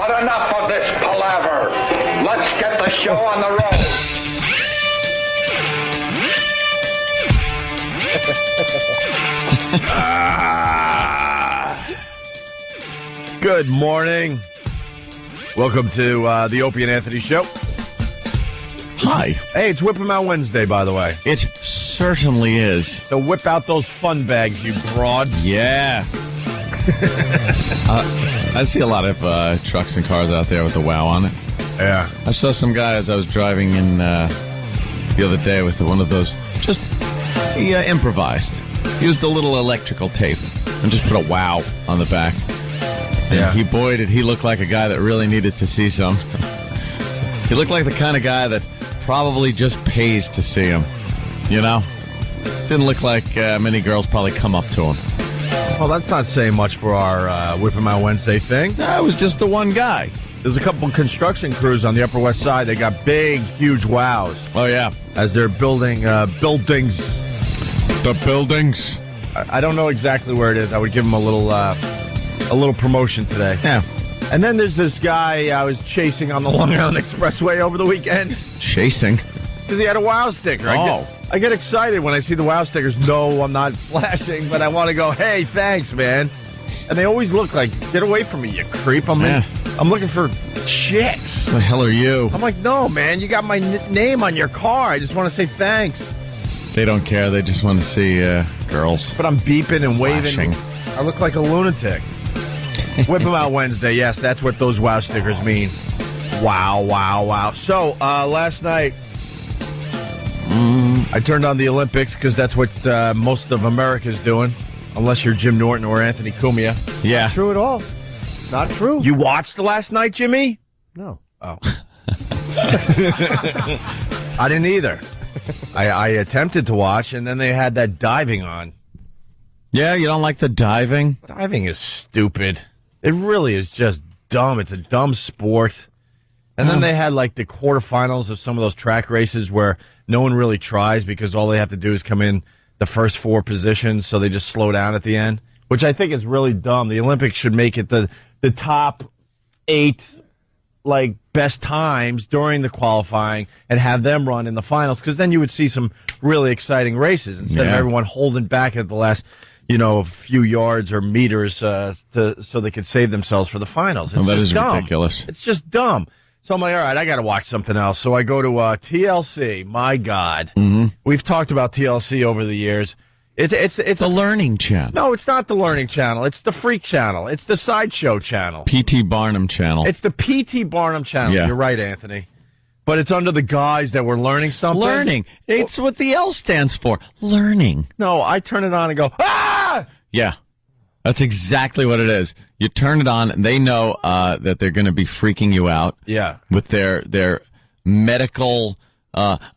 But enough of this palaver. Let's get the show on the road. Good morning. Welcome to the Opie and Anthony Show. Hi. Hey, it's Whip 'em Out Wednesday, by the way. It certainly is. So whip out those fun bags, you broads. Yeah. I see a lot of trucks and cars out there with the WOW on it. Yeah. I saw some guy as I was driving in the other day with one of those. He improvised. He used a little electrical tape and just put a WOW on the back. And Yeah. did he look like a guy that really needed to see some. He looked like the kind of guy that probably just pays to see him. You know? Didn't look like many girls probably come up to him. Well, that's not saying much for our Whip 'em Out Wednesday thing. That was just the one guy. There's a couple of construction crews on the Upper West Side. They got big, huge wows Oh, yeah. as they're building buildings. The buildings. I don't know exactly where it is. I would give them a little promotion today. Yeah. And then there's this guy I was chasing on the Long Island Expressway over the weekend Chasing. because he had a WOW sticker. I get excited when I see the WOW stickers. No, I'm not flashing, but I want to go, hey, thanks, man. And they always look like, get away from me, you creep. I'm looking for chicks. The hell are you? I'm like, no, man, you got my name on your car. I just want to say thanks. They don't care. They just want to see girls. But I'm beeping and waving. Flashing. I look like a lunatic. Whip 'em Out Wednesday. Yes, that's what those WOW stickers mean. Wow, wow, wow. So, last night, I turned on the Olympics because that's what most of America's doing, unless you're Jim Norton or Anthony Cumia. Yeah. Not true at all. Not true. You watched last night, Jimmy? No. Oh. I didn't either. I attempted to watch, and then they had that diving on. Yeah, you don't like the diving? Diving is stupid. It really is just dumb. It's a dumb sport. And then they had like the quarterfinals of some of those track races where no one really tries because all they have to do is come in the first four positions, so they just slow down at the end, which I think is really dumb. The Olympics should make it the top 8 like best times during the qualifying and have them run in the finals, because then you would see some really exciting races instead of everyone holding back at the last few yards or meters so they could save themselves for the finals. It's that just is dumb. ridiculous. It's just dumb. So I'm like, all right, I got to watch something else. So I go to TLC. My God. Mm-hmm. We've talked about TLC over the years. It's a learning channel. No, it's not the learning channel. It's the freak channel. It's the sideshow channel. P.T. Barnum channel. It's the P.T. Barnum channel. Yeah. You're right, Anthony. But it's under the guise that we're learning something. Learning. It's what the L stands for. Learning. No, I turn it on and go, ah! Yeah. That's exactly what it is. You turn it on, and they know that they're going to be freaking you out. Yeah. With their medical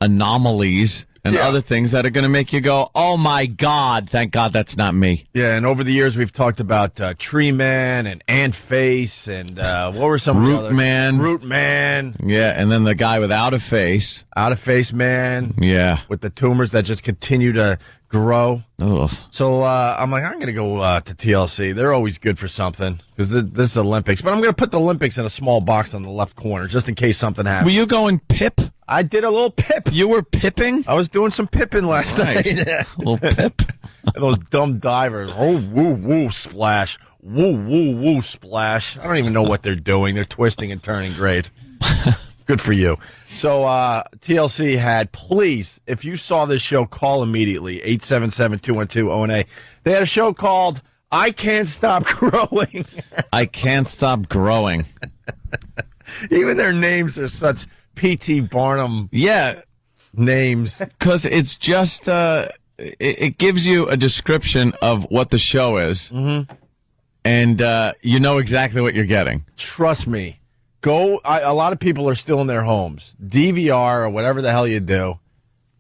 anomalies and other things that are going to make you go, oh, my God, thank God that's not me. Yeah, and over the years we've talked about Tree Man and Ant Face and what were some Root of the others? Man. Root Man. Yeah, and then the guy without a face. Out of Face Man. Yeah. With the tumors that just continue to grow. Ugh. So I'm like, I'm going to go to TLC. They're always good for something because this is Olympics. But I'm going to put the Olympics in a small box on the left corner just in case something happens. Were you going pip? I did a little pip. You were pipping? I was doing some pipping last night. A little pip. Those dumb divers. Oh, woo, woo, splash. Woo, woo, woo, splash. I don't even know what they're doing. They're twisting and turning great. Good for you. So TLC had, please, if you saw this show, call immediately, 877-212-ONA. They had a show called I Can't Stop Growing. I Can't Stop Growing. Even their names are such P.T. Barnum names. Because it's just, it gives you a description of what the show is. Mm-hmm. And you know exactly what you're getting. Trust me. A lot of people are still in their homes. DVR or whatever the hell you do.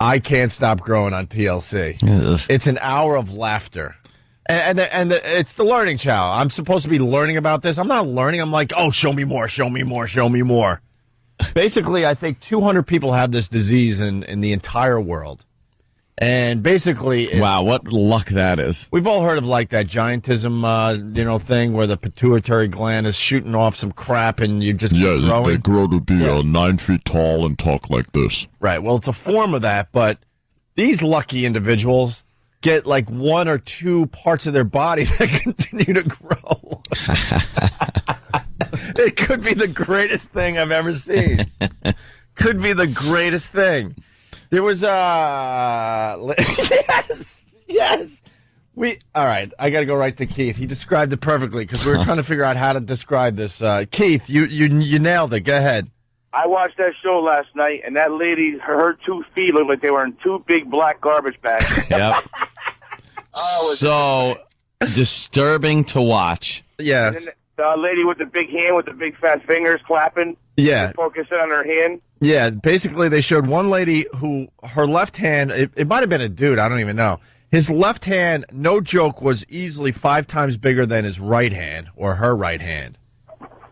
I Can't Stop Growing on TLC. Ugh. It's an hour of laughter. And it's the learning channel. I'm supposed to be learning about this. I'm not learning. I'm like, oh, show me more, show me more, show me more. Basically, I think 200 people have this disease in the entire world. And basically, Wow, what luck that is. we've all heard of like that giantism, thing where the pituitary gland is shooting off some crap and you just keep growing. They grow to be 9 feet tall and talk like this. Right. Well, it's a form of that, but these lucky individuals get like one or two parts of their body that continue to grow. It could be the greatest thing I've ever seen. Could be the greatest thing. There was yes. All right, I got to go right to Keith. He described it perfectly because we were trying to figure out how to describe this. Keith, you nailed it. Go ahead. I watched that show last night, and that lady, her 2 feet looked like they were in 2 big black garbage bags. Yep. So disturbing to watch. Yeah. And then the lady with the big hand with the big fat fingers clapping. Yeah. Focusing on her hand. Yeah, basically they showed one lady who her left hand, it might have been a dude, I don't even know. His left hand, no joke, was easily 5 times bigger than his right hand or her right hand.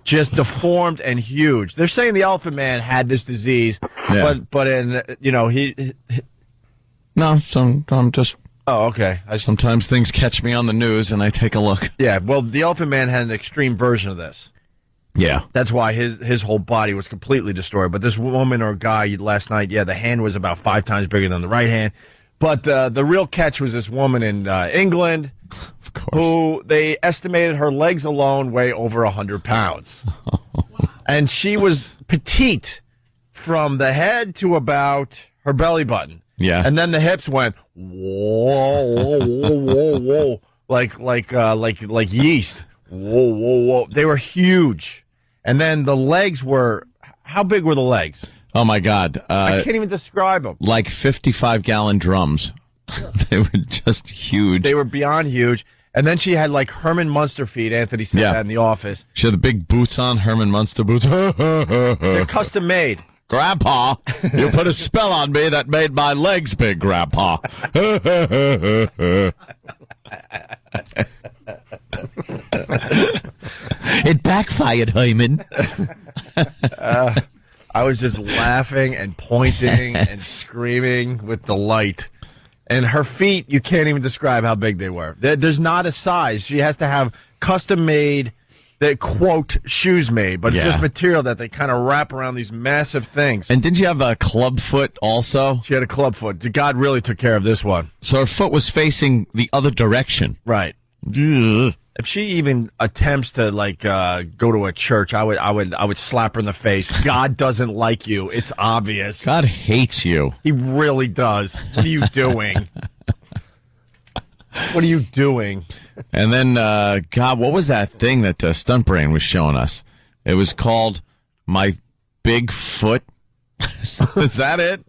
Just deformed and huge. They're saying the Elephant Man had this disease, but he No, I'm just... Oh, okay. Sometimes things catch me on the news and I take a look. Yeah, well, the Elephant Man had an extreme version of this. Yeah. That's why his whole body was completely destroyed. But this woman or guy last night, the hand was about 5 times bigger than the right hand. But the real catch was this woman in England, of course, who they estimated her legs alone weigh over 100 pounds. And she was petite from the head to about her belly button. Yeah. And then the hips went, whoa, whoa, whoa, whoa, whoa, like yeast. Whoa, whoa, whoa. They were huge. And then the legs were, how big were the legs? Oh, my God. I can't even describe them. Like 55-gallon drums. They were just huge. They were beyond huge. And then she had like Herman Munster feet. Anthony said that in the office. She had the big boots on, Herman Munster boots. They're custom made. Grandpa, you put a spell on me that made my legs big, Grandpa. It backfired, Hyman. I was just laughing and pointing and screaming with delight. And her feet, you can't even describe how big they were. There's not a size. She has to have custom-made, quote, shoes made, but it's just material that they kind of wrap around these massive things. And didn't you have a club foot also? She had a club foot. God really took care of this one. So her foot was facing the other direction. Right. Ugh. If she even attempts to go to a church, I would slap her in the face. God doesn't like you. It's obvious. God hates you. He really does. What are you doing? What are you doing? And then, God, what was that thing that Stunt Brain was showing us? It was called My Big Foot. Is that it?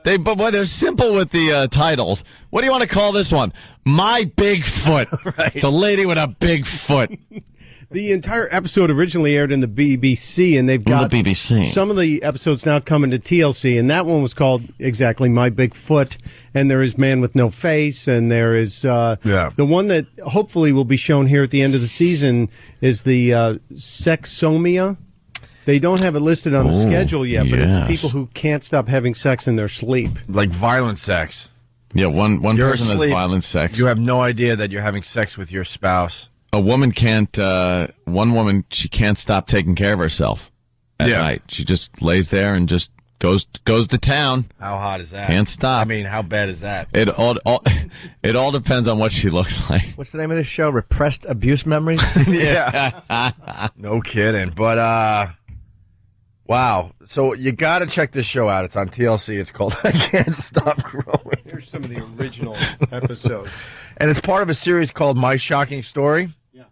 But they're simple with the titles. What do you want to call this one? My Big Foot. Right. It's a lady with a big foot. The entire episode originally aired in the BBC, and they've got the BBC. Some of the episodes now coming to TLC, and that one was called exactly My Big Foot. And there is Man with No Face, and there is the one that hopefully will be shown here at the end of the season is the Sexomia. They don't have it listed on the schedule yet, but it's people who can't stop having sex in their sleep. Like violent sex. Yeah, one You're person has asleep. violent sex. You have no idea that you're having sex with your spouse. A woman can't, one woman, she can't stop taking care of herself at night. She just lays there and just goes to town. How hot is that? Can't stop. I mean, how bad is that? It all depends on what she looks like. What's the name of this show? Repressed Abuse Memories? Yeah. No kidding. But, wow. So you got to check this show out. It's on TLC. It's called I Can't Stop Growing. Here's some of the original episodes. And it's part of a series called My Shocking Story. Yeah.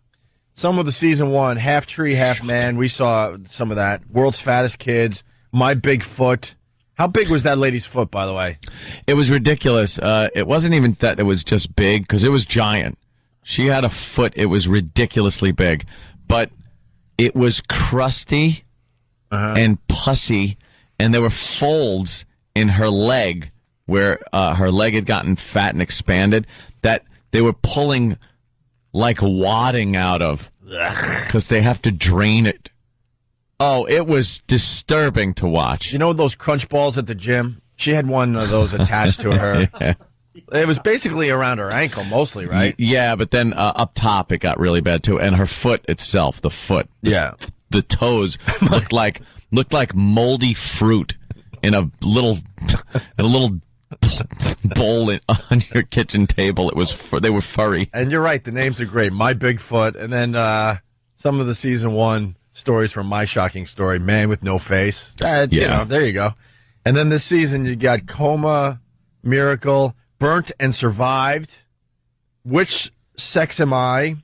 Some of the season 1, half tree, half man. We saw some of that. World's Fattest Kids. My Big Foot. How big was that lady's foot, by the way? It was ridiculous. It wasn't even that it was just big, because it was giant. She had a foot. It was ridiculously big. But it was crusty and pussy, and there were folds in her leg where her leg had gotten fat and expanded that they were pulling like wadding out of because they have to drain it. Oh, it was disturbing to watch. You know those crunch balls at the gym? She had one of those attached to her. Yeah. It was basically around her ankle mostly, right? Yeah, but then up top it got really bad too, and her foot itself, the toes looked like moldy fruit in a little bowl on your kitchen table. They were furry. And you're right, the names are great. My Bigfoot, and then some of the season 1 stories from My Shocking Story, Man with No Face. You know, there you go. And then this season you got Coma, Miracle, Burnt and Survived, Which Sex Am I,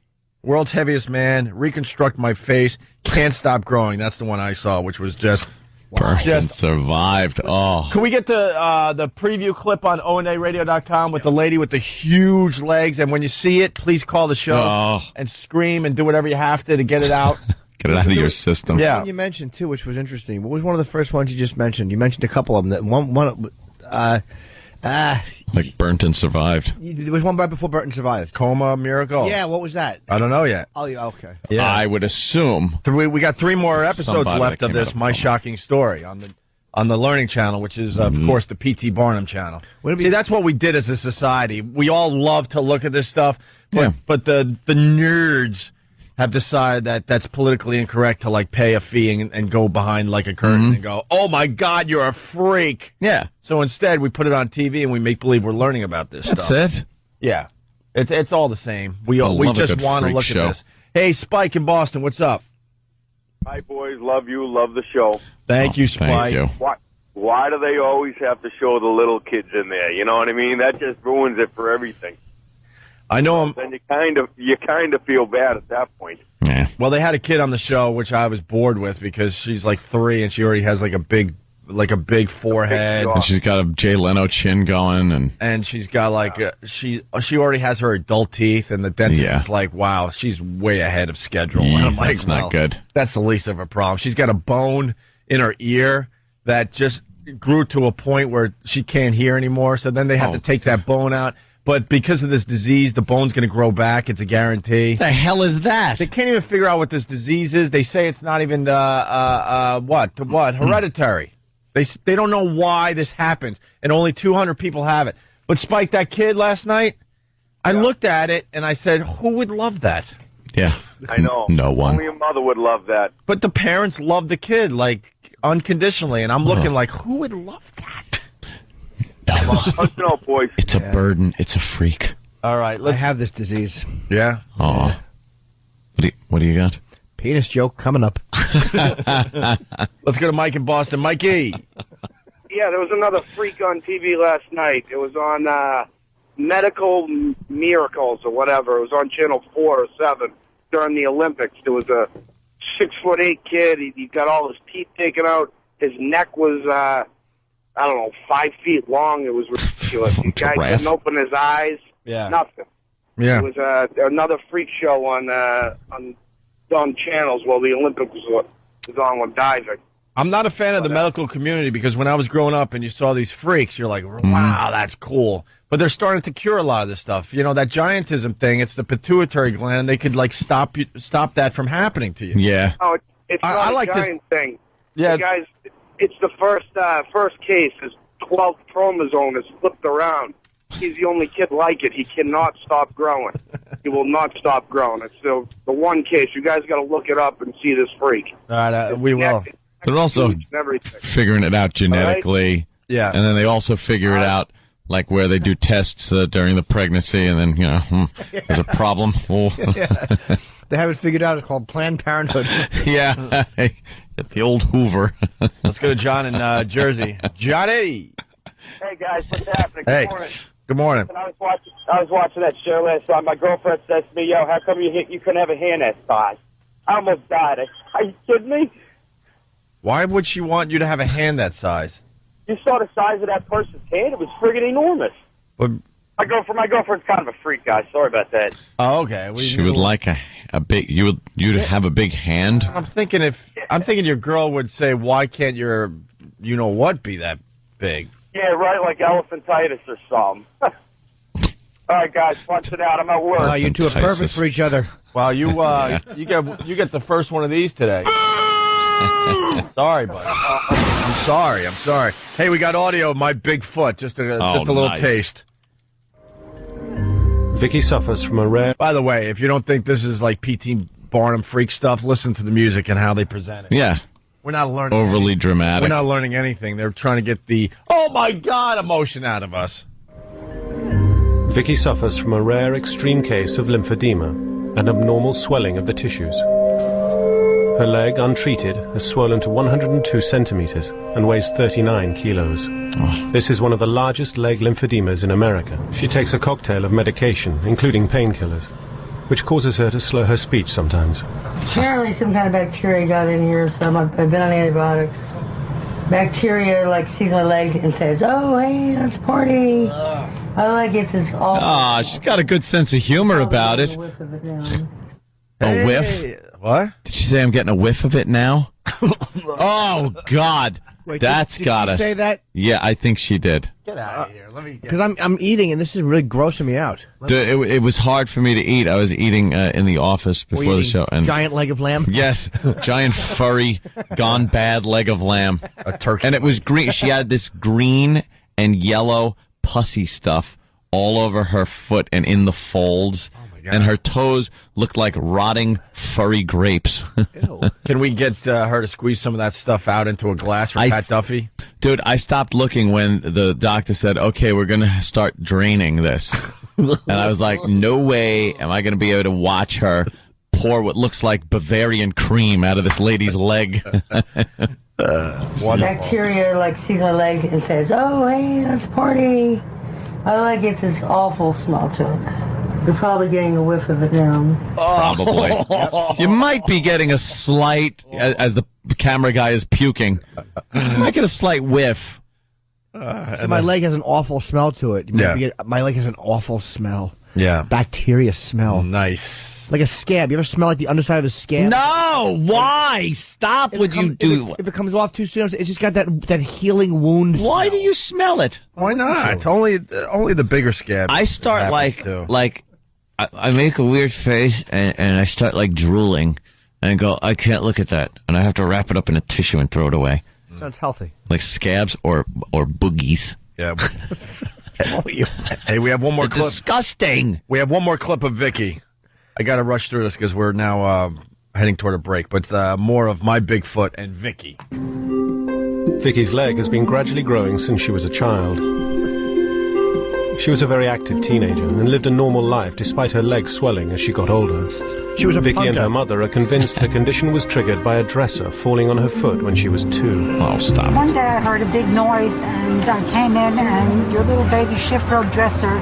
World's Heaviest Man, Reconstruct My Face, Can't Stop Growing. That's the one I saw, which was just Burnt and Survived. Oh. Can we get the preview clip on onaradio.com with the lady with the huge legs? And when you see it, please call the show and scream and do whatever you have to get it out. Get it out of your system. Yeah. You mentioned, too, which was interesting. What was one of the first ones you just mentioned? You mentioned a couple of them. Like Burnt and Survived. There was one right before Burnt and Survived. Coma, Miracle. Yeah, what was that? I don't know yet. Oh, yeah, okay. Yeah. I would assume. We got 3 more episodes left of this My Shocking Story on the Learning Channel, which is, of course, the P.T. Barnum channel. See, that's what we did as a society. We all love to look at this stuff, but the nerds have decided that that's politically incorrect to like pay a fee and go behind like a curtain and go, oh my God, you're a freak. Yeah. So instead we put it on TV and we make believe we're learning about this stuff. That's it. Yeah. It's all the same. We just want to look at this. Hey, Spike in Boston, what's up? Hi, boys. Love you. Love the show. Thank you, Spike. Thank you. Why do they always have to show the little kids in there? You know what I mean? That just ruins it for everything. I know him. Then you kind of feel bad at that point. Yeah. Well, they had a kid on the show, which I was bored with because she's like 3 and she already has like a big forehead. And she's got a Jay Leno chin going, and she's got like she already has her adult teeth, and the dentist is like, wow, she's way ahead of schedule. Yeah, and I'm like, that's not good. That's the least of her problem. She's got a bone in her ear that just grew to a point where she can't hear anymore. So then they have to take that bone out. But because of this disease, the bone's going to grow back. It's a guarantee. The hell is that? They can't even figure out what this disease is. They say it's not even hereditary. They don't know why this happens, and only 200 people have it. But Spike, that kid last night, I looked at it and I said, who would love that? Yeah. I know. No one. Only a mother would love that. But the parents love the kid, like, unconditionally, and I'm looking like, who would love that? No, boys. It's a burden. It's a freak. All right, I have this disease. Yeah? Oh. What do you got? Penis joke coming up. Let's go to Mike in Boston. Mikey. Yeah, there was another freak on TV last night. It was on Medical Miracles or whatever. It was on Channel 4 or 7 during the Olympics. There was a 6'8" kid. He got all his teeth taken out. His neck was, 5 feet long. It was ridiculous. The guy couldn't open his eyes. Yeah. Nothing. Yeah. It was another freak show on channels while the Olympics was on with diving. I'm not a fan of the medical community because when I was growing up and you saw these freaks, you're like, wow, that's cool. But they're starting to cure a lot of this stuff. You know, that giantism thing, it's the pituitary gland. They could, like, stop that from happening to you. Yeah. Oh, it's not I a like giant thing. Yeah. The guys, it's the first case. His 12th chromosome is flipped around. He's the only kid like it. He cannot stop growing. He will not stop growing. It's the one case. You guys got to look it up and see this freak. All right, we will. They're also figuring it out genetically. Right? Yeah. And then they also figure it out, like where they do tests during the pregnancy, and then, there's a problem. Oh. They haven't figured out. It's called Planned Parenthood. Yeah. Get the old Hoover. Let's go to John in Jersey. Johnny. Hey, guys. What's happening? Hey. Good morning. Good morning. I was watching that show last night. My girlfriend says to me, yo, how come you couldn't have a hand that size? I almost died. Are you kidding me? Why would she want you to have a hand that size? You saw the size of that person's hand? It was friggin' enormous. But, My girlfriend's kind of a freak, guys. Sorry about that. oh, okay. She would like a big. You'd have a big hand. I'm thinking your girl would say, why can't your what be that big? Yeah, right, like elephantitis or something. All right, guys, punch it out. I'm at work. You two are perfect for each other. Well, you get the first one of these today. Sorry, buddy. I'm sorry. Hey, we got audio of my big foot. Just a little nice. taste. Vicky suffers from a rare... By the way, if you don't think this is like P.T. Barnum freak stuff, listen to the music and how they present it. Yeah. We're not learning Overly anything. dramatic. We're not learning anything. They're trying to get the, oh my God, emotion out of us. Vicky suffers from a rare extreme case of lymphedema, an abnormal swelling of the tissues. Her leg, untreated, has swollen to 102 centimeters and weighs 39 kilos. This is one of the largest leg lymphedemas in America. She takes a cocktail of medication, including painkillers, which causes her to slur her speech sometimes. Apparently some kind of bacteria got in here, so I've been on antibiotics. Bacteria, sees my leg and says, oh, hey, let's party. My leg gets this awful. She's got a good sense of humor about it. A whiff? What? Did she say I'm getting a whiff of it now? Oh, God. Wait, That's did got she us. say that? Yeah, I think she did. Get out of here. Let me get... Because I'm eating, and this is really grossing me out. It was hard for me to eat. I was eating in the office before the show. And giant leg of lamb? Yes, giant furry, gone bad leg of lamb. A turkey. And it was green. She had this green and yellow pussy stuff all over her foot and in the folds. And her toes looked like rotting furry grapes. Can we get her to squeeze some of that stuff out into a glass for Pat Duffy? Dude, I stopped looking when the doctor said, okay, we're going to start draining this. And I was like, no way am I going to be able to watch her pour what looks like Bavarian cream out of this lady's leg. Bacteria, sees my leg and says, oh, hey, let's party. My leg gets this awful smell to it. You're probably getting a whiff of it now. Probably. You might be getting a slight, as the camera guy is puking, you might get a slight whiff. So my leg has an awful smell to it. My leg has an awful smell. Yeah. Bacteria smell. Nice. Like a scab. You ever smell like the underside of a scab? No! Why? Stop what you do. If it comes off too soon, it's just got that healing wound smell. Why do you smell it? Why not? It's only the bigger scab. I start I make a weird face and I start drooling and I go, I can't look at that. And I have to wrap it up in a tissue and throw it away. Sounds healthy. Like scabs or boogies. Yeah. Hey, we have one more clip. Disgusting. We have one more clip of Vicky. I got to rush through this because we're now heading toward a break. But more of my Bigfoot and Vicky. Vicky's leg has been gradually growing since she was a child. She was a very active teenager and lived a normal life despite her leg swelling as she got older. She was a Vicky and punter. her mother are convinced her condition was triggered by a dresser falling on her foot when she was 2. Oh, stop. One day I heard a big noise and I came in and your little baby shift robe dresser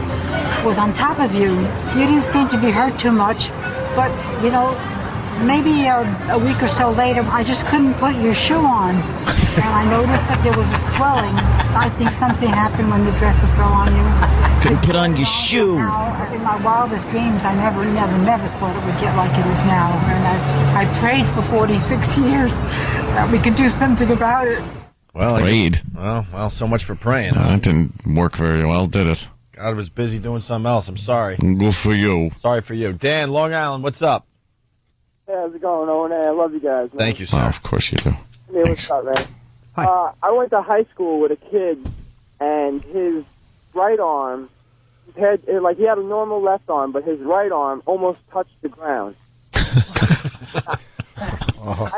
was on top of you. You didn't seem to be hurt too much, but, maybe a week or so later, I just couldn't put your shoe on. And I noticed that there was a swelling. I think something happened when the dresser fell on you. Couldn't put on your shoe. Now, in my wildest dreams, I never thought it would get like it is now. And I prayed for 46 years that we could do something about it. Well, Prayed. Well, so much for praying. Huh? That didn't work very well, did it? God was busy doing something else. I'm sorry. Good for you. Sorry for you. Dan, Long Island, what's up? Hey, how's it going, Owen? I love you guys, man. Thank you, sir. Oh, of course you do. Hey, what's up, man? Hi. I went to high school with a kid, and his right arm, he had a normal left arm, but his right arm almost touched the ground. I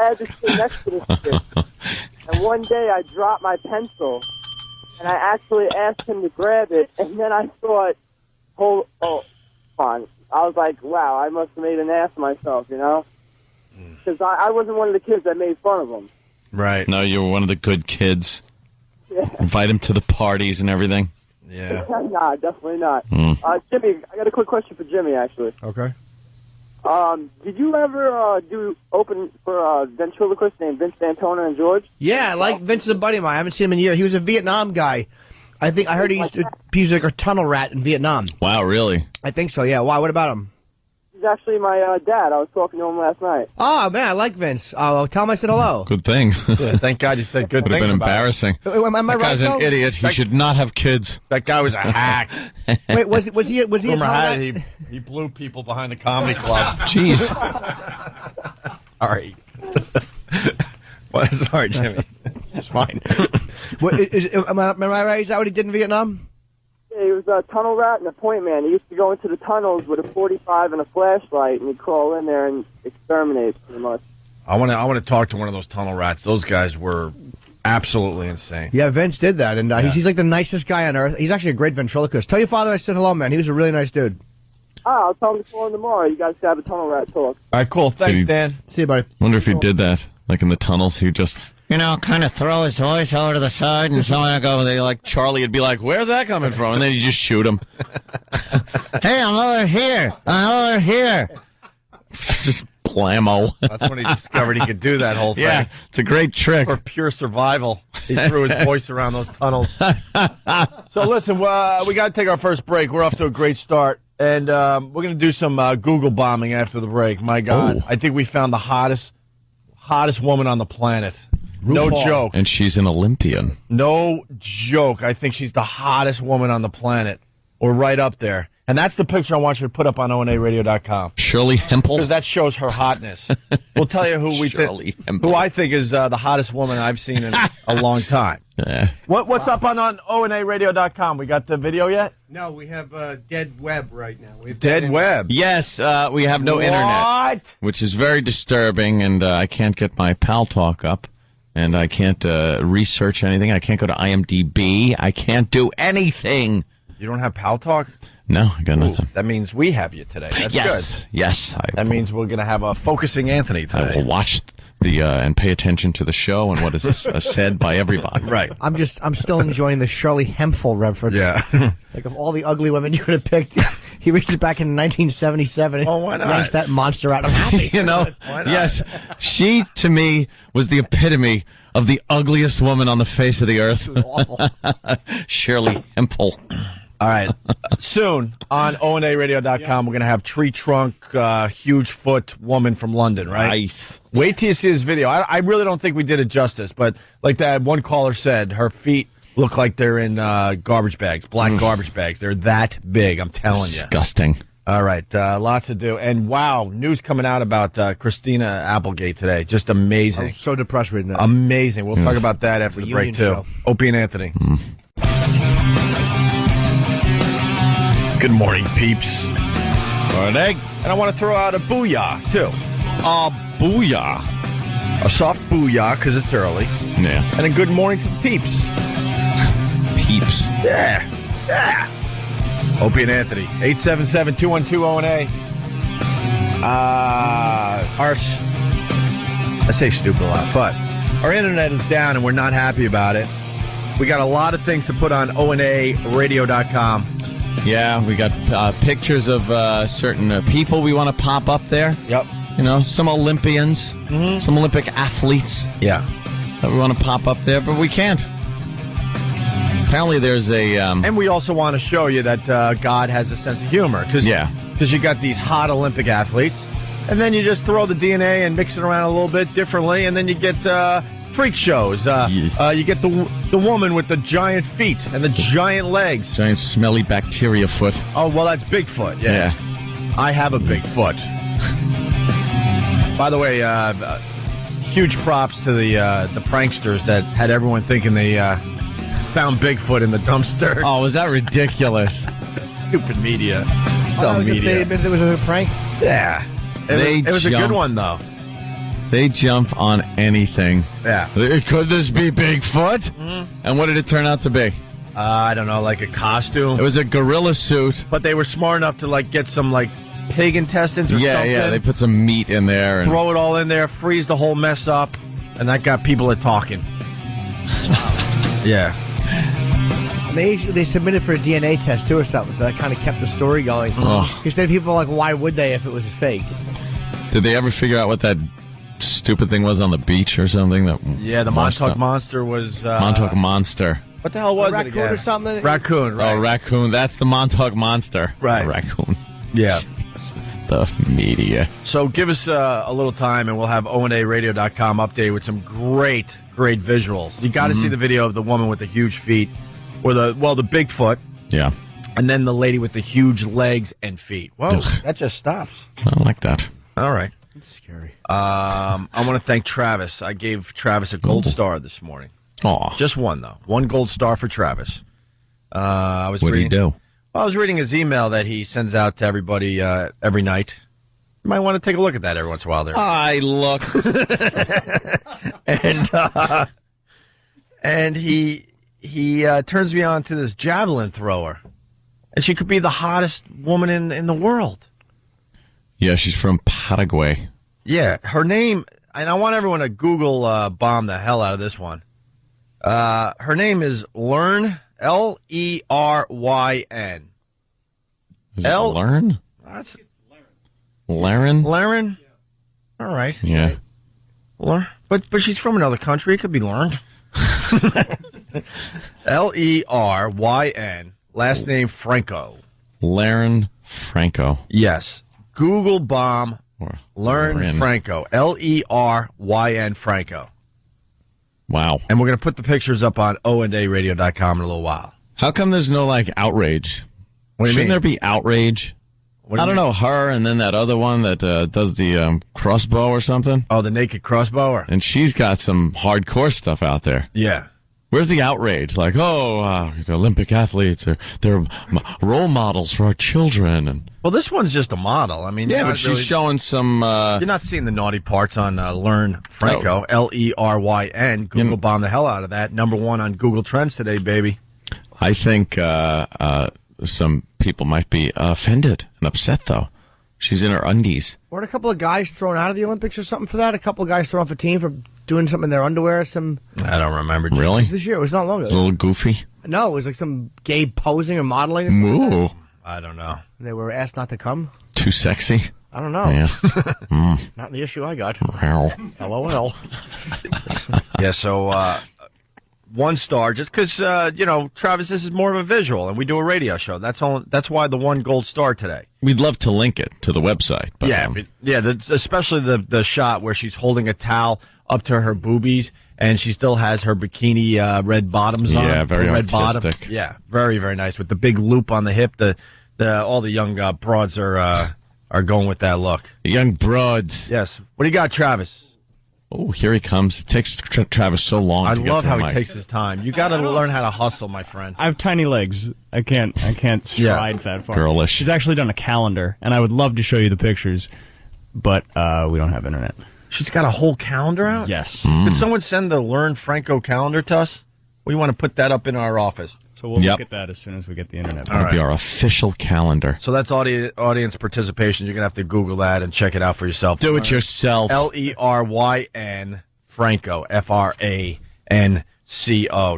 had to sit next to this kid, and one day I dropped my pencil, and I actually asked him to grab it, and then I thought, hold on. I was like, wow, I must have made an ass of myself, Because I wasn't one of the kids that made fun of him. Right. No, you were one of the good kids. Yeah. Invite him to the parties and everything. Yeah. Nah, definitely not. Mm. Jimmy, I got a quick question for Jimmy, actually. Okay. Did you ever do open for a ventriloquist named Vince D'Antona and George? Yeah, Vince is a buddy of mine. I haven't seen him in years. He was a Vietnam guy. I heard he was like a tunnel rat in Vietnam. Wow, really? I think so, yeah. Why? What about him? He's actually my dad. I was talking to him last night. Oh, man, I like Vince. Tell him I said hello. Good thing. Yeah, thank God you said good Would have things been about embarrassing. Am I That right, guy's an though? idiot. He should not have kids. That guy was a hack. Wait, was he a Rumor tunnel had rat? it, he blew people behind the comedy club. Jeez. All right. Sorry, Jimmy. It's fine. Am I right? Is that what he did in Vietnam? Yeah, he was a tunnel rat and a point man. He used to go into the tunnels with a 45 and a flashlight, and he'd crawl in there and exterminate, pretty much. I want to talk to one of those tunnel rats. Those guys were absolutely insane. Yeah, Vince did that, and he's like the nicest guy on earth. He's actually a great ventriloquist. Tell your father I said hello, man. He was a really nice dude. I'll tell him to call him tomorrow. You guys have a tunnel rat talk. All right, cool. Thanks, Dan. See you, buddy. Wonder if he did that, like in the tunnels. He'd just, kind of throw his voice over to the side, and someone would go, like Charlie would be like, "Where's that coming from?" And then you just shoot him. Hey, I'm over here. I'm over here. Just blammo. That's when he discovered he could do that whole thing. Yeah, it's a great trick. For pure survival. He threw his voice around those tunnels. So listen, we got to take our first break. We're off to a great start. And we're going to do some Google bombing after the break. My God. Ooh. I think we found the hottest woman on the planet. No joke. And she's an Olympian. No joke. I think she's the hottest woman on the planet. Or right up there. And that's the picture I want you to put up on onaradio.com. Shirley Hempel? Because that shows her hotness. We'll tell you who who I think is the hottest woman I've seen in a long time. Yeah. What's up on onaradio.com? We got the video yet? No, we have dead web right now. We have Dead web? Yes, we have no internet. Which is very disturbing, and I can't get my Pal Talk up, and I can't research anything. I can't go to IMDb. I can't do anything. You don't have Pal Talk? No, I got nothing. That means we have you today. That's good. Yes. That means we're going to have a focusing Anthony today. I will watch the and pay attention to the show and what is said by everybody. Right. I'm still enjoying the Shirley Hempel reference. Yeah. Like of all the ugly women you could have picked, he reaches back in 1977. Oh, why not? Yanks that monster out. I'm happy. Why not? Yes, she to me was the epitome of the ugliest woman on the face of the earth. She was awful. Shirley Hempel. All right. Soon on onaradio.com, we're going to have tree trunk, huge foot woman from London, right? Nice. Wait till you see this video. I really don't think we did it justice, but like that one caller said, her feet look like they're in garbage bags, black garbage bags. They're that big, I'm telling you. Disgusting. All right. Lots to do. And wow, news coming out about Christina Applegate today. Just amazing. I'm so depressed reading that. Amazing. We'll talk about that after the break, too. Show. Opie and Anthony. Good morning, peeps. Morning. And I want to throw out a booyah, too. A booyah. A soft booyah, because it's early. Yeah. And a good morning to the peeps. Peeps. Yeah. Opie and Anthony. 877-212-ONA. I say stupid a lot, but our internet is down and we're not happy about it. We got a lot of things to put on onaradio.com. Yeah, we got pictures of certain people we want to pop up there. Yep. Some Olympians, some Olympic athletes. Yeah. That we want to pop up there, but we can't. Apparently there's a... And we also want to show you that God has a sense of humor. Because you got these hot Olympic athletes, and then you just throw the DNA and mix it around a little bit differently, and then you get freak shows. You get the woman with the giant feet and the giant legs. Giant smelly bacteria foot. Oh, well, that's Bigfoot. Yeah. I have a big foot. By the way, huge props to the pranksters that had everyone thinking they found Bigfoot in the dumpster. Oh, was that ridiculous? Stupid media. Dumb media. It was a prank? Yeah. It was a good one, though. They jump on anything. Yeah. Could this be Bigfoot? And what did it turn out to be? I don't know, like a costume. It was a gorilla suit. But they were smart enough to get some pig intestines or something. Yeah, they put some meat in there. And throw it all in there, freeze the whole mess up, and that got people talking. Yeah. They submitted for a DNA test, too, or something, so that kind of kept the story going. Because then people were like, why would they if it was fake? Did they ever figure out what that stupid thing was on the beach or something? The Montauk Monster was... Montauk Monster. What the hell was it again? Raccoon or something? Raccoon, right. Oh, raccoon. That's the Montauk Monster. Right. A raccoon. Yeah. The media. So give us a little time, and we'll have onaradio.com update with some great visuals. You got to see the video of the woman with the huge feet, or the Bigfoot. Yeah. And then the lady with the huge legs and feet. Whoa, that just stops. I like that. All right. It's scary. I want to thank Travis. I gave Travis a gold star this morning. Aw. Just one, though. One gold star for Travis. What did he do? I was reading his email that he sends out to everybody every night. You might want to take a look at that every once in a while there. Look. And he turns me on to this javelin thrower. And she could be the hottest woman in the world. Yeah, she's from Paraguay. Yeah, her name, and I want everyone to Google bomb the hell out of this one. Her name is Learn, Leryn. Is it Learn? That's Laren? Laren? All right. Yeah. Learn. But she's from another country. It could be Learn. Leryn. Last name Franco. Laren Franco. Yes. Google bomb Learn Laren. Franco. Leryn Franco. Wow. And we're going to put the pictures up on ondaradio.com in a little while. How come there's no, outrage? What do you Shouldn't mean? there be outrage? What do I you don't mean? know, her and then that other one that does the crossbow or something. Oh, the naked crossbower? And she's got some hardcore stuff out there. Yeah. Where's the outrage? The Olympic athletes, they're role models for our children. And Well, this one's just a model. I mean, yeah, you're but not she's really- showing some... You're not seeing the naughty parts on Learn Franco, Leryn. Google bomb the hell out of that. Number one on Google Trends today, baby. I think some people might be offended and upset, though. She's in her undies. Weren't a couple of guys thrown out of the Olympics or something for that? A couple of guys thrown off a team for doing something in their underwear? I don't remember. Really? This year. It was not long A ago. little goofy. No, it was like some gay posing or modeling or something. Ooh. I don't know. And they were asked not to come. Too sexy? I don't know. Yeah. Not the issue I got. Wow. LOL. Yeah, so 1 star, just because, Travis, this is more of a visual, and we do a radio show. That's why the 1 gold star today. We'd love to link it to the website. But, Especially the shot where she's holding a towel up to her boobies, and she still has her bikini red bottoms on. Yeah, very red artistic. bottom. Yeah, very, very nice, with the big loop on the hip. All the young broads are going with that look. The young broads. Yes. What do you got, Travis? Oh, here he comes. It takes Travis so long I to get love to how the he mic. takes his time. You got to learn how to hustle, my friend. I have tiny legs. I can't stride that far. Girlish. She's actually done a calendar, and I would love to show you the pictures, but we don't have internet. She's got a whole calendar out? Yes. Could someone send the Learn Franco calendar to us? We want to put that up in our office. So we'll look at that as soon as we get the internet. That'll be our official calendar. So that's audience participation. You're going to have to Google that and check it out for yourself. Do it yourself. Leryn Franco, Franco.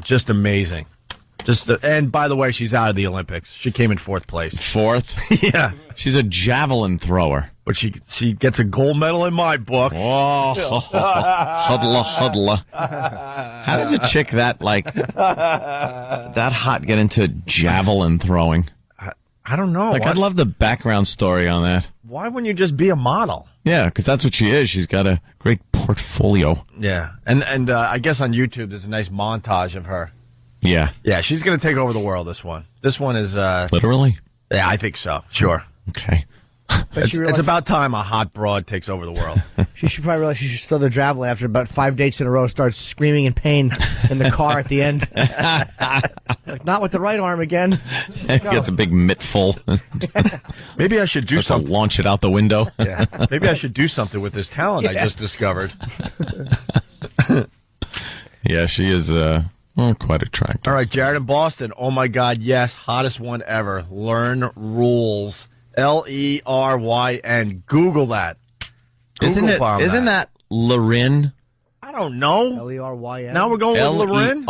Just amazing. And by the way, she's out of the Olympics. She came in 4th place. 4th? Yeah. She's a javelin thrower. But she gets a gold medal in my book. Oh, huddler. How does a chick that hot get into javelin throwing? I don't know. I'd love the background story on that. Why wouldn't you just be a model? Yeah, because that's what she is. She's got a great portfolio. Yeah. And I guess on YouTube there's a nice montage of her. Yeah. Yeah, she's going to take over the world, this one. This one is... Literally? Yeah, I think so. Sure. Okay. It's about time a hot broad takes over the world. She should probably realize she should throw the javelin after about 5 dates in a row, starts screaming in pain in the car at the end. Not with the right arm again. Gets a big mitt full. Maybe I should do something. Launch it out the window. Yeah. Maybe I should do something with this talent I just discovered. Yeah, she is quite attractive. All right, Jared in Boston. Oh, my God, yes. Hottest one ever. Learn rules. Leryn. Google that. Isn't that Loryn? I don't know. Leryn. Now we're going with Loryn?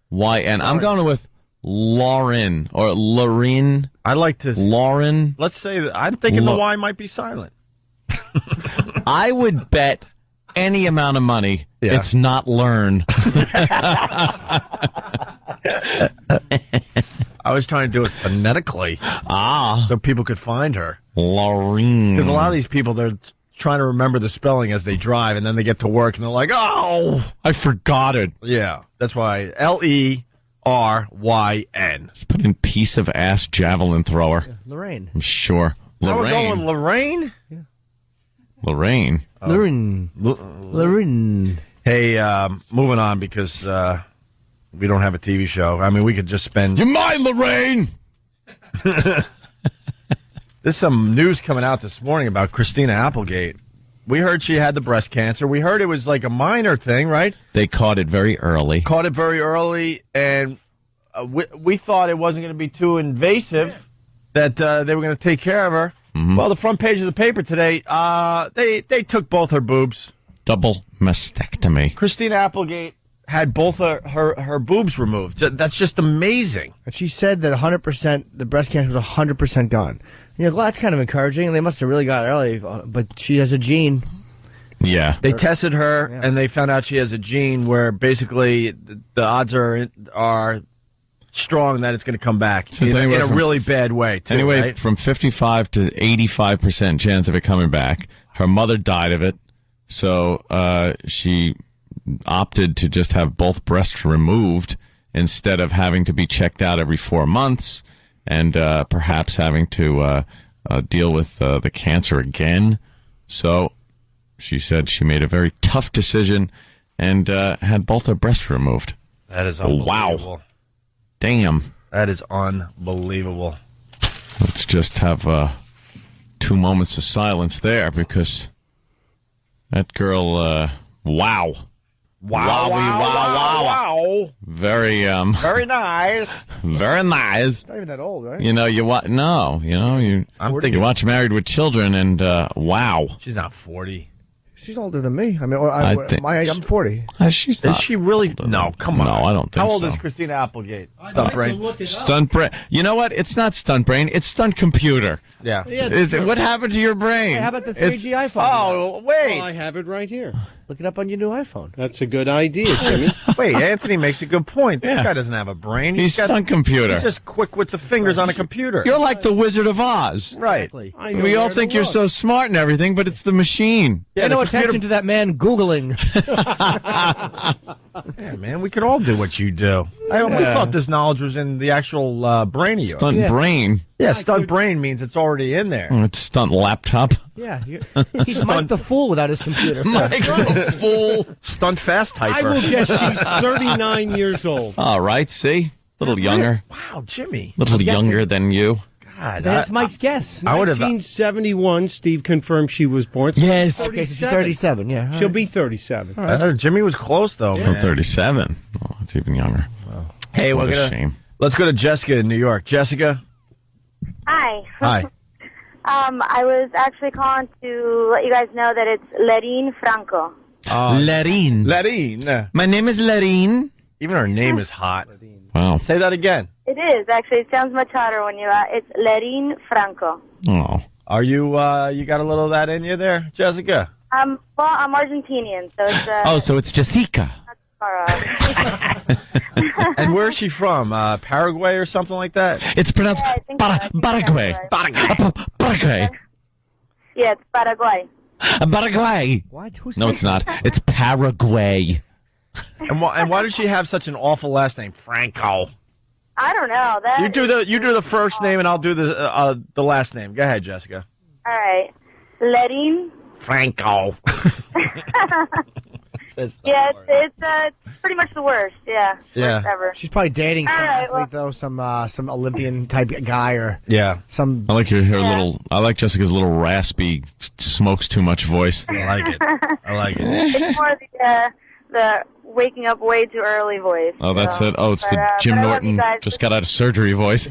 Leryn. I'm going with Lauren or Loryn. I like to... Lauren. Let's say that. I'm thinking the Y might be silent. I would bet any amount of money it's not Learn. I was trying to do it phonetically. So people could find her. Loryn. Because a lot of these people, they're trying to remember the spelling as they drive, and then they get to work, and they're like, oh! I forgot it. Yeah, that's why. Leryn. Let's put in piece of ass javelin thrower. Lorraine. I'm sure. Now we're Lorraine. going Lorraine? Lorraine. Lorraine. Hey, moving on, because We don't have a TV show. I mean, we could just spend... You mind, Lorraine? There's some news coming out this morning about Christina Applegate. We heard she had the breast cancer. We heard it was like a minor thing, right? They caught it very early. And we thought it wasn't going to be too invasive, that they were going to take care of her. Mm-hmm. Well, the front page of the paper today, they took both her boobs. Double mastectomy. Christina Applegate had both her boobs removed. That's just amazing. And she said that 100%, the breast cancer was 100% gone. You know, well, that's kind of encouraging. They must have really got it early, but she has a gene. Yeah. They tested her, and they found out she has a gene where basically the odds are strong that it's going to come back in a really bad way, too. Anyway, right? from 55 to 85% chance of it coming back. Her mother died of it, so she opted to just have both breasts removed instead of having to be checked out every 4 months and perhaps having to deal with the cancer again. So she said she made a very tough decision and had both her breasts removed. That is unbelievable. Wow. Damn. That is unbelievable. Let's just have 2 moments of silence there because that girl, wow. Wow. Very nice. Very nice. Not even that old, right? You know, you watch Married with Children, and wow. She's not 40. She's older than me. I mean, I'm 40. Is she really? No, come on. No, I don't think so. How old is Christina Applegate? Stunt brain. Stunt brain. You know what? It's not stunt brain. It's stunt computer. Yeah. What happened to your brain? Hey, how about the 3G iPhone? Oh, wait. Well, I have it right here. Look it up on your new iPhone. That's a good idea, Jimmy. Wait, Anthony makes a good point. This guy doesn't have a brain. He's stunt computer. He's just quick with the fingers on a computer. You're like the Wizard of Oz. Right. We all think you're so smart and everything, but it's the machine. Pay no attention to that man Googling. Yeah, man, we could all do what you do. We thought this knowledge was in the actual brain of yours. Stunt brain. Yeah, stunt brain means it's already in there. It's stunt laptop. Yeah, he's Mike the Fool without his computer. Mike the Fool. Stunt fast typer. I will guess she's 39 years old. All right, see? A little younger. Wow, Jimmy. A little younger than you. God, that's Mike's guess. 1971, Steve confirmed she was born. Yes. Okay, so she's 37, yeah. She'll be 37. Right. Jimmy was close, though, man. 37. Oh, it's even younger. Wow. Hey, what a shame. Let's go to Jessica in New York. Jessica? Hi. Hi. I was actually calling to let you guys know that it's Lerine Franco. Lerine. My name is Lerine. Even her name is hot. Wow. Say that again. It is, actually. It sounds much hotter when you, it's Lerine Franco. Oh. Are you, you got a little of that in you there, Jessica? Well, I'm Argentinian, so it's, so it's Jessica. And where is she from? Paraguay or something like that? It's pronounced Paraguay. Paraguay. Yeah, it's Paraguay. Paraguay. What? No, it's not. It's Paraguay. And why does she have such an awful last name, Franco? I don't know. You do the first name, and I'll do the last name. Go ahead, Jessica. All right, Lerine Franco. Yeah, it's pretty much the worst. Yeah. Yeah. Worst ever. She's probably dating some athlete, though, some Olympian type guy or some. I like her little. I like Jessica's little raspy, smokes too much voice. I like it. It's more the waking up way too early voice. Oh, that's it. Oh, it's the Jim Norton just got out of surgery voice.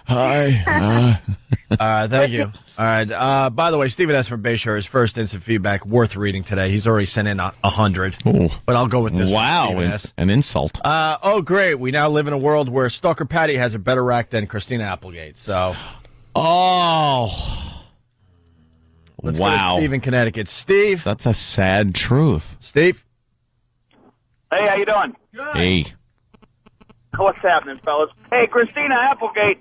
Hi. Thank you. All right. By the way, Stephen S. from Bayshore, his first instant feedback worth reading today. He's already sent in 100. Ooh. But I'll go with this. Wow, one, S. an insult. Oh, great. We now live in a world where Stalker Patty has a better rack than Christina Applegate. So. Oh. Let's go to Steve in Connecticut. Steve. That's a sad truth. Steve. Hey, how you doing? Good. Hey. What's happening, fellas? Hey, Christina Applegate,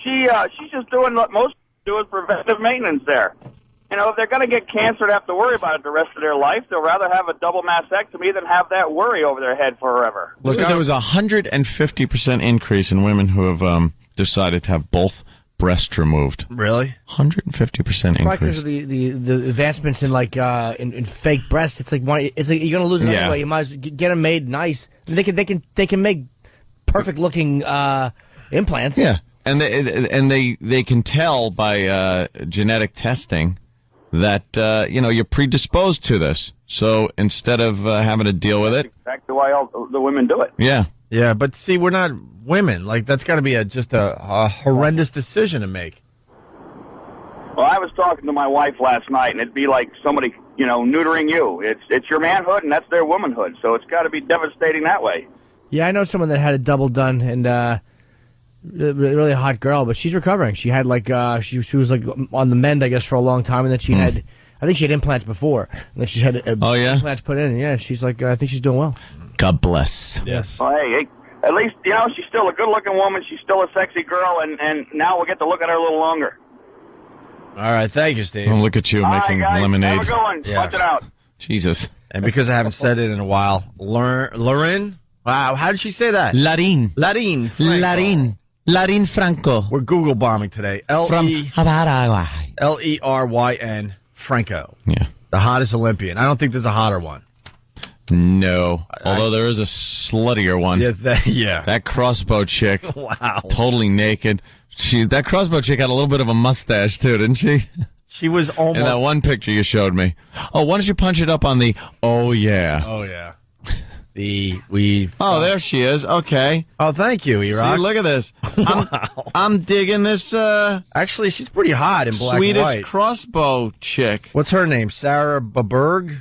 she's just doing what most do is preventive maintenance there. You know, if they're going to get cancer and have to worry about it the rest of their life, they'll rather have a double mastectomy than have that worry over their head forever. Look, there was a 150% increase in women who have decided to have both breasts removed. Really? 150% Right, because increase. of the advancements in in fake breasts. It's like you're going to lose it anyway. You might as well get them made nice. They can make perfect looking implants. Yeah, and they can tell by genetic testing that you're predisposed to this. So instead of having to deal with it, exactly why all the women do it. yeah. Yeah, but see, we're not women. Like, that's got to be just a horrendous decision to make. Well, I was talking to my wife last night, and it'd be like somebody, neutering you. It's your manhood, and that's their womanhood. So it's got to be devastating that way. Yeah, I know someone that had a double done, and really hot girl, but she's recovering. She had she was like on the mend, I guess, for a long time, and then she had, I think she had implants before, and then she had implants put in. And yeah, she's like, I think she's doing well. God bless. Yes. Well, hey, at least she's still a good-looking woman. She's still a sexy girl, and now we'll get to look at her a little longer. All right, thank you, Steve. Oh, look at you making lemonade. Have a good one. Yeah. Punch it out. Jesus. And because I haven't said it in a while, Lauren? Wow, how did she say that? Larin Franco. We're Google bombing today. Leryn Franco. Yeah. The hottest Olympian. I don't think there's a hotter one. No. Although there is a sluttier one. Yes, That crossbow chick. Wow. Totally naked. That crossbow chick had a little bit of a mustache, too, didn't she? She was almost... In that one picture you showed me. Oh, why don't you punch it up on the... Oh, yeah. Oh, yeah. Oh, there she is. Okay. Oh, thank you, Iraq. See, look at this. Wow. I'm digging this, Actually, she's pretty hot in black Swedish and white. crossbow chick. What's her name? Sarah Boberg?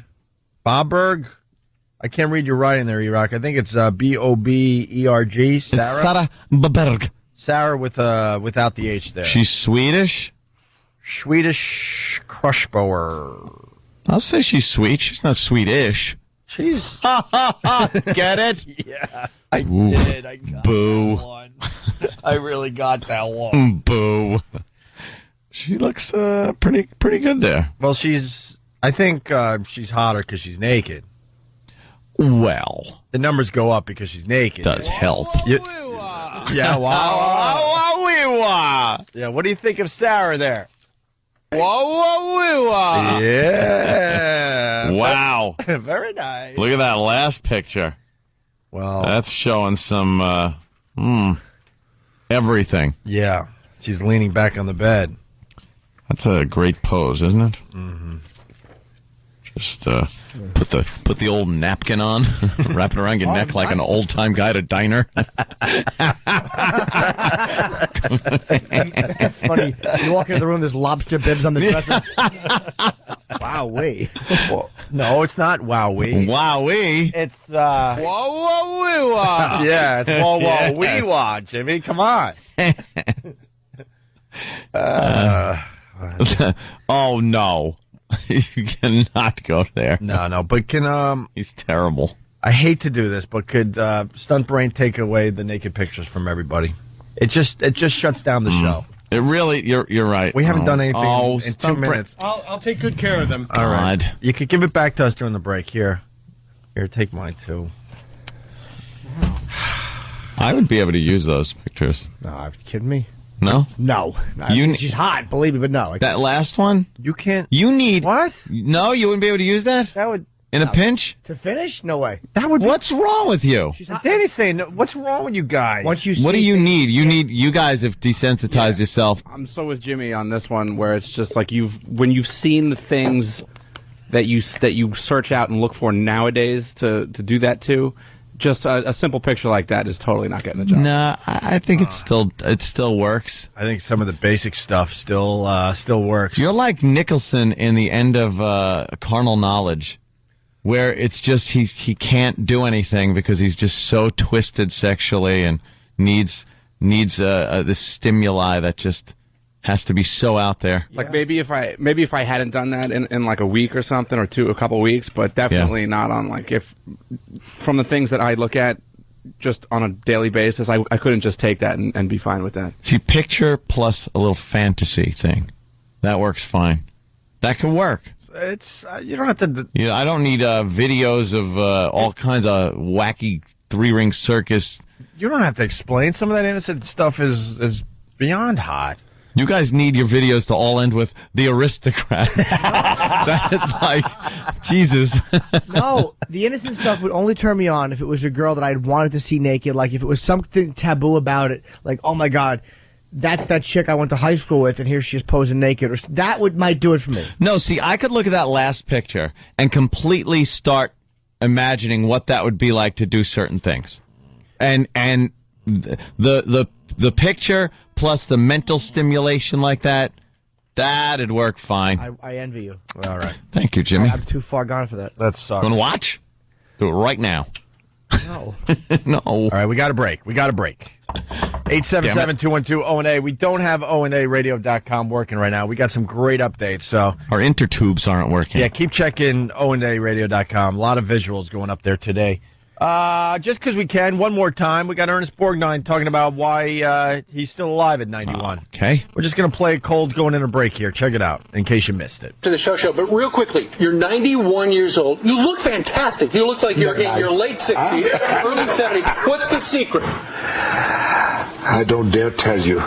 I can't read your writing there, Iraq. I think it's Boberg. Sarah? It's Sarah Boberg. Sarah without the H there. She's Swedish? Swedish crushbower. I'll say she's sweet. She's not Swedish. She's... Get it? Yeah, I did. I got Boo. that one. I really got that one. Boo. She looks pretty good there. Well, I think she's hotter because she's naked. Well, the numbers go up because she's naked. Does help. Yeah, wow. Yeah, what do you think of Sarah there? Yeah. Wow. Very nice. Look at that last picture. Well, that's showing some everything. Yeah. She's leaning back on the bed. That's a great pose, isn't it? Mm-hmm. Just put the old napkin on, wrap it around your neck like an old time guy at a diner. It's funny. You walk into the room, there's lobster bibs on the dresser. Wowee. Well, no, it's not wowee. Wowee. It's wah. Yeah, it's wah wah, Jimmy. Come on. Oh no. You cannot go there. No, but can he's terrible. I hate to do this, but could Stunt Brain take away the naked pictures from everybody? It just shuts down the show. It really, you're right. We haven't done anything in 2 minutes. I'll take good care of them. All right. You could give it back to us during the break. Here, take mine too. I would be able to use those pictures. No, are you kidding me? No? No. She's hot, believe me, but no. That last one? You can't. You need... What? No, you wouldn't be able to use that? That would... In a pinch? To finish? No way. That would. What's wrong with you? Danny's saying, what's wrong with you guys? What do you need? You guys have desensitized yourself. I'm so with Jimmy on this one, where it's just like when you've seen the things that you search out and look for nowadays to do that to. Just a simple picture like that is totally not getting the job. Nah, I think it still works. I think some of the basic stuff still works. You're like Nicholson in the end of Carnal Knowledge, where it's just he can't do anything because he's just so twisted sexually and needs this stimuli that just has to be so out there. Like maybe if I hadn't done that in like a week or something or a couple weeks, but definitely not on from the things that I look at just on a daily basis, I couldn't just take that and be fine with that. See, picture plus a little fantasy thing, that works fine. That can work. It's you don't have to. I don't need videos of all kinds of wacky 3-ring circus. You don't have to explain. Some of that innocent stuff is beyond hot. You guys need your videos to all end with the aristocrats. That's like, Jesus. No, the innocent stuff would only turn me on if it was a girl that I'd wanted to see naked. Like if it was something taboo about it. Like, oh my God, that's that chick I went to high school with, and here she is posing naked. Or that might do it for me. No, see, I could look at that last picture and completely start imagining what that would be like to do certain things. And the picture plus the mental stimulation like that'd work fine. I envy you. All right. Thank you, Jimmy. I'm too far gone for that. That's sorry. Want to watch? Do it right now. No. No. All right, we got a break. 877-212-ONA. We don't have ONARadio.com working right now. We got some great updates. So our intertubes aren't working. Yeah, keep checking ONARadio.com. A lot of visuals going up there today. Just because we can, one more time, we got Ernest Borgnine talking about why he's still alive at 91. Okay. We're just going to play cold going in a break here. Check it out, in case you missed it. To the show, but real quickly, you're 91 years old. You look fantastic. You look like you're in your late 60s, early 70s. What's the secret? I don't dare tell you.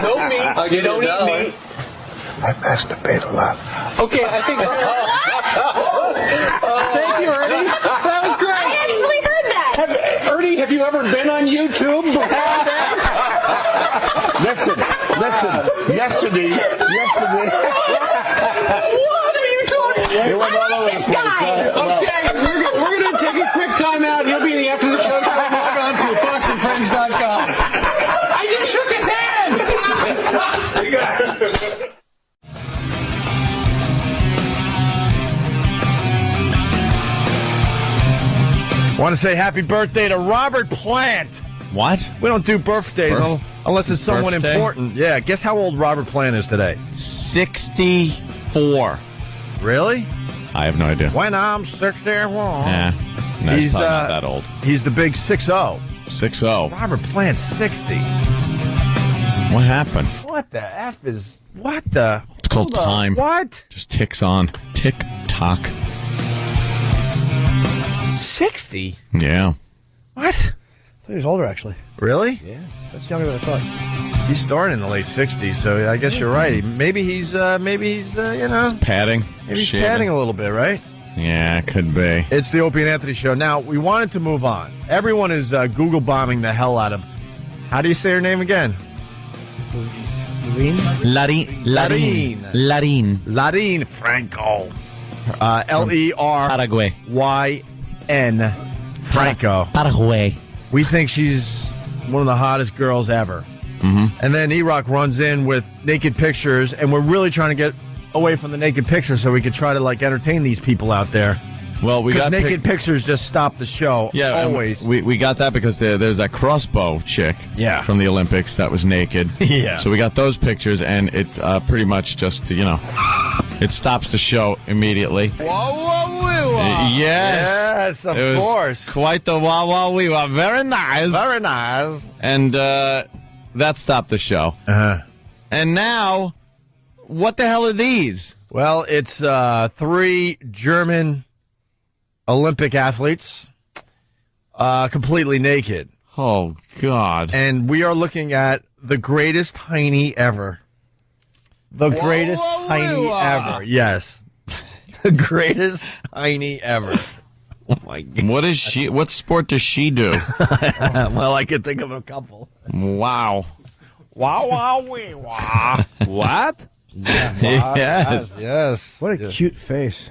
No meat. You don't eat meat. I masturbate a lot. Okay, I think... Thank you, Ernie. That was great. I actually heard that. Ernie, have you ever been on YouTube? Listen. Yesterday. What are you talking about? It went all over the place. Okay, we're going to take a quick time out. He'll be in the After the Show. Log on to foxandfriends.com. I just shook his hand. Want to say happy birthday to Robert Plant. What? We don't do birthdays unless it's someone important. Yeah, guess how old Robert Plant is today? 64. Really? I have no idea. When I'm 64. Yeah. No, he's not that old. He's the big 6-0. 6-0. Robert Plant, 60. What happened? What the F is... What the... It's called time. What? Just ticks on. Tick tock. 60? Yeah. What? I thought he was older, actually. Really? Yeah. That's younger than I thought. He's starting in the late 60s, so I guess you're right. Maybe he's you know... Padding. Maybe he's padding a little bit, right? Yeah, could be. It's the Opie and Anthony Show. Now, we wanted to move on. Everyone is Google bombing the hell out of... How do you say her name again? Larine Franco. L-E-R-Y-N Franco. Paraguay. We think she's one of the hottest girls ever. Mm-hmm. And then E-Rock runs in with naked pictures, and we're really trying to get away from the naked pictures so we could try to, entertain these people out there. Well, we got naked pictures just stop the show. Yeah, always. We got that because there's that crossbow chick from the Olympics that was naked. Yeah. So we got those pictures, and it pretty much just, it stops the show immediately. Yes, of course. Quite the wah-wah-wee-wah. Very nice. Very nice. And that stopped the show. Uh-huh. And now, what the hell are these? Well, it's 3 German Olympic athletes completely naked. Oh, God. And we are looking at the greatest hiney ever. The greatest hiney ever. Yes. The greatest hiney ever. Oh, my God. What sport does she do? Well, I could think of a couple. Wow. Wow-wow-wee-wah. What? Yeah. Yes. What a cute face.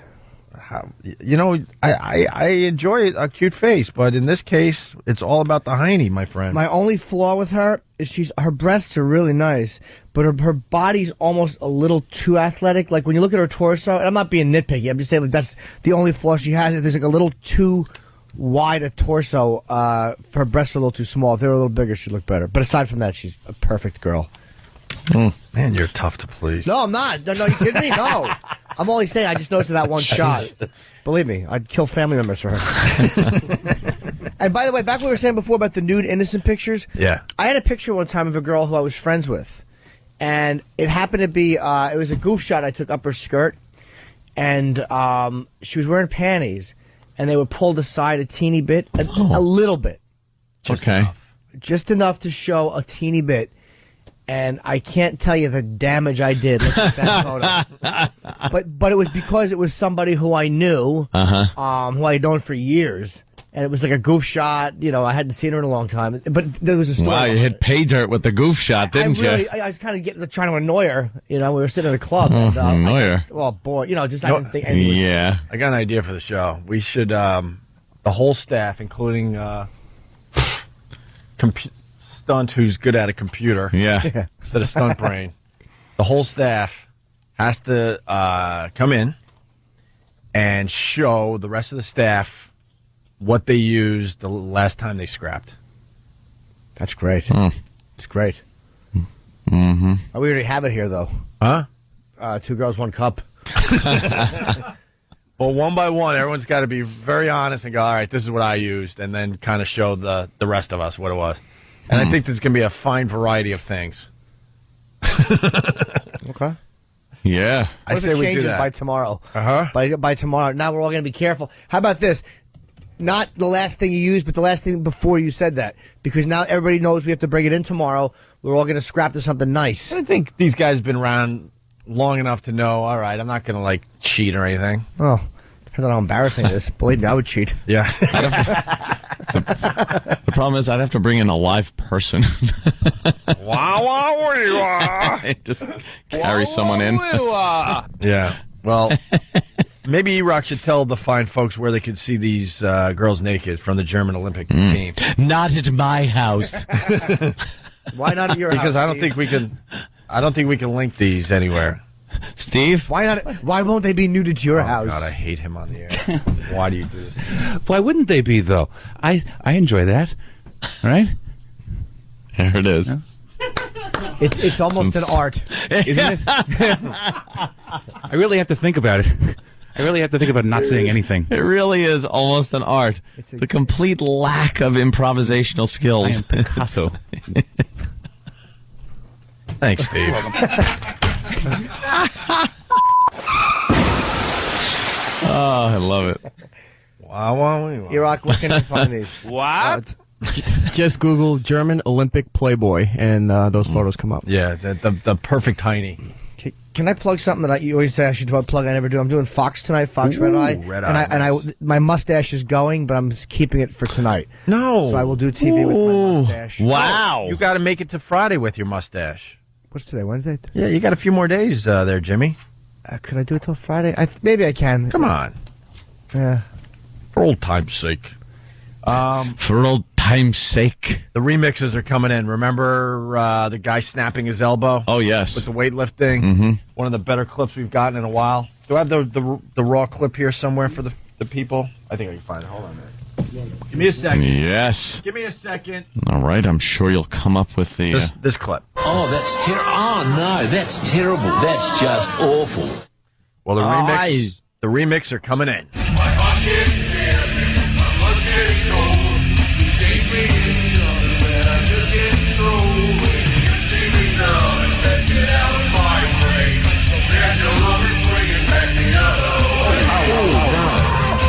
I enjoy a cute face, but in this case, it's all about the hiney, my friend. My only flaw with her is her breasts are really nice, but her body's almost a little too athletic. Like when you look at her torso, and I'm not being nitpicky, I'm just saying that's the only flaw she has. There's a little too wide a torso. Her breasts are a little too small. If they were a little bigger, she'd look better. But aside from that, she's a perfect girl. Man, you're tough to please. No, I'm not. No, you kidding me? No. I'm only saying I just noticed that one shot. Believe me, I'd kill family members for her. And by the way, back what we were saying before about the nude innocent pictures. Yeah. I had a picture one time of a girl who I was friends with. And it happened to be, it was a goof shot I took up her skirt. And she was wearing panties. And they were pulled aside a teeny bit, a little bit. Just enough to show a teeny bit. and I can't tell you the damage I did looking at that photo. But it was because it was somebody who I knew, who I had known for years. And it was like a goof shot. You know, I hadn't seen her in a long time. But there was a story. Wow, you hit pay dirt with the goof shot, didn't you? I was kind of trying to annoy her. You know, we were sitting at a club. Annoy her. Oh, boy. You know, just I didn't think anything. Yeah. I got an idea for the show. We should, the whole staff, including Stunt, who's good at a computer. Yeah. Instead of Stunt Brain. The whole staff has to come in and show the rest of the staff what they used the last time they scrapped. That's great. It's great. Mm-hmm. We already have it here, though. Huh? 2 girls, 1 cup. Well, one by one, everyone's got to be very honest and go, all right, this is what I used, and then kind of show the rest of us what it was. And I think there's going to be a fine variety of things. Okay. Yeah. I say we do that. By tomorrow. Uh-huh. By tomorrow. Now we're all going to be careful. How about this? Not the last thing you used, but the last thing before you said that. Because now everybody knows we have to bring it in tomorrow. We're all going to scrap to something nice. I think these guys have been around long enough to know, all right, I'm not going to, cheat or anything. Oh, depends on how embarrassing it is. Believe me, I would cheat. Yeah. The problem is I'd have to bring in a live person. Just carry someone in. Yeah. Well, maybe E-Rock should tell the fine folks where they could see these girls naked from the German Olympic team. Not at my house. Why not at your house? Because I don't think we can. I don't think we can link these anywhere. Steve, why not? Why won't they be nuded to your house? God, I hate him on the air. Why do you do this? Why wouldn't they be, though? I enjoy that. Right? There it is. Yeah. It's almost an art, isn't it? I really have to think about it. I really have to think about not saying anything. It really is almost an art. The complete lack of improvisational skills. I am Picasso. Thanks, Steve. Oh, I love it. Wow. E-Rock, where can I find these? What? Just Google German Olympic Playboy, and those photos come up. Yeah, the perfect tiny. Can I plug something that you always say I should plug? I never do. I'm doing Fox tonight, Fox Red Eye. My mustache is going, but I'm just keeping it for tonight. No. So I will do TV with my mustache. Wow. You got to make it to Friday with your mustache. What's today, Wednesday? Yeah, you got a few more days there, Jimmy. Could I do it till Friday? Maybe I can. Come on. Yeah. For old time's sake. For old time's sake. The remixes are coming in. Remember the guy snapping his elbow? Oh, yes. With the weightlifting? Mm-hmm. One of the better clips we've gotten in a while. Do I have the raw clip here somewhere for the people? I think I can find it. Hold on a minute. Give me a second. Yes. Give me a second. All right, I'm sure you'll come up with the... This clip. Oh, that's terrible. Oh, no, that's terrible. That's just awful. Well, the remix are coming in.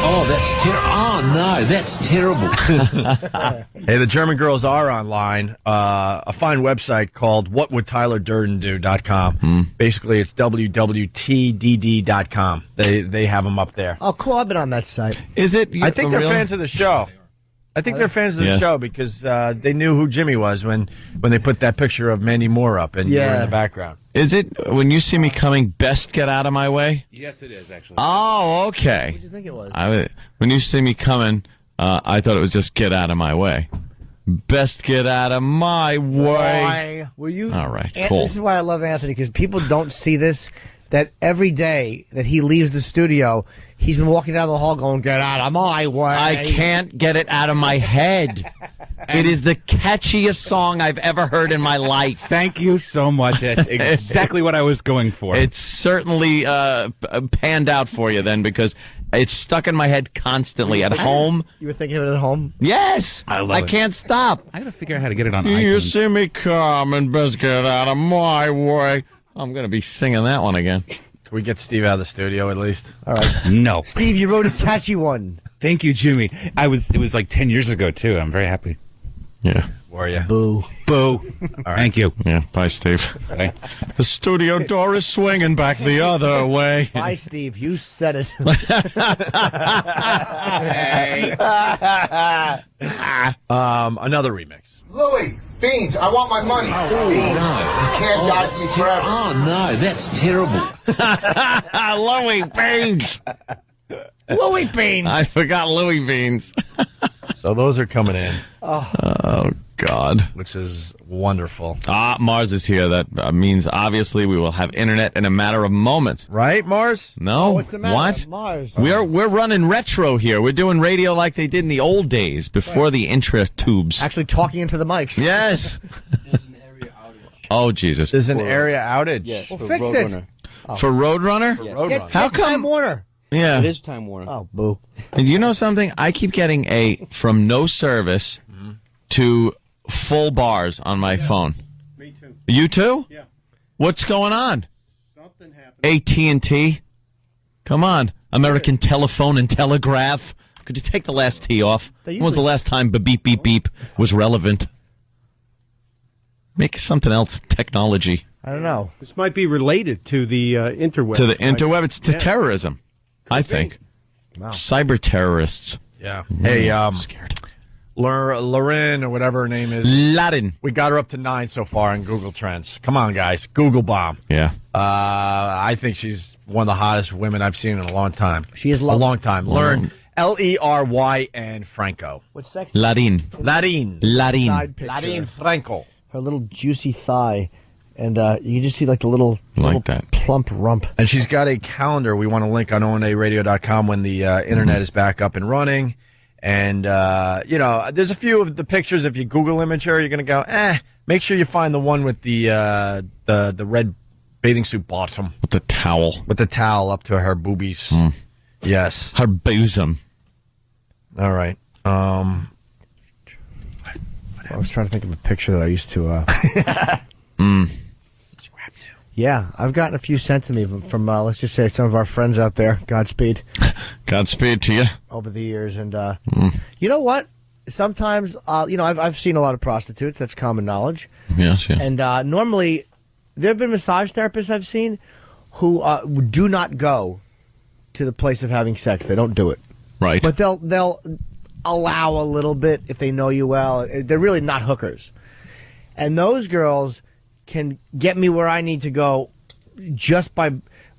Oh, that's terrible. Oh, no, that's terrible. Hey, the German girls are online. A fine website called whatwoulddtylerDurdendo.com. Basically, it's www.tdd.com. They have them up there. Oh, cool. I've been on that site. Is it? I think they're fans of the show. I think they're fans of the show because they knew who Jimmy was when they put that picture of Mandy Moore up and you were in the background. Is it, when you see me coming, best get out of my way? Yes, it is, actually. Oh, okay. What did you think it was? When you see me coming, I thought it was just get out of my way. Best get out of my way. Were you? All right, cool. This is why I love Anthony, because people don't see this, that every day that he leaves the studio, he's been walking down the hall going, get out of my way. I can't get it out of my head. It is the catchiest song I've ever heard in my life. Thank you so much. That's exactly what I was going for. It's certainly panned out for you then, because it's stuck in my head constantly at home. You were thinking of it at home? Yes. I love it. I can't stop. I got to figure out how to get it on You iTunes. see me coming, best get out of my way. I'm going to be singing that one again. Can we get Steve out of the studio at least? All right. No. Steve, you wrote a catchy one. Thank you, Jimmy. It was like 10 years ago, too. I'm very happy. Yeah. for you. Boo. Boo. Thank you. Yeah, bye, Steve. The studio door is swinging back the other way. Bye, Steve. You said it. Another remix. Louis, Beans, I want my money. Beans, you can't dodge me forever. Oh, no, that's terrible. Louis Beans. Louis Beans. I forgot Louis Beans. So those are coming in. Oh, God. Which is wonderful. Mars is here. That means, obviously, we will have internet in a matter of moments. Right, Mars? No. What's the matter? What? Mars. We're running retro here. We're doing radio like they did in the old days, before the intra tubes. Actually talking into the mics. Yes. Oh, Jesus. There's an area outage. Yes, Well, for fix it. Roadrunner. For Roadrunner? Yes. How come? Time Warner. Yeah. It is Time Warner. Oh, boo. And you know something? I keep getting from no service to full bars on my phone. Me too. You too? Yeah. What's going on? Something happened. AT&T? Come on. American Telephone and Telegraph. Could you take the last T off? When was the last time beep, beep, beep was relevant? Make something else technology. I don't know. This might be related to the interweb. To the interweb, it's to terrorism, I think. Wow. Cyber terrorists. Yeah. Hey, scared. Lauren, or whatever her name is. Latin. We got her up to 9 so far in Google Trends. Come on, guys. Google bomb. Yeah. I think she's one of the hottest women I've seen in a long time. She is a long time. Learn Leryn Franco. What's sex? Latin. Side picture. Latin Franco. Her little juicy thigh. And you just see like the little that plump rump. And she's got a calendar we want to link on onaradio.com when the internet is back up and running. And, there's a few of the pictures. If you Google image her, you're going to go, make sure you find the one with the red bathing suit bottom. With the towel. With the towel up to her boobies. Yes. Her bosom. All right. I was trying to think of a picture that I used to... Yeah, I've gotten a few sent to me from let's just say, some of our friends out there. Godspeed. Godspeed to you. Over the years. And you know what? Sometimes, I've seen a lot of prostitutes. That's common knowledge. Yes, yeah. And normally, there have been massage therapists I've seen who do not go to the place of having sex. They don't do it. Right. But they'll allow a little bit if they know you well. They're really not hookers. And those girls can get me where I need to go just by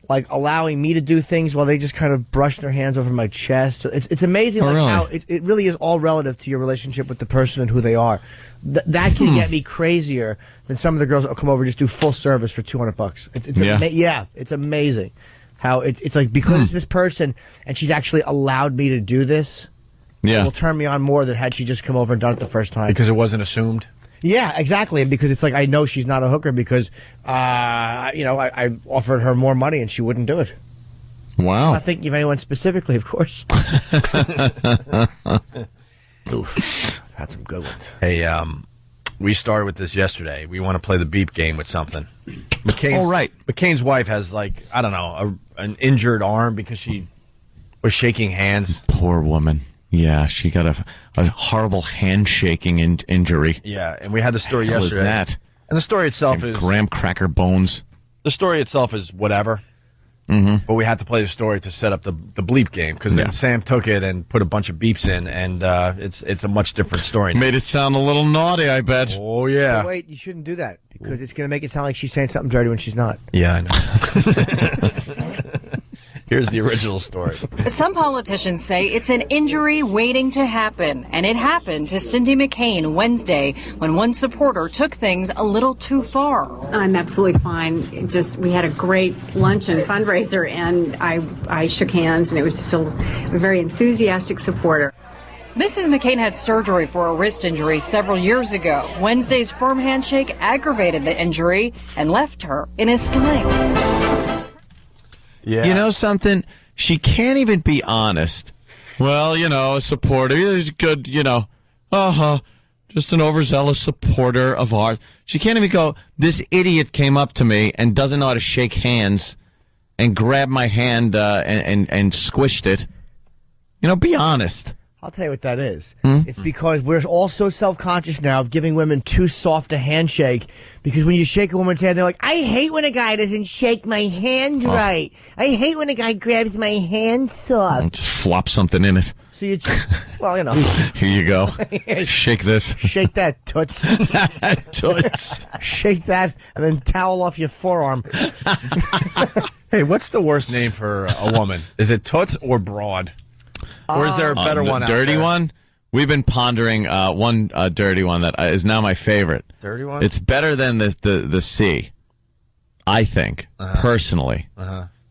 allowing me to do things while they just kind of brush their hands over my chest. It's amazing how it really is all relative to your relationship with the person and who they are. That can get me crazier than some of the girls that will come over and just do full service for $200. It's amazing how it's like, because it's this person and she's actually allowed me to do this. It will turn me on more than had she just come over and done it the first time. Because it wasn't assumed? Yeah, exactly. And because it's like, I know she's not a hooker because, I offered her more money and she wouldn't do it. Wow. I'm not thinking of anyone specifically, of course. Oof, I've had some good ones. Hey, we started with this yesterday. We want to play the beep game with something. McCain's wife has, an injured arm because she was shaking hands. Poor woman. Yeah, she got a horrible handshaking injury. Yeah, and we had the story What yesterday. was that? And the story itself is... graham cracker bones. The story itself is whatever. But we had to play the story to set up the bleep game, because then Sam took it and put a bunch of beeps in, and it's a much different story now. Made it sound a little naughty, I bet. Oh, yeah. But wait, you shouldn't do that, because it's going to make it sound like she's saying something dirty when she's not. Yeah, I know. Here's the original story. Some politicians say it's an injury waiting to happen, and it happened to Cindy McCain Wednesday when one supporter took things a little too far. I'm absolutely fine. We had a great lunch and fundraiser, and I shook hands, and it was just a very enthusiastic supporter. Mrs. McCain had surgery for a wrist injury several years ago. Wednesday's firm handshake aggravated the injury and left her in a sling. Yeah. You know something? She can't even be honest. Well, a supporter. He's good, just an overzealous supporter of ours. She can't even go, this idiot came up to me and doesn't know how to shake hands and grabbed my hand and squished it. Be honest. I'll tell you what that is. It's because we're all so self-conscious now of giving women too soft a handshake. Because when you shake a woman's hand, they're like, I hate when a guy doesn't shake my hand right. I hate when a guy grabs my hand soft. Just flop something in it. So you, well, you know. Here you go. Shake this. Shake that, toots. Toots. Shake that, and then towel off your forearm. Hey, what's the worst name for a woman? Is it Toots or Broad? Or is there a better one out there? Dirty one? We've been pondering one dirty one that is now my favorite. Dirty one? It's better than the C, I think, personally.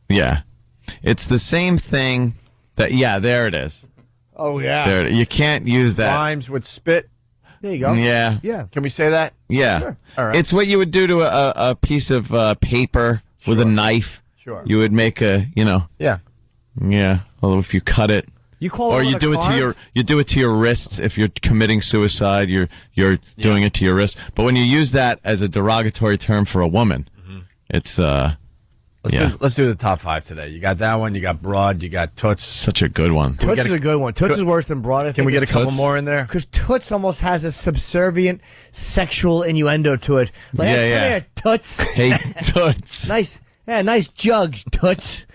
Yeah. It's the same thing that, there it is. Oh, yeah. There, you can't use that. Rhymes with spit. There you go. Yeah. Yeah. Can we say that? Yeah. Sure. All right. It's what you would do to a piece of paper with a knife. Sure. You would make a, Yeah. Yeah. Although if you cut it. You call or it you do it to your wrists. If you're committing suicide, you're doing it to your wrist. But when you use that as a derogatory term for a woman, it's Let's do the top 5 today. You got that one. You got Broad. You got Toots. Such a good one. Toots is a good one. Toots is worse than Broad. Can we get a couple more in there? Because Toots almost has a subservient sexual innuendo to it. Like, hey, come here, Toots. Hey, Toots. Nice jugs, Toots.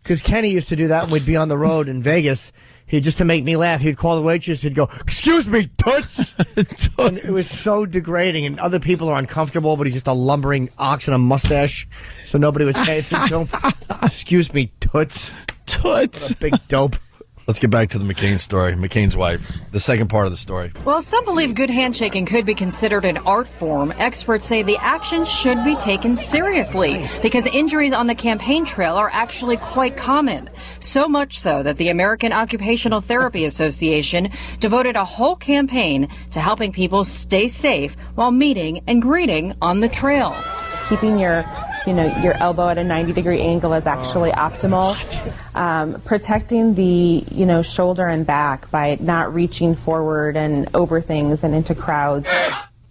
Because Kenny used to do that when we'd be on the road in Vegas. Just to make me laugh, he'd call the waitress, he'd go, excuse me, Toots. And it was so degrading, and other people are uncomfortable, but he's just a lumbering ox and a mustache, so nobody would say anything to him. Excuse me, Toots. Toots. What a big dope. Let's get back to the McCain story, McCain's wife, the second part of the story. Well, some believe good handshaking could be considered an art form. Experts say the action should be taken seriously because injuries on the campaign trail are actually quite common. So much so that the American Occupational Therapy Association devoted a whole campaign to helping people stay safe while meeting and greeting on the trail. Keeping your elbow at a 90-degree angle is actually optimal. Protecting the, shoulder and back by not reaching forward and over things and into crowds.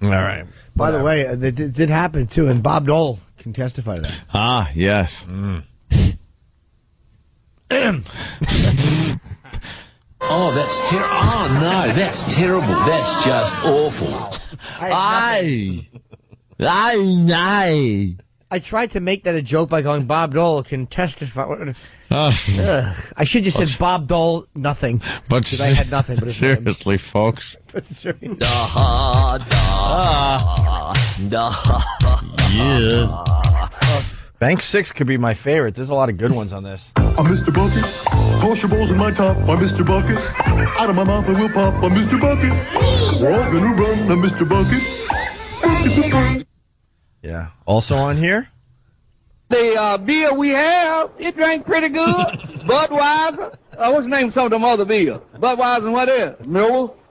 All right. By the way, it did happen, too, and Bob Dole can testify to that. Ah, yes. Oh, that's terrible. Oh, no, that's terrible. That's just awful. I tried to make that a joke by going, Bob Dole can testify. I should just said Bob Dole, nothing. Because I had nothing. But seriously, folks. Bank 6 could be my favorite. There's a lot of good ones on this. I'm Mr. Bucket. Toss your balls in my top. I'm Mr. Bucket. Out of my mouth I will pop. I'm Mr. Bucket. We're all gonna run. I'm Mr. Bucket. Yeah. Also on here? The beer we have, it drank pretty good. Budweiser. What's the name of some of them other beers? Budweiser and what else?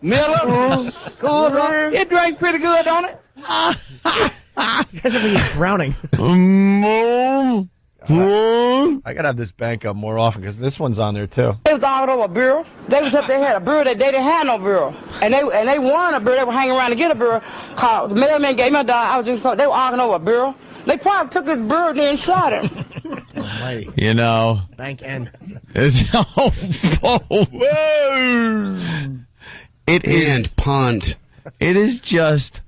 Miller. Cool. It drank pretty good, don't it? You guys are really drowning. I gotta have this bank up more often because this one's on there too. They was arguing over a bureau. They was up there had a bureau that they didn't have no bureau, and they won a bureau. They were hanging around to get a bureau. Called the mailman gave me a dime. I was just they were arguing over a bureau. They probably took his bureau there and shot him. Bank N. It is punt. It is just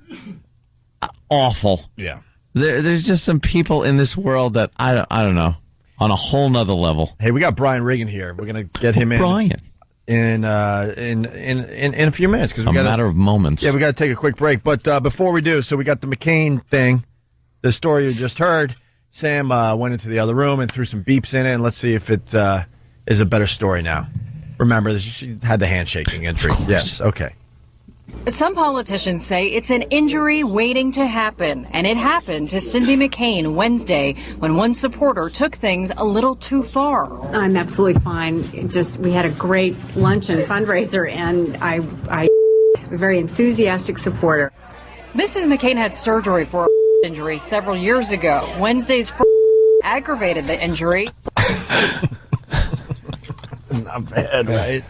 awful. Yeah. There's just some people in this world that I don't know, on a whole nother level. Hey, we got Brian Regan here. We're gonna get him in. Brian. In a few minutes because we got a matter of moments. Yeah, we got to take a quick break. But before we do, so we got the McCain thing, the story you just heard. Sam went into the other room and threw some beeps in it, and let's see if it is a better story now. Remember, she had the handshaking entry. Yes. Okay. Some politicians say it's an injury waiting to happen, and it happened to Cindy McCain Wednesday when one supporter took things a little too far. I'm absolutely fine. We had a great lunch and fundraiser, and I'm a very enthusiastic supporter. Mrs. McCain had surgery for a injury several years ago. Wednesday's aggravated the injury. Not bad, right?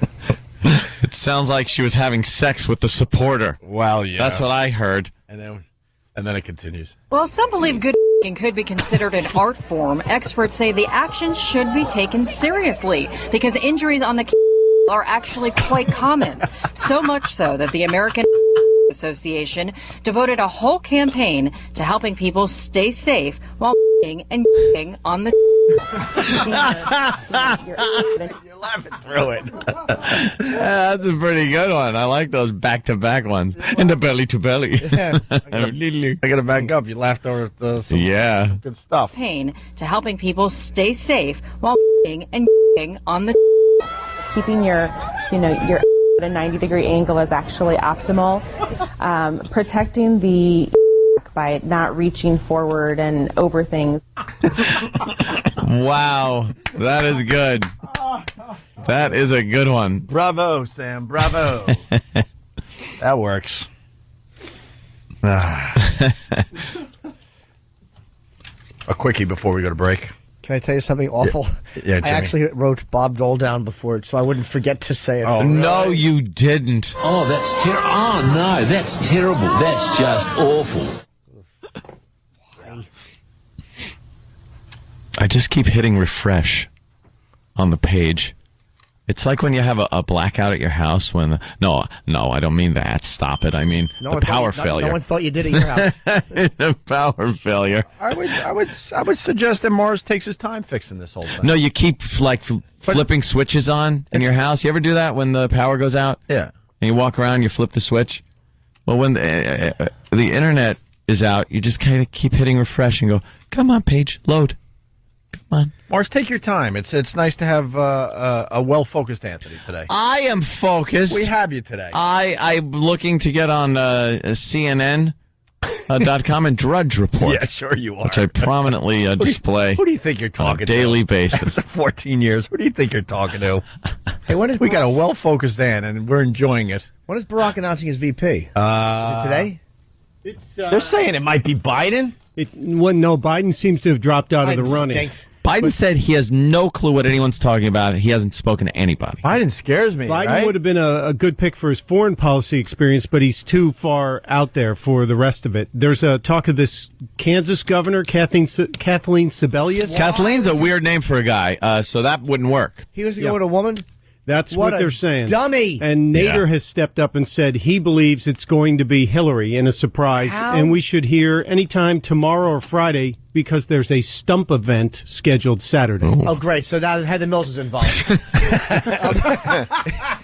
It sounds like she was having sex with the supporter. Well, yeah. That's what I heard. And then it continues. Well, some believe good could be considered an art form. Experts say the action should be taken seriously because injuries on the are actually quite common. So much so that the American Association devoted a whole campaign to helping people stay safe while and on the. You're laughing through it. That's a pretty good one. I like those back-to-back ones. And the belly-to-belly. I got to back up. You laughed over some good stuff. Campaign to helping people stay safe while and on the. Keeping your at a 90-degree angle is actually optimal. Protecting the by not reaching forward and over things. Wow, that is good. That is a good one. Bravo, Sam. Bravo. That works. A quickie before we go to break. Can I tell you something awful? Yeah, I actually wrote Bob Dole down before it, so I wouldn't forget to say it. Oh, no, you didn't. Oh, that's terrible. Oh, no, that's terrible. That's just awful. I just keep hitting refresh on the page. It's like when you have a blackout at your house when... No, I don't mean that. Stop it. I mean the power failure. No one thought you did at your house. The power failure. I would suggest that Mars takes his time fixing this whole thing. No, you keep flipping switches on in your house. You ever do that when the power goes out? Yeah. And you walk around, you flip the switch. Well, when the internet is out, you just kind of keep hitting refresh and go, come on, page, load. Come on. Mars, take your time. It's nice to have a well-focused Anthony today. I am focused. We have you today. I'm looking to get on CNN.com and Drudge Report. Yeah, sure you are. Which I prominently display. Who do you think you're talking on a daily to? basis. After 14 years, who do you think you're talking to? Hey, we got a well-focused Ann, and we're enjoying it. When is Barack announcing his VP? Is it today? They're saying it might be Biden. No, Biden seems to have dropped out of the running. Biden said he has no clue what anyone's talking about. He hasn't spoken to anybody. Biden scares me. Biden right? would have been a good pick for his foreign policy experience, but he's too far out there for the rest of it. There's a talk of this Kansas governor, Kathleen Sebelius. Wow. Kathleen's a weird name for a guy, so that wouldn't work. He was to go with a woman? That's what they're saying. Dummy. And Nader has stepped up and said he believes it's going to be Hillary in a surprise. How? And we should hear anytime tomorrow or Friday because there's a stump event scheduled Saturday. Oh, great. So now Heather Mills is involved.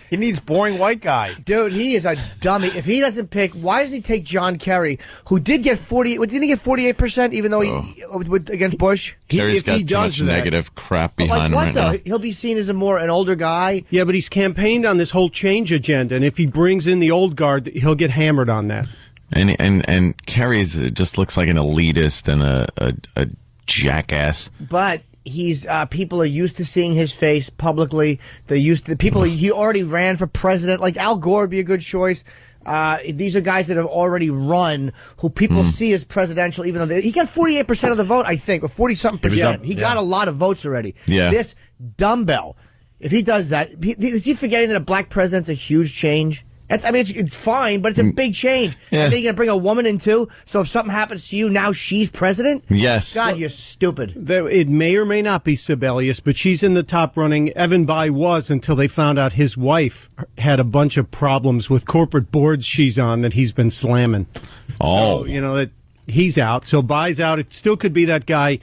He needs boring white guy. Dude, he is a dummy. If he doesn't pick, why doesn't he take John Kerry, who did get 48, didn't he get 48% even though he against Bush? Kerry's got too much negative crap behind him right now. He'll be seen as an older guy. Yeah, but he's campaigned on this whole change agenda, and if he brings in the old guard, he'll get hammered on that. And Kerry's just looks like an elitist and a jackass. But he's people are used to seeing his face publicly. They're used to he already ran for president. Like Al Gore would be a good choice. These are guys that have already run, who people see as presidential, even though he got 48% of the vote, I think, or 40-something%. He got a lot of votes already. Yeah. This dumbbell, if he does that, is he forgetting that a black president's a huge change? It's fine, but it's a big change. Yeah. And then you're going to bring a woman in, too? So if something happens to you, now she's president? Yes. God, you're stupid. It may or may not be Sebelius, but she's in the top running. Evan Bayh was until they found out his wife had a bunch of problems with corporate boards she's on that he's been slamming. Oh. So, that he's out. So Bayh's out. It still could be that guy,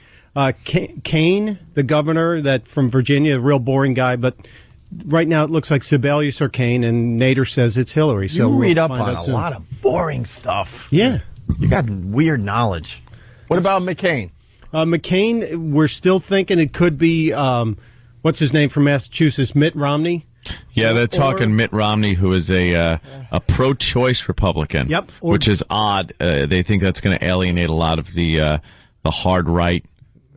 Kane, the governor that from Virginia, a real boring guy, but... Right now, it looks like Sebelius or Kane, and Nader says it's Hillary. So you read we'll up on a lot of boring stuff. Yeah. You got weird knowledge. What about McCain? McCain, we're still thinking it could be, what's his name from Massachusetts, Mitt Romney? Yeah, they're talking Mitt Romney, who is a pro-choice Republican. Yep. Which is odd. They think that's going to alienate a lot of the hard right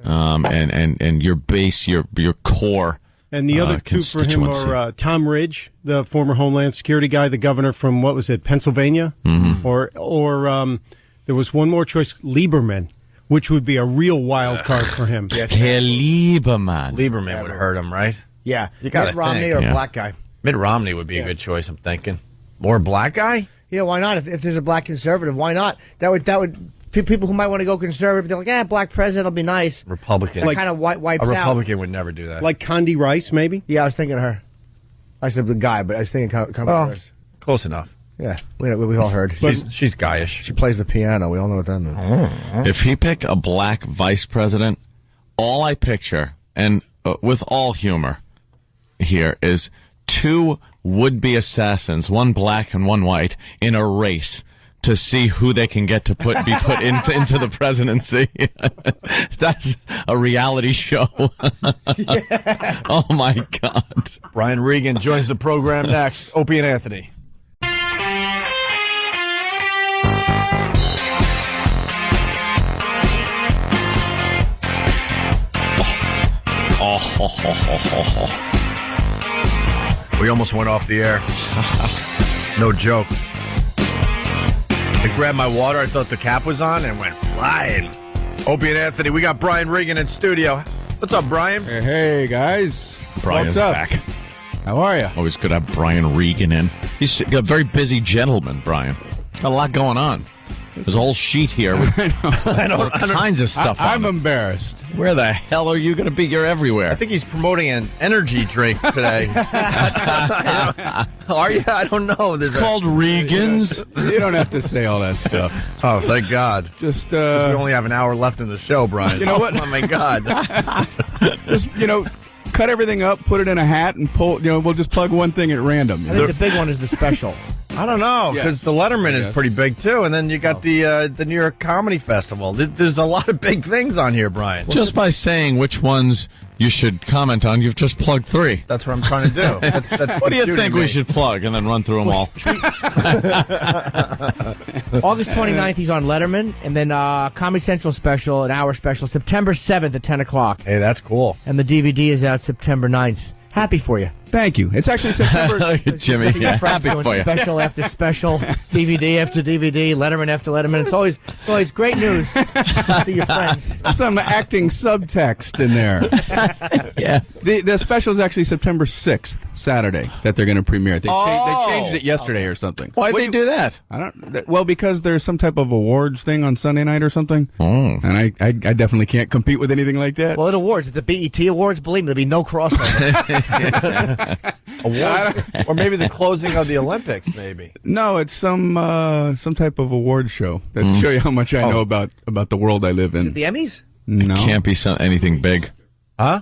and your base, your core. And the other two for him are Tom Ridge, the former Homeland Security guy, the governor from, what was it, Pennsylvania? Mm-hmm. Or there was one more choice, Lieberman, which would be a real wild card for him. Yeah, Lieberman. Lieberman would hurt him, right? Yeah. You got Mitt Romney or a black guy. Mitt Romney would be a good choice, I'm thinking. Or a black guy? Yeah, why not? If there's a black conservative, why not? That would people who might want to go conservative, they're like, black president will be nice. Republican. That kind of wipes out. A Republican would never do that. Like Condi Rice, maybe? Yeah, I was thinking of her. I said the guy, but I was thinking Oh, close enough. Yeah, we all heard. She's guyish. She plays the piano. We all know what that means. If he picked a black vice president, all I picture, and with all humor here, is two would-be assassins, one black and one white, in a race to see who they can get to be put into the presidency. That's a reality show. Oh, my God. Brian Regan joins the program next. Opie and Anthony. We almost went off the air. No joke. I grabbed my water. I thought the cap was on and went flying. Opie and Anthony, we got Brian Regan in studio. What's up, Brian? Hey, guys. Brian's What's up? back. How are you? Always good to have Brian Regan in. He's a very busy gentleman, Brian. Got a lot going on. There's a whole sheet here with all kinds of stuff on I'm it. embarrassed. Where the hell are you going to be? You're everywhere. I think he's promoting an energy drink today. Are you? I don't know. It's called Regan's. You don't have to say all that stuff. Oh, thank God. Just, we only have an hour left in the show, Brian. You know what? Oh, my God. Just, cut everything up, put it in a hat, and pull. We'll just plug one thing at random. I think the big one is the special. I don't know, because the Letterman is pretty big, too. And then you got the New York Comedy Festival. There's a lot of big things on here, Brian. Just by saying which ones you should comment on, you've just plugged 3. That's what I'm trying to do. That's what do you think we should plug? And then run through them all. August 29th, he's on Letterman. And then Comedy Central special, an hour special, September 7th at 10 o'clock. Hey, that's cool. And the DVD is out September 9th. Happy for you. Thank you. It's actually September. Jimmy, yeah, happy for you. Special after special, DVD after DVD, Letterman after Letterman. It's always great news to your friends. Some acting subtext in there. Yeah. The special is actually September 6th, Saturday, that they're going to premiere. They changed it yesterday or something. Why'd they do that? I don't. Well, because there's some type of awards thing on Sunday night or something. Oh. And I definitely can't compete with anything like that. Well, at awards, at the BET Awards, believe me, there'll be no crossover. Awards? Or maybe the closing of the Olympics, maybe. No, it's some type of award show that show you how much I know about the world I live in. Is it the Emmys? No. It can't be anything big. Huh?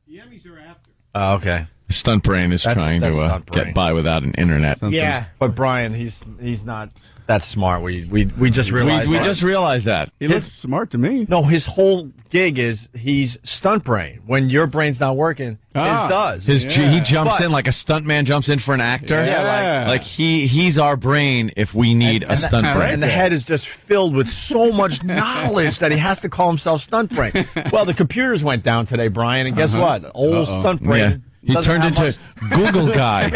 The Emmys are after. Oh, okay. Stunt Brain is trying to get by without an internet. Yeah. But Brian, he's not that smart. We just realized we just realized that. He looks smart to me. No, his whole gig is he's stunt brain. When your brain's not working, his does. He jumps in like a stunt man jumps in for an actor. Yeah, like he's our brain if we need a stunt brain. And the head is just filled with so much knowledge that he has to call himself stunt brain. Well, the computers went down today, Brian, and guess what? Old stunt brain. Yeah. He turned into Google guy,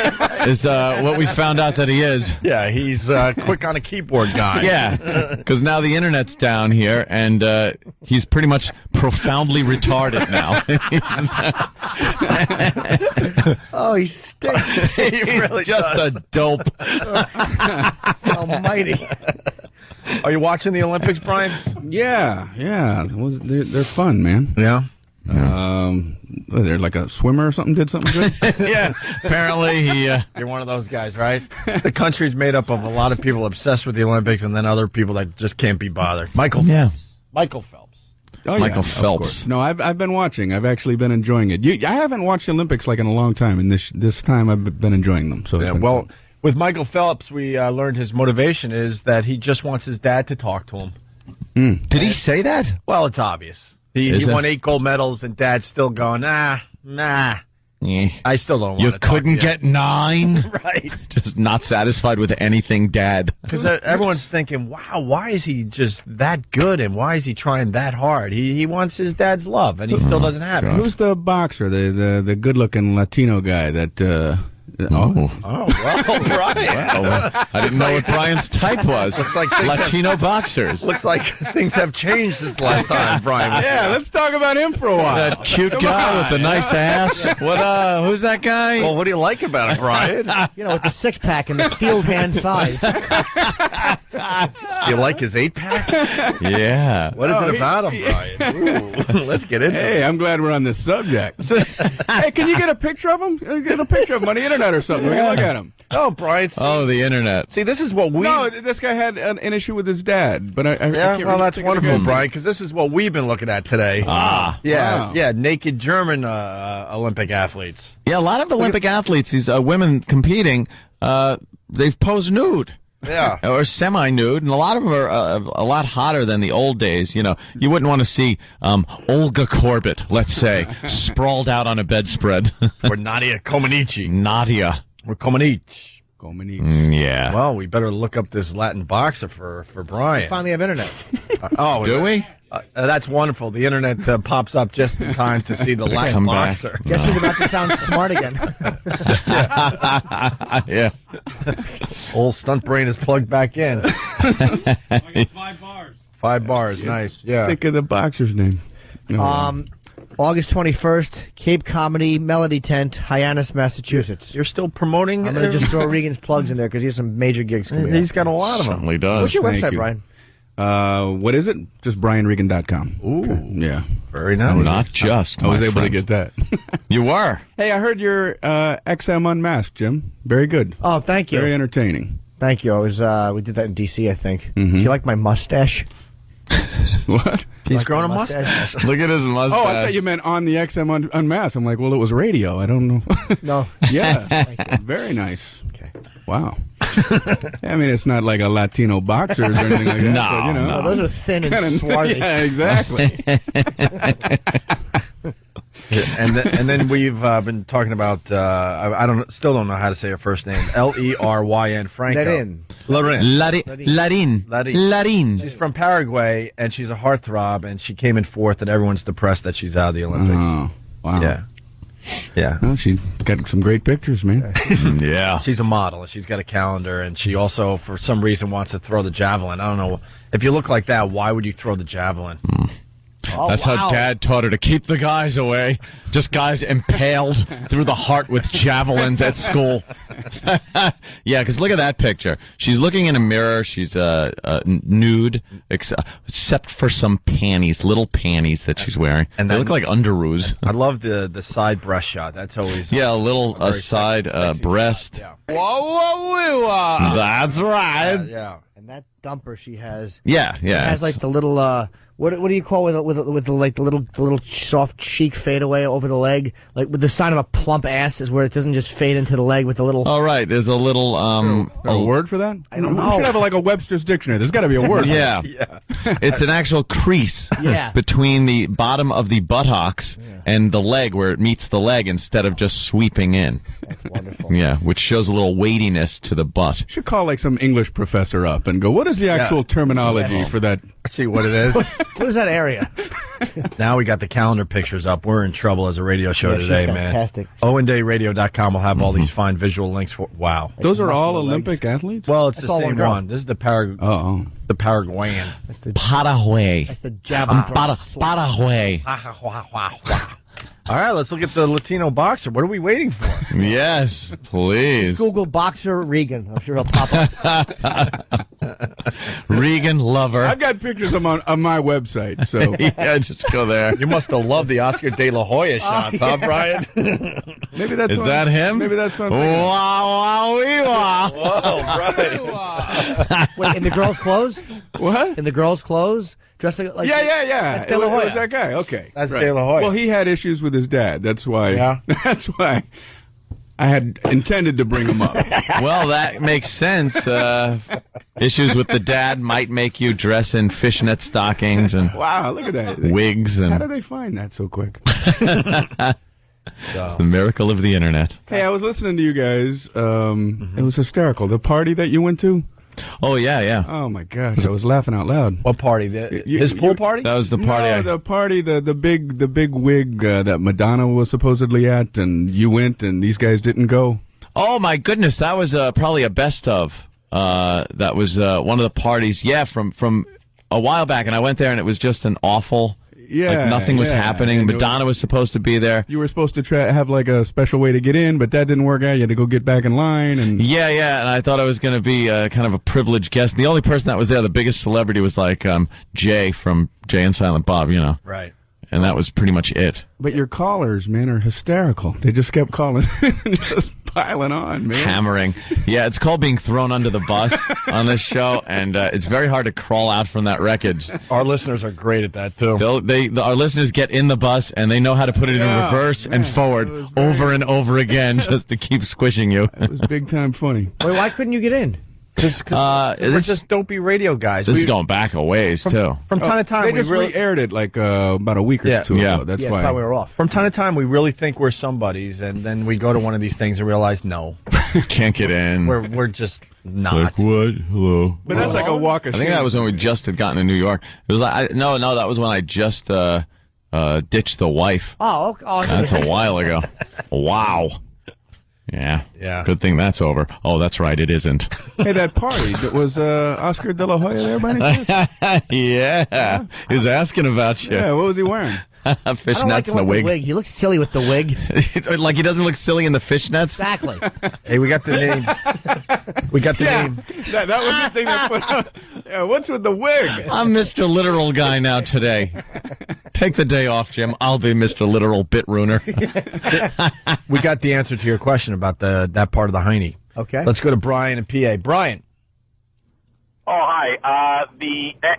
is what we found out that he is. Yeah, he's quick on a keyboard guy. Yeah, because now the internet's down here, and he's pretty much profoundly retarded now. Oh, he stinks. He really just does. a dope. Almighty. Are you watching the Olympics, Brian? Yeah. They're fun, man. Yeah. They're like a swimmer or something did something good. Yeah, apparently you're one of those guys, right? The country's made up of a lot of people obsessed with the Olympics, and then other people that just can't be bothered. Michael Phelps. Oh, Michael yeah, Phelps. No, I've been watching. I've actually been enjoying it. I haven't watched the Olympics like in a long time, and this time I've been enjoying them. So yeah, well, with Michael Phelps, we learned his motivation is that he just wants his dad to talk to him. Did he say that? Well, it's obvious. He won 8 gold medals, and Dad's still going, nah. Yeah. I still don't want to You talk couldn't to get 9? Right. Just not satisfied with anything, Dad. Because everyone's thinking, wow, why is he just that good, and why is he trying that hard? He wants his dad's love, and he still doesn't have it. Who's the boxer, the good-looking Latino guy that... well, Brian. Well, I didn't know what Brian's type was. Looks like Latino boxers. Looks like things have changed since last time, Brian. Yeah, let's talk about him for a while. That cute guy with the nice ass. What? Who's that guy? Well, what do you like about it, Brian? With the 6-pack and the field hand thighs. You like his 8-pack? Yeah. What is it about him, Brian? Ooh, let's get into it. Hey, I'm glad we're on this subject. Hey, can you get a picture of him? Get a picture of him on the internet or something. We can look at him. Oh, Brian. Oh, the internet. See, this is what we... No, this guy had an issue with his dad, but I can't well, really that's think of wonderful, the guy's Brian, name. because this is what we've been looking at today. Wow. Naked German Olympic athletes. Yeah, a lot of Olympic athletes, these women competing, they've posed nude. Yeah. Or semi-nude, and a lot of them are a lot hotter than the old days. You know, you wouldn't want to see Olga Korbut, let's say, sprawled out on a bedspread. Or Nadia Comaneci. Nadia. Or Comaneci. Yeah. Well, we better look up this Latin boxer for Brian. Finally have internet. Do we? That's wonderful. The internet pops up just in time to see the Latin Come back. boxer. Guess who's about to sound smart again? Yeah. Old stunt brain is plugged back in. 5 bars. 5 bars, nice. Yeah. Think of the boxer's name. August 21st, Cape Comedy Melody Tent, Hyannis, Massachusetts. You're still promoting? I'm going to just throw Regan's plugs in there because he has some major gigs coming He's up. got a lot of them. Certainly does. What's your Thank website, you. Brian? What is it? Just BrianRegan.com. Ooh. Yeah. Very nice. Not just. I was my able to friend. get that. You were. Hey, I heard your XM Unmasked, Jim. Very good. Oh, thank you. Very entertaining. Thank you. I was we did that in D.C., I think. Mm-hmm. You like my mustache? What? He's Like growing a my mustache. Look at his mustache. Oh, I thought you meant on the XM Unmasked. I'm like, well, it was radio. I don't know. No. Yeah. Very nice. Okay. Wow. I mean, it's not like a Latino boxers or anything like that. No, but, you know. No, those are thin and Kinda- swarthy. Yeah, exactly. And then we've been talking about still don't know how to say her first name. Leryn Franco. Larin. She's from Paraguay and she's a heartthrob and she came in 4th and everyone's depressed that she's out of the Olympics. Oh, wow. Yeah. Well, she got some great pictures, man. Yeah. She's a model and she's got a calendar and she also for some reason wants to throw the javelin. I don't know. If you look like that, why would you throw the javelin? Oh, That's wow. how Dad taught her to keep the guys away. Just guys impaled through the heart with javelins at school. Yeah, because look at that picture. She's looking in a mirror. She's nude, except for some panties, little panties that she's wearing. And they look like underoos. I love the side breast shot. That's always Yeah, a little side breast. Yeah. Whoa. That's right. Yeah. And that dumper she has. Yeah. It has like the little what do you call with the little soft cheek fadeaway over the leg, like with the sign of a plump ass is where it doesn't just fade into the leg with the little. All right, there's a little a word for that? I don't We know. should have like a Webster's dictionary. There's got to be a word. Yeah. It's an actual crease between the bottom of the buttocks and the leg where it meets the leg instead of just sweeping in. That's wonderful. Yeah, which shows a little weightiness to the butt. Should call like some English professor up and go, what is the actual terminology for that? Let's see what it is. What is that area? Now we got the calendar pictures up. We're in trouble as a radio show Yeah, she's today, man. fantastic. OwenDayRadio.com will have all these fine visual links for. Wow. Those are all muscular Olympic athletes? Well, it's That's the all same one girl. one. This is the the Paraguayan. Paraguay. That's the javelin. Paraguay. All right, let's look at the Latino boxer. What are we waiting for? Yes, please. Just Google boxer Regan. I'm sure he'll pop up. Regan lover. I've got pictures on my website. So Yeah, just go there. You must have loved the Oscar De La Hoya shots, huh, Brian? maybe that's Is that him? Maybe that's something. Wow, Brian. Wait, in the girls' clothes? What? In the girls' clothes? Dressed like Yeah. That's De La Hoya. It was that guy. Okay. That's De La Hoya. Well, he had issues with his dad. That's why. Yeah. That's why I had intended to bring him up. Well, that makes sense. Issues with the dad might make you dress in fishnet stockings and Wow, look at that. wigs. How And did they find that so quick? it's the miracle of the internet. Hey, I was listening to you guys. It was hysterical. The party that you went to. Oh, yeah. Oh my gosh, I was laughing out loud. What party? His pool party? That was the party. No, the party, the big wig that Madonna was supposedly at, and you went, and these guys didn't go. Oh, my goodness. That was probably a best of. That was one of the parties, from a while back, and I went there, and it was just an awful Yeah, like nothing was yeah. happening. And Madonna was supposed to be there. You were supposed to have like a special way to get in, but that didn't work out. You had to go get back in line. And Yeah, and I thought I was going to be kind of a privileged guest. The only person that was there, the biggest celebrity, was like Jay from Jay and Silent Bob, you know. Right. And that was pretty much it. But your callers, man, are hysterical. They just kept calling, just piling on, man. Hammering. Yeah, it's called being thrown under the bus on this show, and it's very hard to crawl out from that wreckage. Our listeners are great at that, too. Our listeners get in the bus, and they know how to put it in reverse and forward over and over again just to keep squishing you. It was big time funny. Wait, why couldn't you get in? Just we're just dopey radio guys. This is going back a ways, too. From time to time, They we just really re-aired it like about a week or two ago. That's why we were off. From time to time, we really think we're somebodies, and then we go to one of these things and realize, no, can't get in. We're just not. Like what? Hello. But that's like a walk of I think shame. that was when we just had gotten to New York. It was like no, that was when I just ditched the wife. Oh, okay. That's a while ago. Wow. Yeah. Good thing that's over. Oh, that's right. It isn't. Hey, that party, was Oscar De La Hoya there by any chance? Yeah. He was asking about you. Yeah, what was he wearing? Fishnets and a wig. He looks silly with the wig. Like he doesn't look silly in the fishnets? Exactly. Hey, we got the name. We got the name. That was the thing that put out. Yeah, what's with the wig? I'm Mr. Literal Guy now today. Take the day off, Jim. I'll be Mr. Literal Bit Ruiner. We got the answer to your question about that part of the hiney. Okay. Let's go to Brian and PA. Brian. Oh, hi.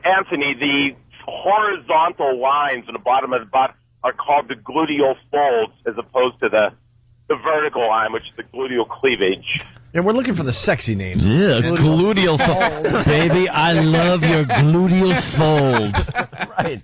Anthony, the horizontal lines in the bottom of the butt are called the gluteal folds as opposed to the vertical line, which is the gluteal cleavage. And we're looking for the sexy names. Yeah, gluteal fold. Baby, I love your gluteal fold. Right.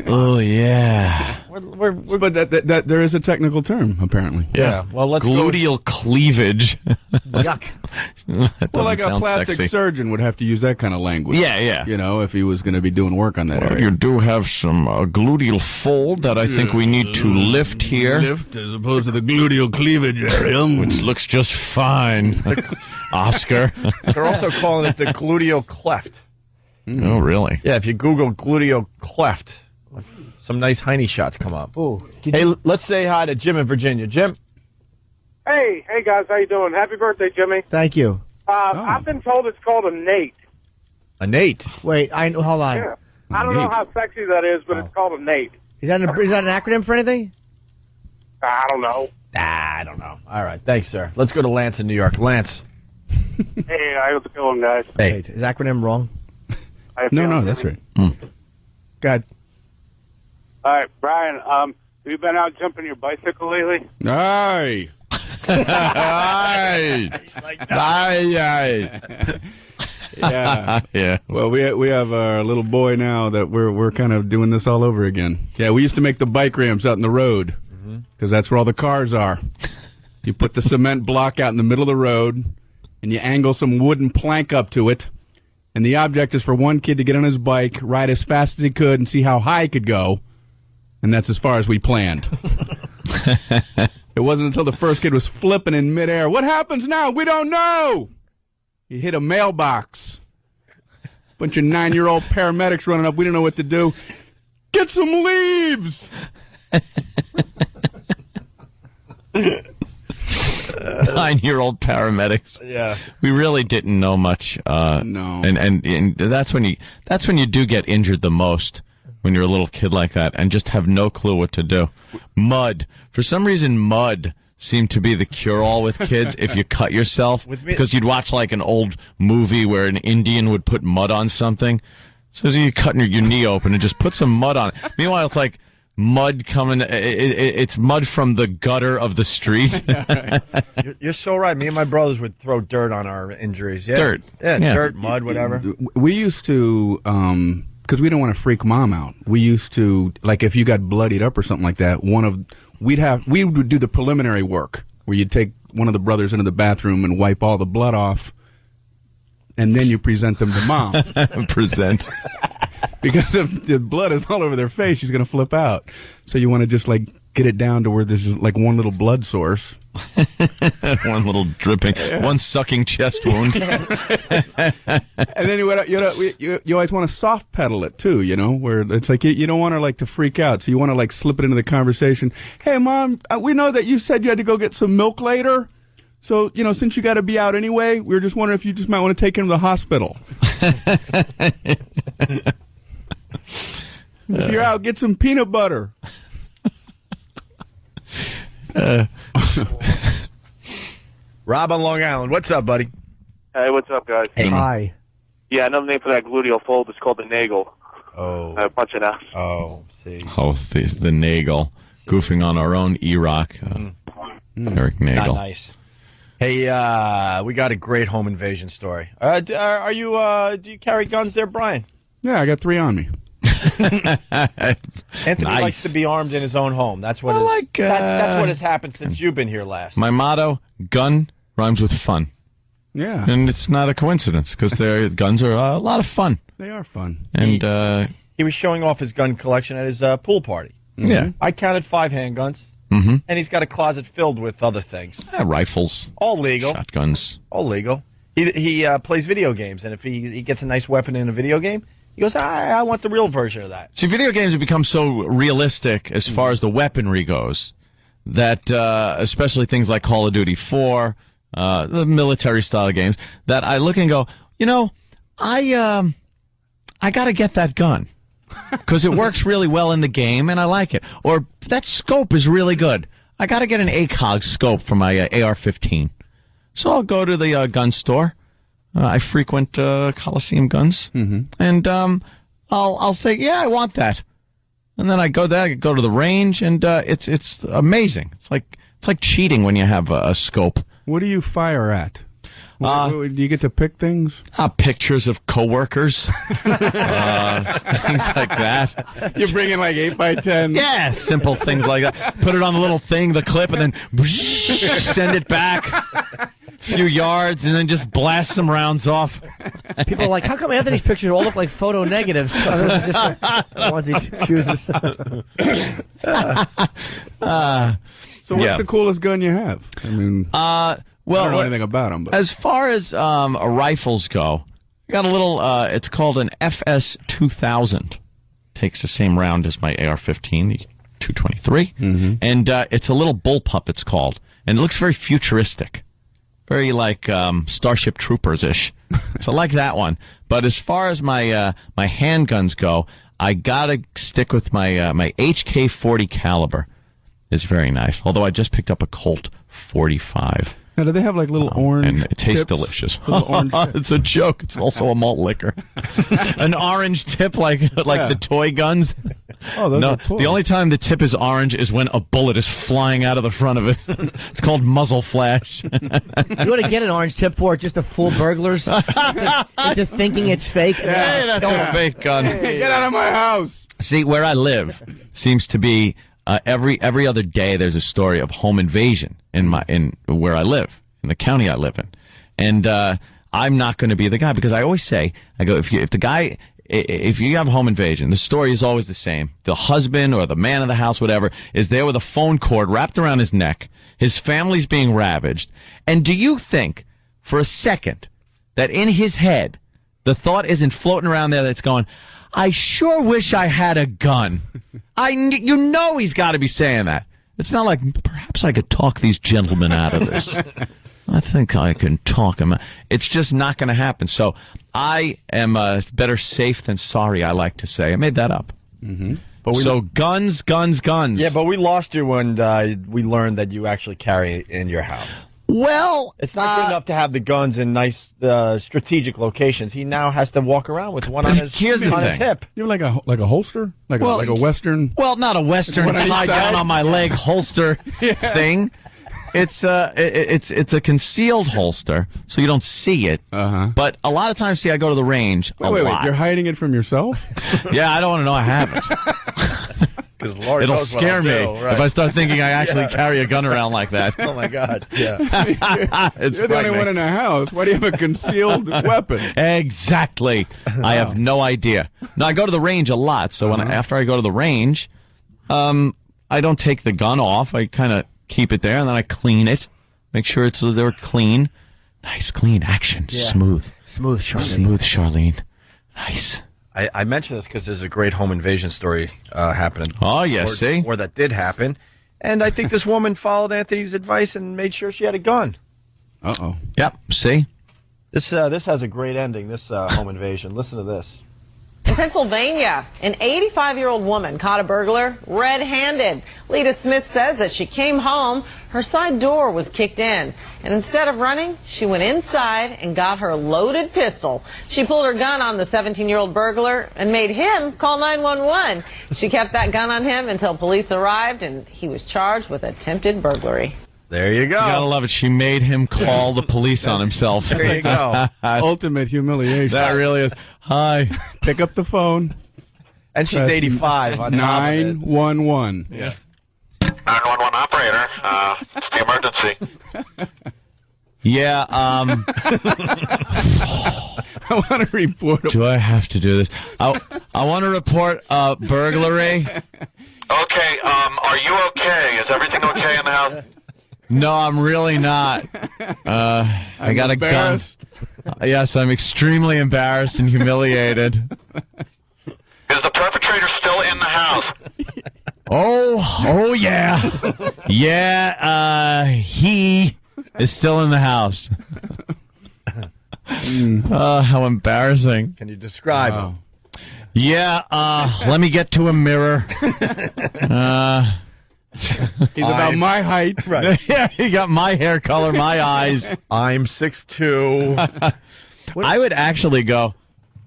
Oh, yeah. But that there is a technical term, apparently. Yeah. Well, let's gluteal cleavage. Yuck. Well, like a sound plastic sexy. surgeon would have to use that kind of language. Yeah. You know, if he was going to be doing work on that Well, area. you do have some gluteal fold that I think we need to lift here. Lift as opposed to the gluteal cleavage area. Which looks just fine. Oscar. They're also calling it the gluteal cleft. Oh, really? Yeah, if you Google gluteal cleft, some nice hiney shots come up. Ooh. Hey, let's say hi to Jim in Virginia. Jim. Hey guys, how you doing? Happy birthday, Jimmy. Thank you. I've been told it's called a Nate. A Nate? Wait, hold on. Yeah. I don't know how sexy that is, but it's called a Nate. Is that an acronym for anything? I don't know. I don't know. All right, thanks, sir. Let's go to Lance in New York. Lance. Hey, how's it going, guys? Hey. Wait, is acronym wrong? No, that's right. Good. All right, Brian, have you been out jumping your bicycle lately? Aye. Aye. Aye. Yeah. Yeah. Well, we have our little boy now that we're kind of doing this all over again. Yeah, we used to make the bike ramps out in the road because that's where all the cars are. You put the cement block out in the middle of the road, and you angle some wooden plank up to it, and the object is for one kid to get on his bike, ride as fast as he could, and see how high he could go, and that's as far as we planned. It wasn't until the first kid was flipping in midair. What happens now? We don't know. He hit a mailbox. Bunch of 9-year-old paramedics running up. We didn't know what to do. Get some leaves. 9-year-old paramedics. Yeah. We really didn't know much. No. And that's when you do get injured the most, when you're a little kid like that and just have no clue what to do. Mud. For some reason, mud seemed to be the cure-all with kids if you cut yourself. Because you'd watch like an old movie where an Indian would put mud on something. So you're cutting your knee open and just put some mud on it. Meanwhile, it's like mud coming. It's mud from the gutter of the street. You're so right. Me and my brothers would throw dirt on our injuries. Yeah. Dirt. Yeah, dirt, mud, whatever. We used to, because we didn't want to freak Mom out. We used to, like, if you got bloodied up or something like that, we would do the preliminary work where you'd take one of the brothers into the bathroom and wipe all the blood off, and then you present them to Mom. Present. Because if the blood is all over their face, she's going to flip out. So you want to just, like, get it down to where there's like one little blood source. One little dripping, one sucking chest wound. And then you always want to soft pedal it too, where it's like you don't want her like to freak out, so you want to like slip it into the conversation. Hey, Mom, we know that you said you had to go get some milk later, so since you got to be out anyway, we were just wondering if you just might want to take him to the hospital. If you're out, get some peanut butter. Rob on Long Island. What's up, buddy? Hey, what's up, guys? Hey. Hi. Yeah, another name for that gluteal fold is called the nagel. Oh. Punch it out. Oh, see. Oh, the Nagel. Goofing on our own E-Rock. Eric Nagel. Not nice. Hey, we got a great home invasion story. Do you carry guns there, Brian? Yeah, I got 3 on me. Anthony Nice. likes to be armed in his own home. That's what that's what has happened since you've been here last. My motto, gun rhymes with fun. Yeah. And it's not a coincidence, because guns are a lot of fun. They are fun. And he was showing off his gun collection at his pool party. Yeah. I counted 5 handguns, and he's got a closet filled with other things. Rifles. All legal. Shotguns. All legal. He plays video games, and if he gets a nice weapon in a video game, he goes, I want the real version of that. See, video games have become so realistic as far as the weaponry goes that, especially things like Call of Duty 4, the military-style games, that I look and go, I got to get that gun because it works really well in the game, and I like it. Or that scope is really good. I got to get an ACOG scope for my AR-15. So I'll go to the gun store. I frequent Coliseum Guns, and I'll say, yeah, I want that, and then I go there, I go to the range, and it's amazing. It's like cheating when you have a scope. What do you fire at? Do you get to pick things? Pictures of coworkers, things like that. You're bringing like 8x10. Yeah, simple things like that. Put it on the little thing, the clip, and then send it back few yards and then just blast some rounds off. People are like, how come Anthony's pictures all look like photo negatives? Just like the ones he chooses. So what's the coolest gun you have? I mean, I don't know anything about them. But. As far as rifles go, I got a little, it's called an FS-2000. Takes the same round as my AR-15, the 223. And it's a little bullpup, it's called. And it looks very futuristic. Very like Starship Troopers-ish. So I like that one. But as far as my my handguns go, I gotta stick with my my HK-40 caliber. It's very nice. Although I just picked up a Colt 45. Now, do they have like little orange and it tastes tips? delicious. Orange It's a joke. It's also a malt liquor. An orange tip like the toy guns. Oh, those no, are toys. the only time the tip is orange is when a bullet is flying out of the front of it. It's called muzzle flash. You want to get an orange tip for it just to fool burglars into thinking it's fake? Hey, that's a fake gun. Hey, get out of my house. See, where I live seems to be every other day there's a story of home invasion in where I live, in the county I live in. And I'm not going to be the guy, because I always say, I go, if you have home invasion, the story is always the same. The husband or the man of the house, whatever, is there with a phone cord wrapped around his neck. His family's being ravaged. And do you think for a second that in his head, the thought isn't floating around there that's going, I sure wish I had a gun. You know he's got to be saying that. It's not like, perhaps I could talk these gentlemen out of this. I think I can talk them out. It's just not going to happen. So I am better safe than sorry, I like to say. I made that up. But guns. Yeah, but we lost you when we learned that you actually carry it in your house. Well, it's not good enough to have the guns in nice strategic locations. He now has to walk around with one on his his hip. You have like a holster, like a Western. Well, not a Western tie down on my leg holster thing. It's a concealed holster, so you don't see it. But a lot of times, I go to the range. Wait, you're hiding it from yourself? Yeah, I don't want to know I have it. Because Lord it'll knows scare me if I start thinking I actually carry a gun around like that. Oh my God! Yeah, you're the only one in the house. Why do you have a concealed weapon? Exactly. I have no idea. Now I go to the range a lot, so after I go to the range, I don't take the gun off. I kind of keep it there, and then I clean it. Make sure they're clean. Nice, clean action. Yeah. Smooth, Charlene. Nice. I mention this because there's a great home invasion story happening. Oh, yes, see? Or that did happen. And I think this woman followed Anthony's advice and made sure she had a gun. Uh-oh. Yep, see? This has a great ending, this home invasion. Listen to this. In Pennsylvania, an 85-year-old woman caught a burglar red-handed. Lita Smith says that she came home, her side door was kicked in, and instead of running, she went inside and got her loaded pistol. She pulled her gun on the 17-year-old burglar and made him call 911. She kept that gun on him until police arrived, and he was charged with attempted burglary. There you go. You gotta love it. She made him call the police on himself. There you go. Ultimate humiliation. That really is. Hi. Pick up the phone. And she's 85 on top of it. 911. Yeah. 911 operator. It's the emergency. Yeah, I want to report. Do I have to do this? I want to report burglary. Okay, are you okay? Is everything okay in the house? No, I'm really not. I got a gun. Yes, I'm extremely embarrassed and humiliated. Is the perpetrator still in the house? Oh yeah. Yeah, he is still in the house. How embarrassing. Can you describe him? Yeah, let me get to a mirror. He's about my height. Right. Yeah, he got my hair color, my eyes. I'm 6'2". I would actually go,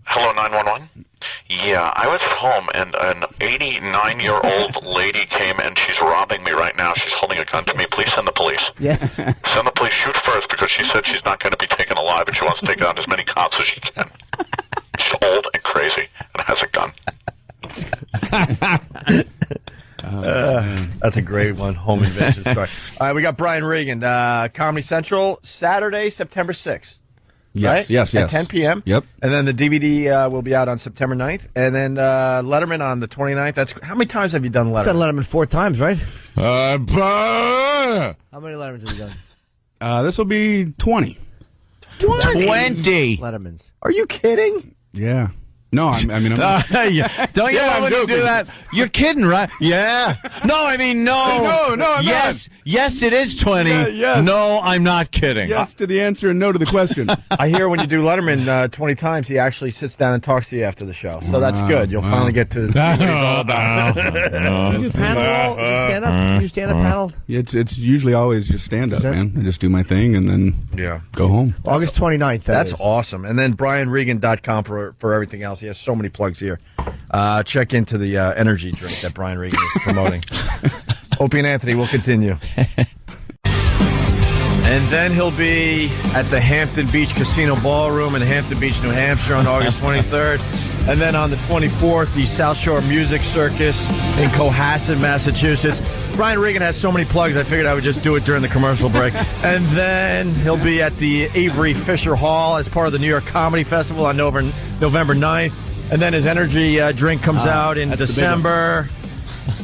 Hello, 911? Yeah, I was at home, and an 89-year-old lady came, and she's robbing me right now. She's holding a gun to me. Please send the police. Yes. Send the police. Shoot first, because she said she's not going to be taken alive, and she wants to take out as many cops as she can. She's old and crazy and has a gun. That's a great one, home invasion story. All right, we got Brian Regan, Comedy Central, Saturday, September 6th. Yes, right? yes. At 10 p.m. Yep. And then the DVD will be out on September 9th. And then Letterman on the 29th. That's how many times have you done Letterman? Done Letterman 4 times, right? How many Lettermans have you done? This will be 20. 20 Lettermans. Are you kidding? Yeah. No, I'm not. Yeah. Don't you love when you do that? You're kidding, right? Yeah. No, I mean, no. No, I'm yes. Yes, it is 20. Yeah, yes. No, I'm not kidding. Yes to the answer and no to the question. I hear when you do Letterman 20 times, he actually sits down and talks to you after the show. So that's good. You'll finally get to see what he's all about. You do panel? Stand up? You stand up panel? It's usually always just stand up, man. I just do my thing and then go home. August 29th. That's awesome. And then BrianRegan.com for everything else. He has so many plugs here. Check into the energy drink that Brian Regan is promoting. Opie and Anthony will continue. And then he'll be at the Hampton Beach Casino Ballroom in Hampton Beach, New Hampshire on August 23rd. And then on the 24th, the South Shore Music Circus in Cohasset, Massachusetts. Brian Regan has so many plugs, I figured I would just do it during the commercial break. And then he'll be at the Avery Fisher Hall as part of the New York Comedy Festival on November 9th. And then his energy drink comes out in December.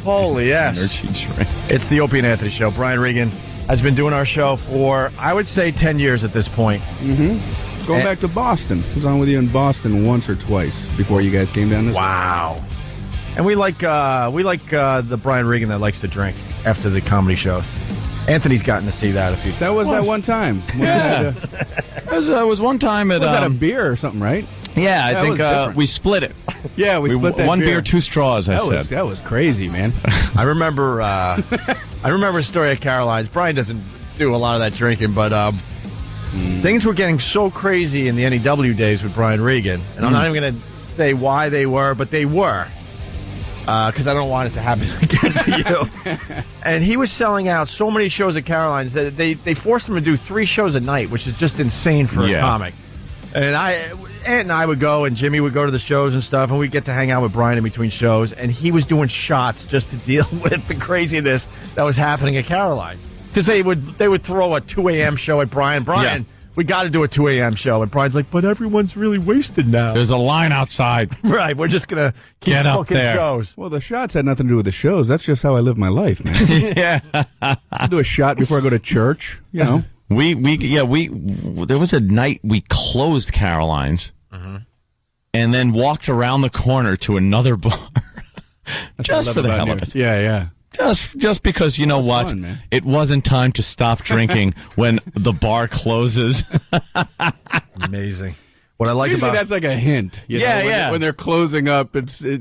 Holy yes. Energy drink. It's the Opie and Anthony Show. Brian Regan has been doing our show for, I wowould say, 10 years at this point. Mm-hmm. Going back to Boston. I was on with you in Boston once or twice before you guys came down this way. Wow. And we like the Brian Regan that likes to drink after the comedy shows. Anthony's gotten to see that a few times. That was that one time. Yeah. It was one time at... Was that a beer or something, right? Yeah, I think we split it. Yeah, we split that one beer, 2 straws, I said. That was crazy, man. I remember a story at Caroline's. Brian doesn't do a lot of that drinking, but things were getting so crazy in the NEW days with Brian Regan. And I'm not even going to say why they were, but they were. Because I don't want it to happen again to you. And he was selling out so many shows at Caroline's that they forced him to do 3 shows a night, which is just insane for a comic. And Ant and I would go, and Jimmy would go to the shows and stuff, and we'd get to hang out with Brian in between shows, and he was doing shots just to deal with the craziness that was happening at Caroline's. Because they would throw a 2 a.m. show at Brian. Brian we got to do a 2 a.m. show. And Brian's like, but everyone's really wasted now. There's a line outside. Right, we're just going to keep Get up booking there. shows. Well, the shots had nothing to do with the shows. That's just how I live my life, man. Yeah. I do a shot before I go to church, you know. We there was a night we closed Caroline's and then walked around the corner to another bar. Just for the hell of it. Yeah. Just because, you know what? Fun, man. It wasn't time to stop drinking when the bar closes. Amazing. What I like Usually about that's like a hint. You Yeah, know, when they're closing up,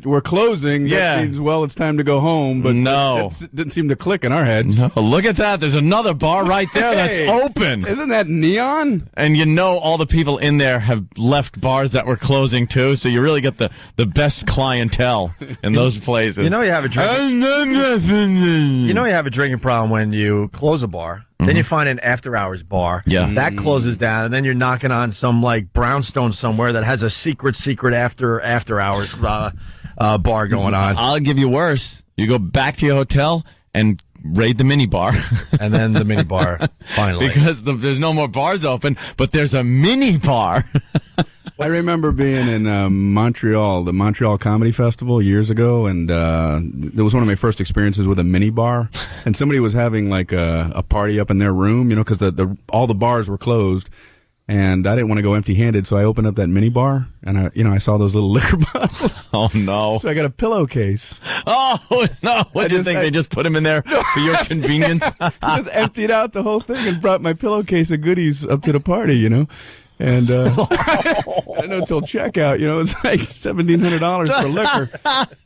we're closing. Yeah. That means, well, it's time to go home. But No. that didn't seem to click in our heads. No, look at that. There's another bar right there that's Hey, open. Isn't that neon? And you know all the people in there have left bars that were closing too, so you really get the best clientele in those places. You know you have a drinking. You know you have a drinking problem when you close a bar. Then you find an after-hours bar. Yeah. That closes down, and then you're knocking on some, like, brownstone somewhere that has a secret after-hours bar going on. I'll give you worse. You go back to your hotel and raid the mini bar. And then the mini bar, finally. Because there's no more bars open, but there's a mini bar. I remember being in Montreal, the Montreal Comedy Festival years ago, and it was one of my first experiences with a mini bar. And somebody was having like a party up in their room, you know, because all the bars were closed. And I didn't want to go empty-handed, so I opened up that mini bar, and I saw those little liquor bottles. Oh no! So I got a pillowcase. Oh no! What do you think? They just put them in there for your convenience? Just emptied out the whole thing and brought my pillowcase of goodies up to the party, you know. And I didn't know until checkout, you know, it's like $1,700 for liquor.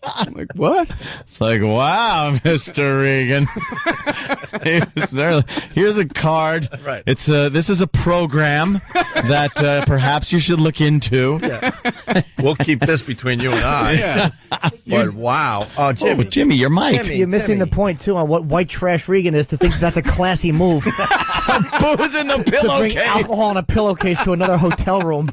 I'm like, what? It's like, wow, Mr. Regan. Here's a card. Right. It's this is a program that perhaps you should look into. Yeah. We'll keep this between you and I. Yeah. But wow. Oh, Jimmy. Jimmy, you're Mike. Jimmy. You're missing the point, too, on what white trash Regan is to think that's a classy move. Booze in the To bring pillowcase. alcohol in a pillowcase to another hotel room.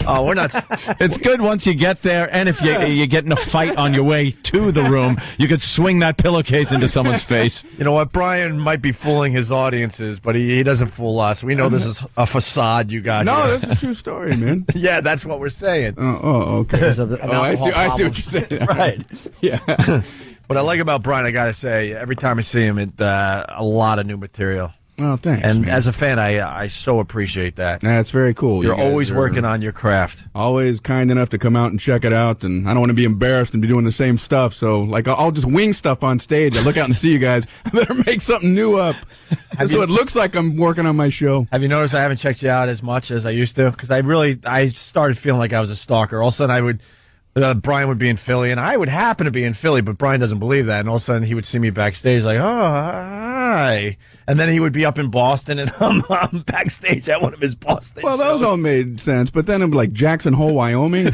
Oh, we're not. It's good once you get there, and if you get in a fight on your way to the room, you could swing that pillowcase into someone's face. You know what? Brian might be fooling his audiences, but he doesn't fool us. We know this is a facade you got No, here. that's a true story, man. Yeah, that's what we're saying. Oh, okay. Because of the I see alcohol what you're problems. saying. Right. Yeah. What I like about Brian, I got to say, every time I see him, a lot of new material. Well, thanks. And man. as a fan, I so appreciate that. That's very cool. You're You guys always are working on your craft. Always kind enough to come out and check it out, and I don't want to be embarrassed and be doing the same stuff. So, like, I'll just wing stuff on stage. I look out and see you guys. I better make something new up. So it looks like I'm working on my show. Have you noticed I haven't checked you out as much as I used to? Because I started feeling like I was a stalker. All of a sudden, Brian would be in Philly, and I would happen to be in Philly, but Brian doesn't believe that. And all of a sudden, he would see me backstage, like, oh, hi. And then he would be up in Boston, and I'm backstage at one of his Boston Well, those shows. all made sense, but then I'm like Jackson Hole, Wyoming.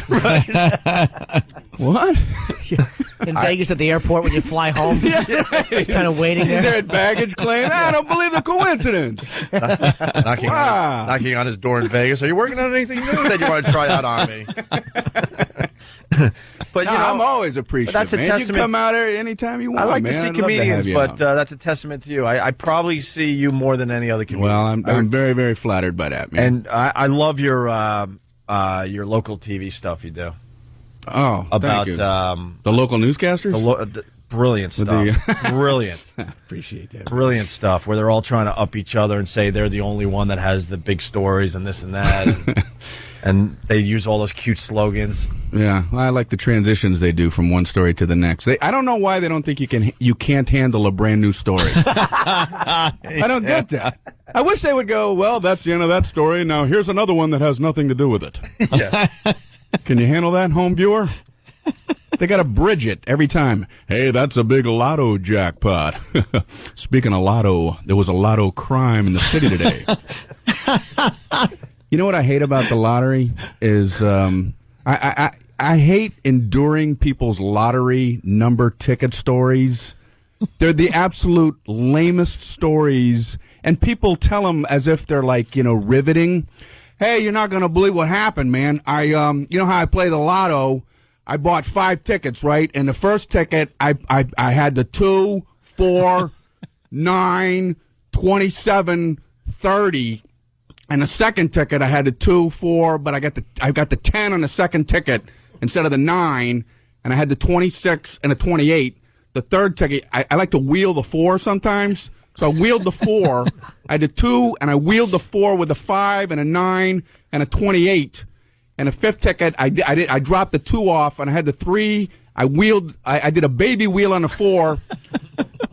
What? In Vegas at the airport when you fly home. Just kind of waiting He's there. there at baggage claim. I don't believe the coincidence. knocking on his door in Vegas. Are you working on anything new that you want to try out on me? But No, I'm always appreciative. that's a man. You can testament. come out here anytime you want. I like man. to see I'd love to comedians, have you but out. that's a testament to you. I probably see you more than any other comedian. Well, I'm very, very flattered by that, man. And I love your local TV stuff you do. Oh, About thank you. The local newscasters? the brilliant With stuff. Brilliant. Appreciate that. Brilliant stuff where they're all trying to up each other and say they're the only one that has the big stories and this and that. And they use all those cute slogans. Yeah, I like the transitions they do from one story to the next. I don't know why they don't think you can't handle a brand new story. I don't get that. I wish they would go, well, that's the end of that story. Now here's another one that has nothing to do with it. Yeah. Can you handle that, home viewer? They got to bridge it every time. Hey, that's a big lotto jackpot. Speaking of lotto, there was a lotto crime in the city today. You know what I hate about the lottery is I hate enduring people's lottery number ticket stories. They're the absolute lamest stories, and people tell them as if they're like, riveting. Hey, you're not going to believe what happened, man. You know how I play the lotto? I bought 5 tickets, right? And the first ticket, I had the 2, 4, 9, 27, 30. And the second ticket, I had the 2, 4, but I got the 10 on the second ticket instead of the 9, and I had the 26 and a 28. The third ticket, I like to wheel the 4 sometimes, so I wheeled the 4. I had the 2, and I wheeled the 4 with a 5 and a 9 and a 28. And the fifth ticket, I dropped the 2 off, and I had the 3. I did a baby wheel on the 4.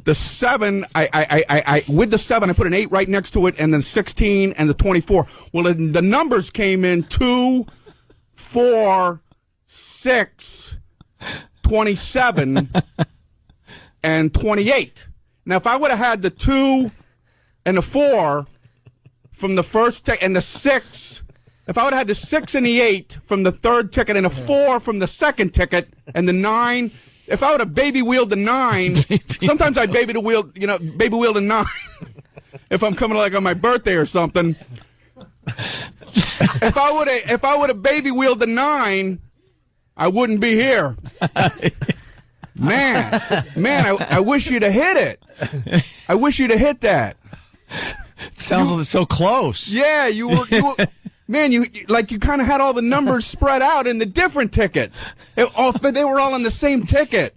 The 7, I with the 7, I put an 8 right next to it, and then 16 and the 24. Well, the numbers came in 2, 4, 6, 27, and 28. Now, if I would have had the 2 and the 4 from the first ticket, and the 6, if I would have had the 6 and the 8 from the third ticket, and the 4 from the second ticket, and the 9, if I would have baby wheeled the 9, sometimes I baby wheel the 9. If I'm coming like on my birthday or something, if I would have baby wheeled the 9, I wouldn't be here. Man, I wish you'd have hit it. I wish you'd have hit that. Sounds so close. Yeah, you were man, you kind of had all the numbers spread out in the different tickets. But they were all on the same ticket.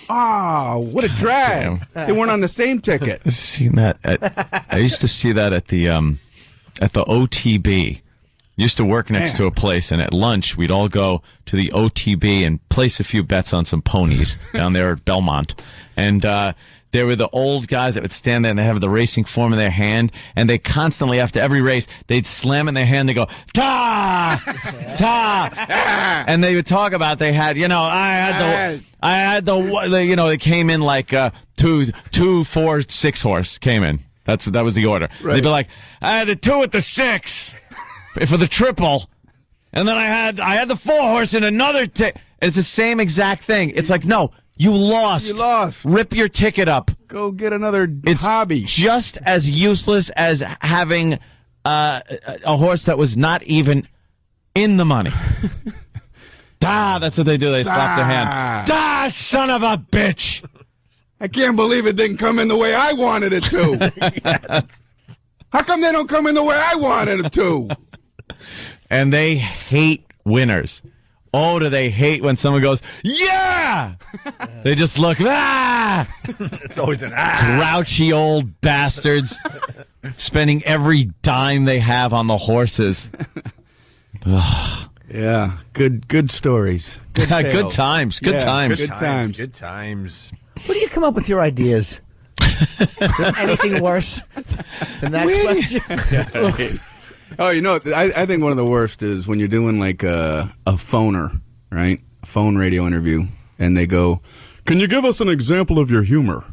Ah, what a drag. They weren't on the same ticket. Seen that? I used to see that at the OTB. Used to work next to a place, and at lunch we'd all go to the OTB and place a few bets on some ponies down there at Belmont. And there were the old guys that would stand there and they have the racing form in their hand, and they constantly, after every race, they'd slam in their hand and go, ta! Ta! And they would talk about they had, I had the they came in like 2, 4, 6 horse came in. That was the order. Right. They'd be like, I had the 2 at the 6 for the triple, and then I had the 4 horse in another it's the same exact thing. It's like, no, you lost. Rip your ticket up. Go get another hobby. Just as useless as having a horse that was not even in the money. That's what they do. They slap their hand. Son of a bitch. I can't believe it didn't come in the way I wanted it to. Yes. How come they don't come in the way I wanted it to? And they hate winners. Oh, do they hate when someone goes, yeah! They just look, It's always an grouchy old bastards spending every dime they have on the horses. Yeah, good stories. Good times. Good times. Good times. Where do you come up with your ideas? Anything worse than that question? Oh, I think one of the worst is when you're doing like a phoner, right? A phone radio interview, and they go, "Can you give us an example of your humor?"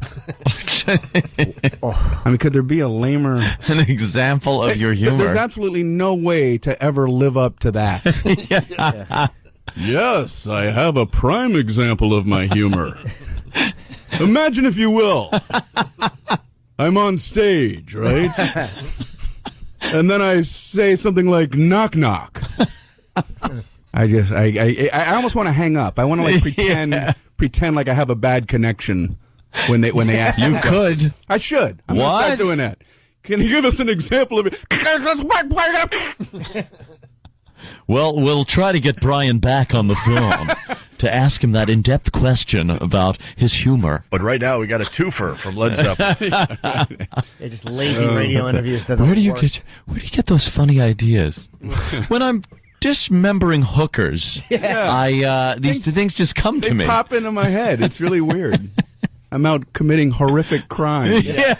I mean, could there be a lamer... An example of your humor? There's absolutely no way to ever live up to that. Yeah. Yes, I have a prime example of my humor. Imagine, if you will, I'm on stage, right? And then I say something like, knock, knock. I almost want to hang up. I want to pretend like I have a bad connection when they ask me. You could. I should. I'm going to start doing that. Can you give us an example of it? Well, we'll try to get Brian back on the phone to ask him that in-depth question about his humor. But right now, we got a twofer from Led Zeppelin. They're just lazy radio interviews. Where do you get those funny ideas? When I'm dismembering hookers, these things just come to me. They pop into my head. It's really weird. I'm out committing horrific crimes. Yeah.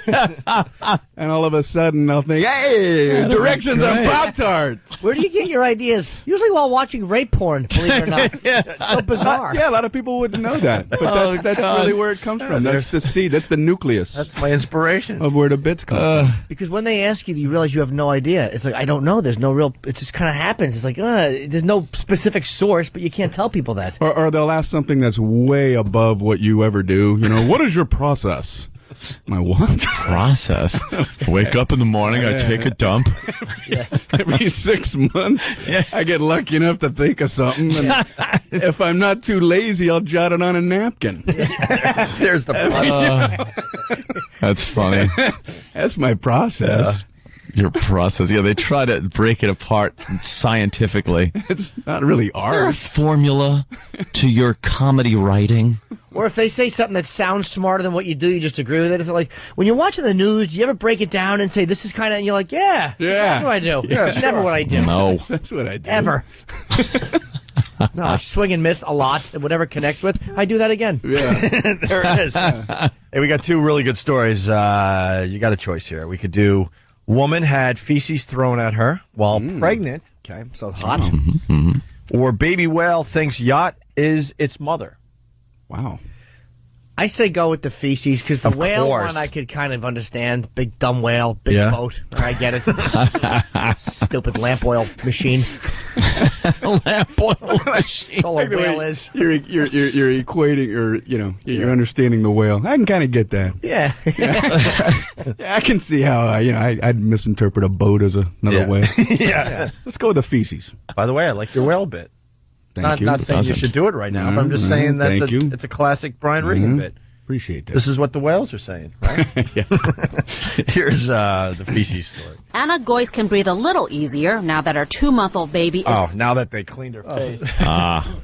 And all of a sudden I'll think, hey, directions on Pop-Tarts. Where do you get your ideas? Usually while watching rape porn, believe it or not. It's so bizarre. Yeah, a lot of people wouldn't know that. But that's really where it comes from. That's the seed. That's the nucleus. That's my inspiration. Of where the bits come from. Because when they ask you realize you have no idea. It's like, I don't know. There's no real, it just kind of happens. It's like, there's no specific source, but you can't tell people that. Or they'll ask something that's way above what you ever do. What is your process? My what? Process? Wake up in the morning, I take a dump. Every 6 months, I get lucky enough to think of something. And if I'm not too lazy, I'll jot it on a napkin. There's the process. That's funny. That's my process. Your process. Yeah, they try to break it apart scientifically. It's not really Is there a art. formula to your comedy writing? Or if they say something that sounds smarter than what you do, you just agree with it. It's like, when you're watching the news, do you ever break it down and say, this is kind of, and you're like, yeah, that's what I do. Yeah, It's never what I do. No. That's what I do. Ever. No, I swing and miss a lot. Whatever connects with, I do that again. Yeah. There it is. Hey, we got two really good stories. You got a choice here. We could do woman had feces thrown at her while pregnant. Okay, so hot. Or baby whale thinks yacht is its mother. Wow. I say go with the feces because the Of whale course. one I could kind of understand. Big dumb whale, big Yeah. boat. I get it. Stupid lamp oil machine. Lamp oil machine. All a whale is. You're equating, or you're understanding the whale. I can kind of get that. Yeah. Yeah, I can see how I'd misinterpret a boat as another whale. Yeah. Let's go with the feces. By the way, I like your whale bit. Thank you. Not saying you should do it right now, but I'm just saying that's it's a classic Brian Regan bit. Appreciate that. This is what the whales are saying, right? Here's the feces story. Anna Goyce can breathe a little easier now that her 2-month-old baby is... Oh, now that they cleaned her face. Ow.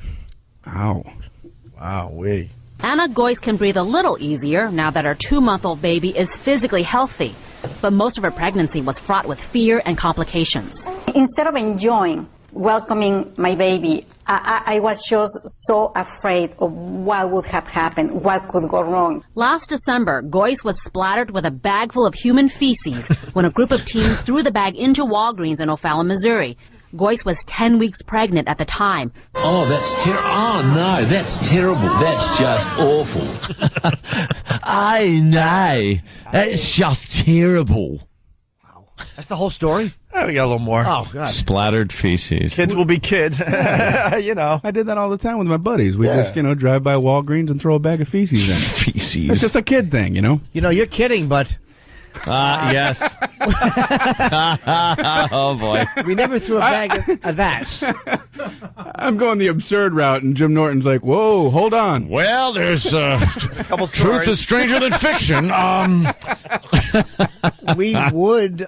Wow, Anna Goyce can breathe a little easier now that her 2-month-old baby is physically healthy. But most of her pregnancy was fraught with fear and complications. Instead of enjoying welcoming my baby, I was just so afraid of what would have happened, what could go wrong. Last December, Goyce was splattered with a bag full of human feces when a group of teens threw the bag into Walgreens in O'Fallon, Missouri. Goyce was 10 weeks pregnant at the time. Oh, that's terrible. Oh, no, that's terrible. That's just awful. I know. That's just terrible. That's the whole story? Oh, we got a little more. Oh, God. Splattered feces. Kids will be kids. I did that all the time with my buddies. We just, drive by Walgreens and throw a bag of feces in. Feces. It's just a kid thing, You're kidding, but... Yes. Oh, boy. We never threw a bag of that. I'm going the absurd route, and Jim Norton's like, whoa, hold on. Well, there's couple truth is stranger than fiction. We would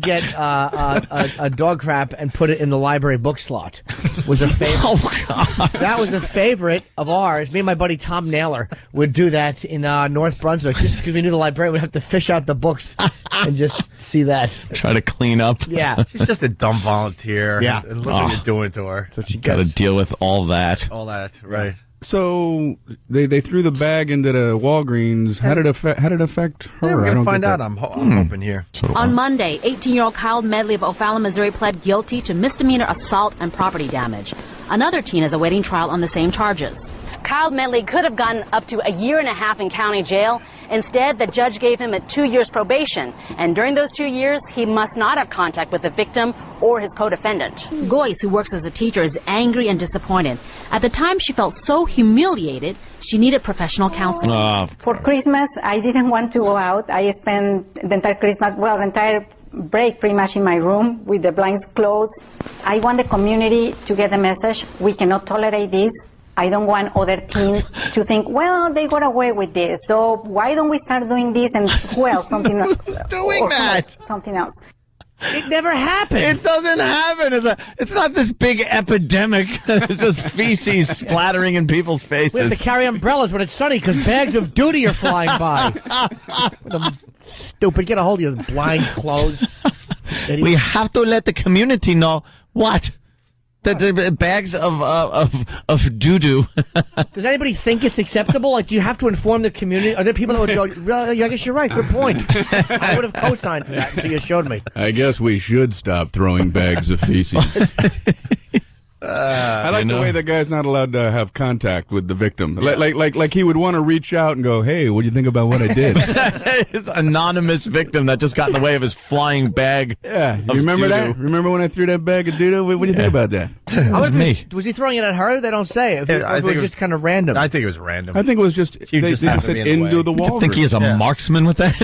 get a dog crap and put it in the library book slot. Was a favorite. Oh, God. That was a favorite of ours. Me and my buddy Tom Naylor would do that in North Brunswick, just because we knew the librarian would have to fish out the books and just see that. Try to clean up. Yeah. She's just a dumb volunteer. Yeah. And look what you're doing to her. So she Got to deal with all that. All that, right. So they threw the bag into the Walgreens. How did it affect her? Yeah, we're I going don't to find get out. that. I'm hoping here. On Monday, 18-year-old Kyle Medley of O'Fallon, Missouri pled guilty to misdemeanor assault and property damage. Another teen is awaiting trial on the same charges. Kyle Medley could have gotten up to a year and a half in county jail. Instead, the judge gave him a 2 years probation. And during those 2 years, he must not have contact with the victim or his co-defendant. Goyce, who works as a teacher, is angry and disappointed. At the time, she felt so humiliated, she needed professional counseling. For Christmas, I didn't want to go out. I spent the entire Christmas, the entire break pretty much in my room with the blinds closed. I want the community to get the message. We cannot tolerate this. I don't want other teens to think, well, they got away with this, so why don't we start doing this and, something else. Doing that? Something else. It never happened. It doesn't happen. It's not this big epidemic. It's just feces splattering in people's faces. We have to carry umbrellas when it's sunny because bags of duty are flying by. Stupid. Get a hold of your blinds closed. We have to let the community know what? The bags of doo-doo. Does anybody think it's acceptable? Like, do you have to inform the community? Are there people that would go, well, I guess you're right, good point. I would have co-signed for that until you showed me. I guess we should stop throwing bags of feces. I like the way the guy's not allowed to have contact with the victim. Like he would want to reach out and go, hey, what do you think about what I did? His anonymous victim that just got in the way of his flying bag. Yeah, you remember doo-doo. that? Remember when I threw that bag of doo-doo? What do you think about that? Was he throwing it at her? They don't say it. It was just kind of random. I think it was random. I think it was just, they just said into the wall. You think he is a marksman with that?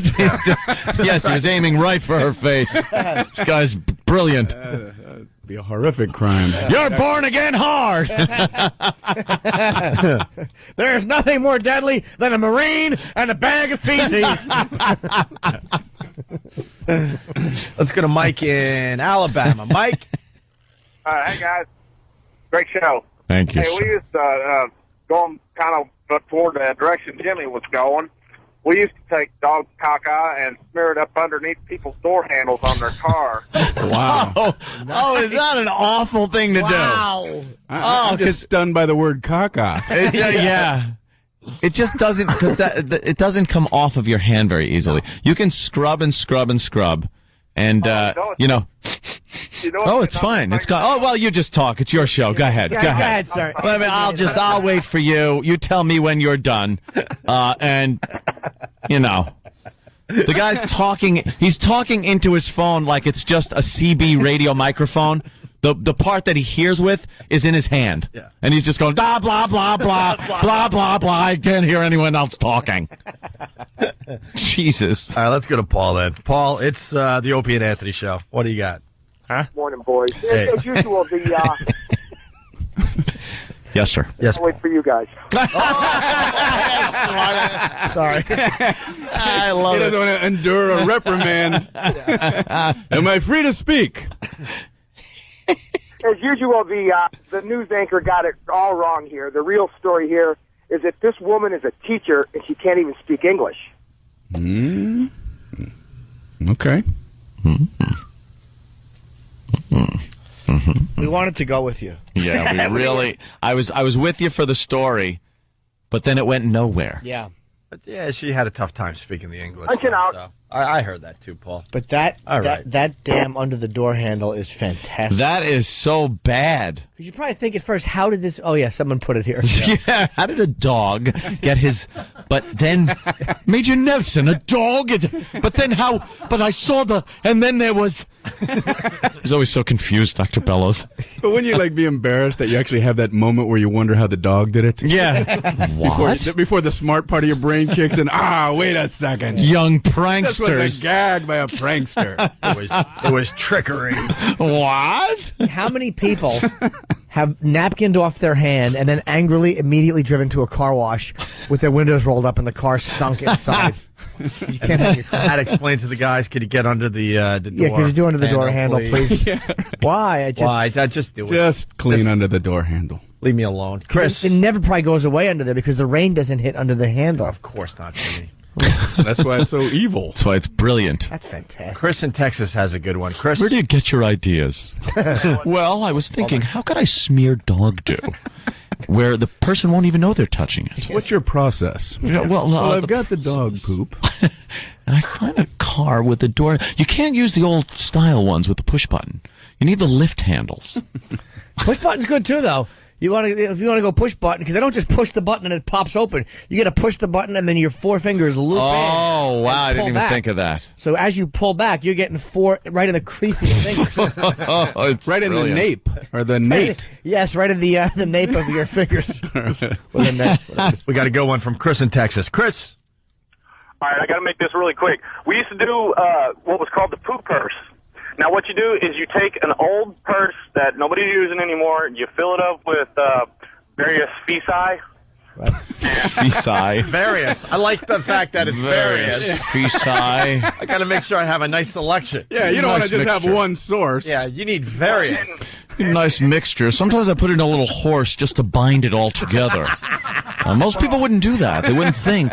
Yes, he was aiming right for her face. This guy's brilliant. Be a horrific crime. You're born again hard. There's nothing more deadly than a Marine and a bag of feces. Let's go to Mike in Alabama. Mike? Hey, guys. Great show. Thank you. Hey, we used to, going kind of toward the direction Jimmy was going, we used to take dog caca and smear it up underneath people's door handles on their car. Wow. Oh, is that an awful thing to do? I'm just stunned by the word caca. Yeah. It just doesn't, because it doesn't come off of your hand very easily. You can scrub and scrub and scrub, and oh, it's fine. It's gone. Oh, well, you just talk. It's your show. Go ahead. Go ahead. Sir. Well, I'll wait for you. You tell me when you're done, and the guy's talking. He's talking into his phone like it's just a CB radio microphone. The part that he hears with is in his hand. Yeah. And he's just going, blah, blah, blah, blah, blah, blah, blah. I can't hear anyone else talking. Jesus. All right, let's go to Paul then. Paul, it's the Opie and Anthony show. What do you got? Huh? Morning, boys. Hey. As usual, Yes, sir. Yes. I'll wait for you guys. Sorry. I love he it. doesn't want to endure a reprimand. Am I free to speak? As usual, the news anchor got it all wrong here. The real story here is that this woman is a teacher and she can't even speak English. Okay. We wanted to go with you. Yeah, we really. I was with you for the story, but then it went nowhere. Yeah. But yeah, she had a tough time speaking the English. Punching out. So I heard that too, Paul. But that right. that damn under the door handle is fantastic. That is so bad. You probably think at first, how did this? Oh yeah, someone put it here. Yeah. How did a dog get his? But then, Major Nelson, a dog. But then how? But I saw and then there was. He's always so confused, Dr. Bellows. But wouldn't you be embarrassed that you actually have that moment where you wonder how the dog did it? Yeah. What? Before the smart part of your brain kicks in. Wait a second. Young This was a pranksters. gag by a prankster. It was trickery. What? How many people have napkined off their hand and then angrily immediately driven to a car wash with their windows rolled up and the car stunk inside? You can't have your car. I'd explain to the guys, could you get under the door? Yeah, could you do under the door handle, please? Yeah. Why? Why? Just do it. Just clean under the door handle. Leave me alone. Chris. It never probably goes away under there because the rain doesn't hit under the handle. Of course not, Jimmy. That's why it's so evil. That's why it's brilliant. That's fantastic. Chris in Texas has a good one. Chris. Where do you get your ideas? Well, I was thinking, how could I smear dog dew? Where the person won't even know they're touching it. What's your process? Yeah, well, I've got the dog poop. And I find a car with the door. You can't use the old style ones with the push button. You need the lift handles. Push button's good too, though. If you want to go push button, because they don't just push the button and it pops open. You got to push the button and then your four fingers loop in. Oh, wow. I didn't even think of that. So as you pull back, you're getting four right in the crease of your fingers. It's right brilliant. in the nape, or the nate. Yes, right in the nape of your fingers. We got to go one from Chris in Texas. Chris. All right, I got to make this really quick. We used to do what was called the poop purse. Now, what you do is you take an old purse that nobody's using anymore, you fill it up with various feci. Feci. Various. I like the fact that it's various. Feci. I got to make sure I have a nice selection. Yeah, you don't want to just have one source. Yeah, you need various. Nice mixture. Sometimes I put in a little horse just to bind it all together. Most people wouldn't do that. They wouldn't think.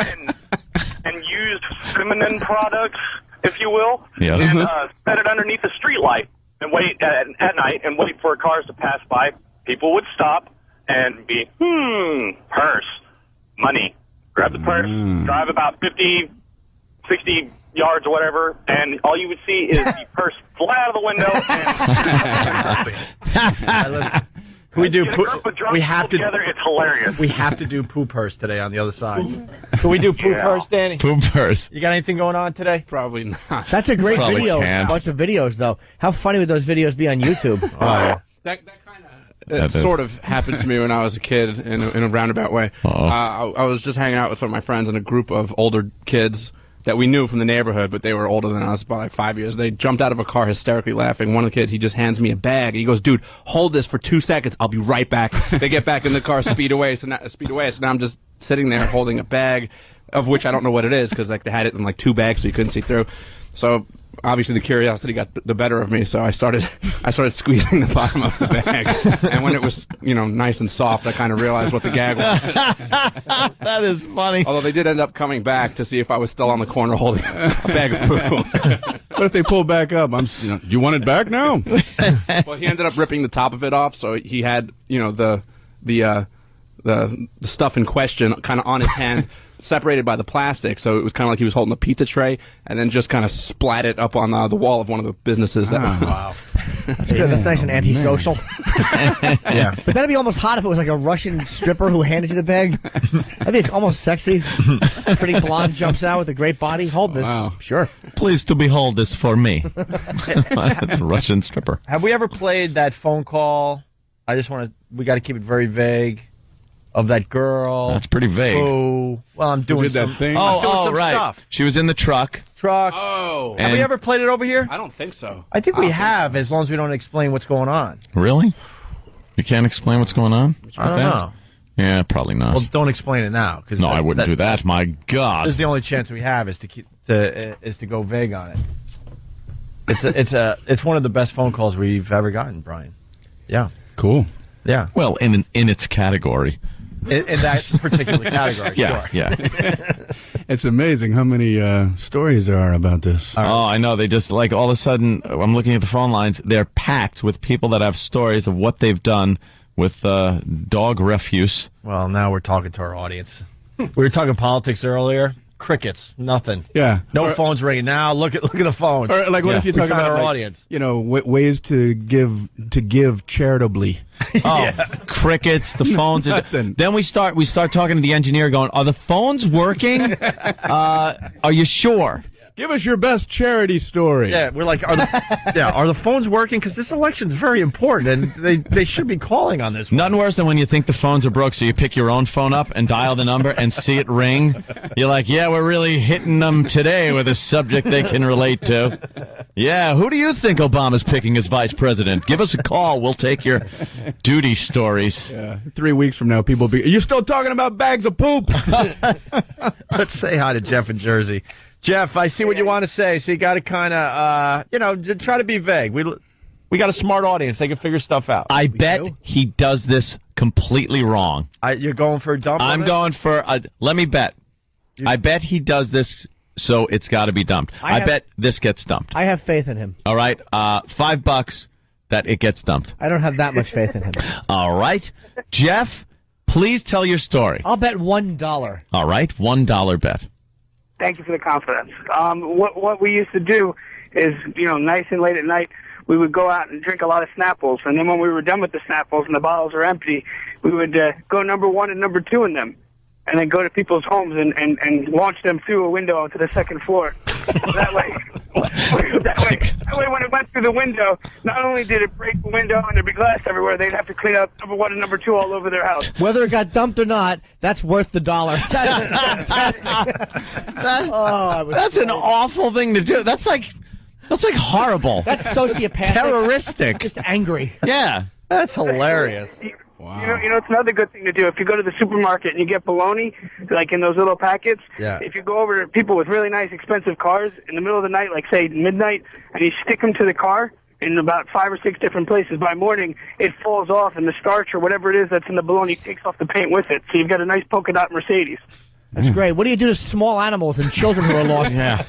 And used feminine products, if you will, Yeah. and set it underneath a street light and wait at night and wait for cars to pass by. People would stop and be, purse, money. Grab the purse, drive about 50, 60 yards or whatever, and all you would see is the purse fly out of the window. And we do. We have to. Together, it's hilarious. We have to do poo purse today on the other side. Can we do poo purse, Danny? Poo purse. You got anything going on today? Probably not. That's a great Probably video. can't. A bunch of videos, though. How funny would those videos be on YouTube? That kind of sort of happened to me when I was a kid in a roundabout way. I was just hanging out with one of my friends and a group of older kids that we knew from the neighborhood, but they were older than us by like 5 years. They jumped out of a car hysterically laughing. One of the kids, he just hands me a bag. He goes, "Dude, hold this for 2 seconds. I'll be right back." They get back in the car, speed away. So now I'm just sitting there holding a bag, of which I don't know what it is, because like they had it in like 2 bags, so you couldn't see through. So obviously the curiosity got the better of me, so I started squeezing the bottom of the bag, and when it was nice and soft, I kind of realized what the gag was. That is funny. Although they did end up coming back to see if I was still on the corner holding a bag of poo. What if they pull back up? You want it back now? Well, he ended up ripping the top of it off, so he had the stuff in question kind of on his hand, separated by the plastic, so it was kind of like he was holding a pizza tray, and then just kind of splat it up on the wall of one of the businesses. Wow. That's good. That's nice and antisocial. Yeah. But that'd be almost hot if it was like a Russian stripper who handed you the bag. That'd be almost sexy. Pretty blonde jumps out with a great body. Hold this. Wow. Sure. Please to behold this for me. That's a Russian stripper. Have we ever played that phone call? We got to keep it very vague. Of that girl. That's pretty vague. Oh, well, I'm doing that thing. I'm doing some right. stuff. She was in the truck. Oh. Have we ever played it over here? I don't think so. I think we have, as long as we don't explain what's going on. Really? You can't explain what's going on? I don't know. Yeah, probably not. Well, don't explain it now. No, I wouldn't do that. My God. This is the only chance we have is to go vague on it. It's one of the best phone calls we've ever gotten, Brian. Yeah. Cool. Yeah. Well, in its category. In that particular category, yeah, sure. Yeah. It's amazing how many stories there are about this. Oh, I know. They just, like, all of a sudden, I'm looking at the phone lines, they're packed with people that have stories of what they've done with dog refuse. Well, now we're talking to our audience. We were talking politics earlier. Crickets, nothing. Yeah. No phones ringing. Now look at the phones. Or what if you talk about our audience? Ways to give charitably. Oh, crickets, the phones. Then we start talking to the engineer going, are the phones working? Are you sure? Give us your best charity story. Yeah, we're like, are the phones working? Because this election's very important, and they should be calling on this one. Nothing worse than when you think the phones are broke, so you pick your own phone up and dial the number and see it ring. You're like, yeah, we're really hitting them today with a subject they can relate to. Yeah, who do you think Obama's picking as vice president? Give us a call. We'll take your duty stories. Yeah. 3 weeks from now, people will be, are you still talking about bags of poop? Let's say hi to Jeff in Jersey. Jeff, I see what you want to say, so you got to kind of, try to be vague. We got a smart audience. They can figure stuff out. I bet he does this completely wrong. You're going for a dump? I'm going for let me bet. I bet he does this, so it's got to be dumped. I bet this gets dumped. I have faith in him. All right, $5 that it gets dumped. I don't have that much faith in him. All right, Jeff, please tell your story. I'll bet $1. All right, $1 bet. Thank you for the confidence. What we used to do is, nice and late at night, we would go out and drink a lot of Snapples, and then when we were done with the Snapples and the bottles are empty, we would go number 1 and number 2 in them, and then go to people's homes and launch them through a window onto the second floor. That way, when it went through the window, not only did it break the window and there'd be glass everywhere, they'd have to clean up number 1 and number 2 all over their house. Whether it got dumped or not, that's worth the $1. That is fantastic. That's an awful thing to do. That's like horrible. That's sociopathic. Terroristic. Just angry. Yeah. That's hilarious. Wow. It's another good thing to do. If you go to the supermarket and you get bologna, like in those little packets, if you go over to people with really nice, expensive cars in the middle of the night, like, say, midnight, and you stick them to the car in about 5 or 6 different places, by morning, it falls off, and the starch or whatever it is that's in the bologna takes off the paint with it. So you've got a nice polka dot Mercedes. That's great. What do you do to small animals and children who are lost? Yeah.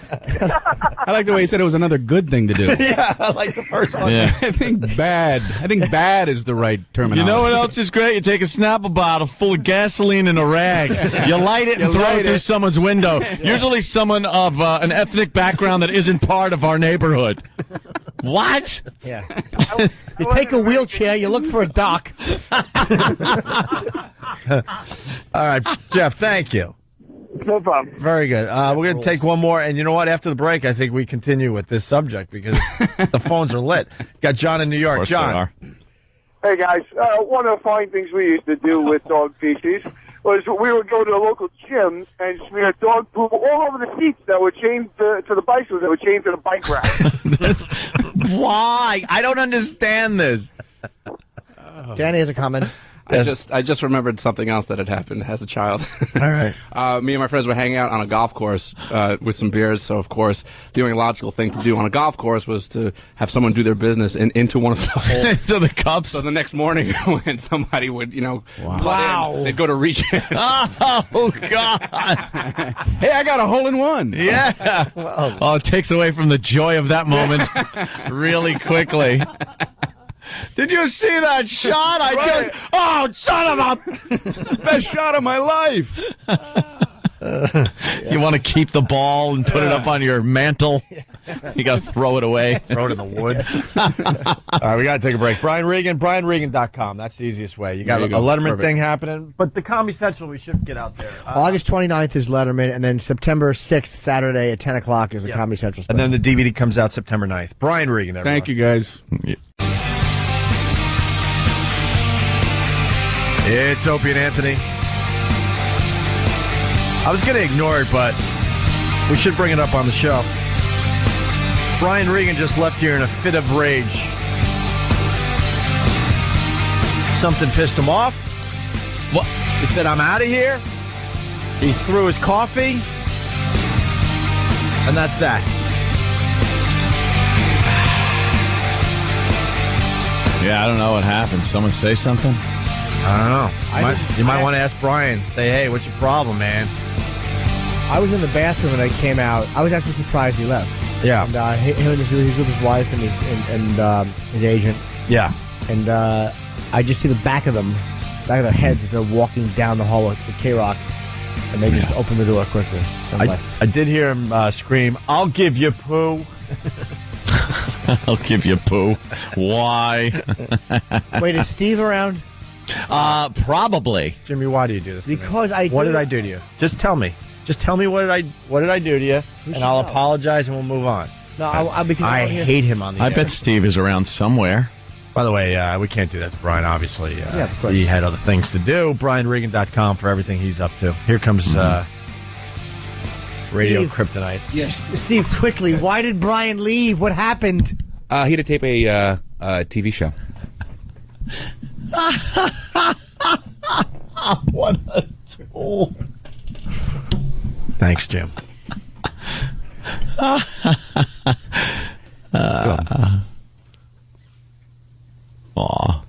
I like the way he said it was another good thing to do. Yeah, I like the first one. Yeah. I think bad is the right terminology. You know what else is great? You take a Snapple bottle full of gasoline and a rag. You light it and throw it through someone's window. Usually someone of an ethnic background that isn't part of our neighborhood. What? Yeah. You take a wheelchair, you look for a dock. All right, Jeff, thank you. No problem. Very good. We're going to take one more, and you know what? After the break, I think we continue with this subject because the phones are lit. Got John in New York. John. Hey, guys. One of the fine things we used to do with dog feces was we would go to the local gym and smear dog poop all over the seats that would chain to the bicycles that would chain to the bike rack. Why? I don't understand this. Danny has a comment. I just remembered something else that had happened as a child. All right. Me and my friends were hanging out on a golf course with some beers. So of course, the only logical thing to do on a golf course was to have someone do their business into one of the holes. So the cups. So the next morning, when somebody would, Wow. they'd go to reach in. Oh God! Hey, I got a hole in one. Yeah. Oh, it takes away from the joy of that moment really quickly. Did you see that shot? Oh, son of a best shot of my life. You want to keep the ball and put it up on your mantle? You got to throw it away. Throw it in the woods. All right, we got to take a break. Brian Regan, BrianRegan.com. That's the easiest way. You got a Letterman Perfect. thing happening, but the Comedy Central, we should get out there. August 29th is Letterman, and then September 6th, Saturday at 10 o'clock is the Comedy Central special. And then the DVD comes out September 9th. Brian Regan, everyone. Thank you, guys. It's Opie and Anthony. I was going to ignore it, but we should bring it up on the show. Brian Regan just left here in a fit of rage. Something pissed him off. What? He said, I'm out of here. He threw his coffee. And that's that. Yeah, I don't know what happened. Someone say something? I don't know. You might want to ask Brian. Say, hey, what's your problem, man? I was in the bathroom and I came out. I was actually surprised he left. Yeah. And him and he's with his wife and his agent. Yeah. And I just see the back of their heads as they're walking down the hall with K-Rock. And they just opened the door quickly. I did hear him scream, I'll give you poo. I'll give you poo. Why? Wait, is Steve around? Probably. Jimmy, why do you do this? Because What did I do to you? Just tell me. Just tell me what did I do to you, and I'll apologize and we'll move on. No, because I hate him on the I air. bet Steve is around somewhere. By the way, we can't do that to Brian, obviously. Yeah, of course. He had other things to do. BrianRegan.com for everything he's up to. Here comes Radio Kryptonite. Yes. Steve, quickly, why did Brian leave? What happened? He had to tape a TV show. What a tool. Thanks, Jim. Wow.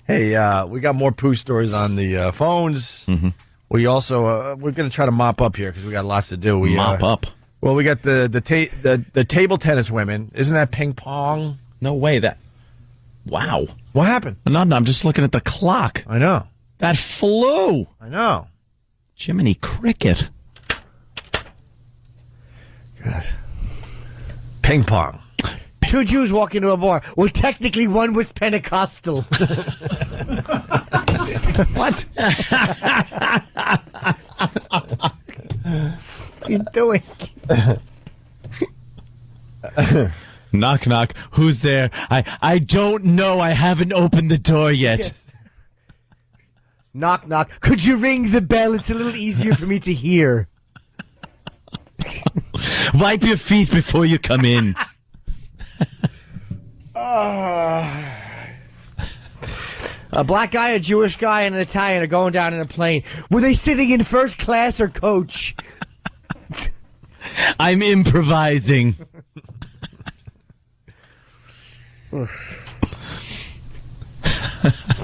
Hey, we got more poo stories on the phones. Mm-hmm. We also we're going to try to mop up here because we got lots to do. Mop up. Well, we got the table tennis women. Isn't that ping pong? No way. Wow. What happened? No, I'm just looking at the clock. I know. That flew. I know. Jiminy Cricket. God. Ping pong. Two Jews walk into a bar. Well, technically, one was Pentecostal. What? What are you doing? Knock, knock. Who's there? I don't know. I haven't opened the door yet. Yes. Knock, knock. Could you ring the bell? It's a little easier for me to hear. Wipe your feet before you come in. A black guy, a Jewish guy, and an Italian are going down in a plane. Were they sitting in first class or coach? I'm improvising.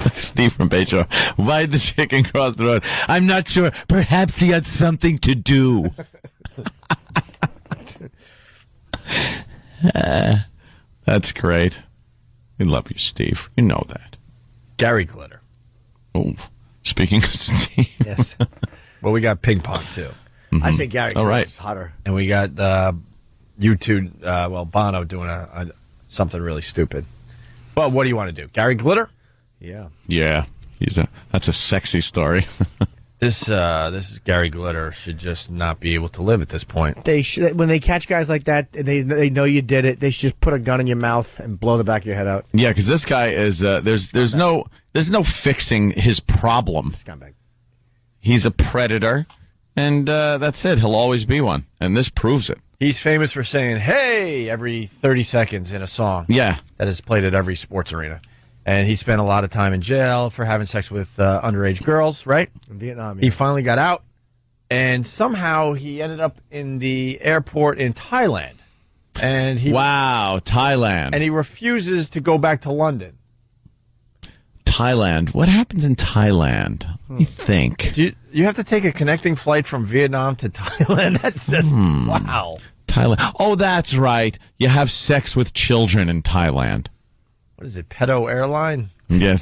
Steve from Bayshore. Why'd the chicken cross the road? I'm not sure. Perhaps he had something to do. That's great. We love you, Steve. You know that. Gary Glitter. Oh, speaking of Steve. Yes. Well, we got ping pong, too. I say Gary. All right. Is hotter. And we got you two, Bono doing something really stupid. Well, what do you want to do? Gary Glitter? Yeah. Yeah. That's a sexy story. This Gary Glitter should just not be able to live at this point. They should, when they catch guys like that, they know you did it. They should just put a gun in your mouth and blow the back of your head out. Yeah, because this guy is there's no fixing his problem. Scumbag. He's a predator, and that's it. He'll always be one, and this proves it. He's famous for saying "Hey" every 30 seconds in a song. Yeah, that is played at every sports arena. And he spent a lot of time in jail for having sex with underage girls, right? In Vietnam, He finally got out, and somehow he ended up in the airport in Thailand. And Wow, Thailand. And he refuses to go back to London. Thailand. What happens in Thailand? You think? You have to take a connecting flight from Vietnam to Thailand. That's just, wow. Thailand. Oh, that's right. You have sex with children in Thailand. What is it, Pedo Airline? Yeah.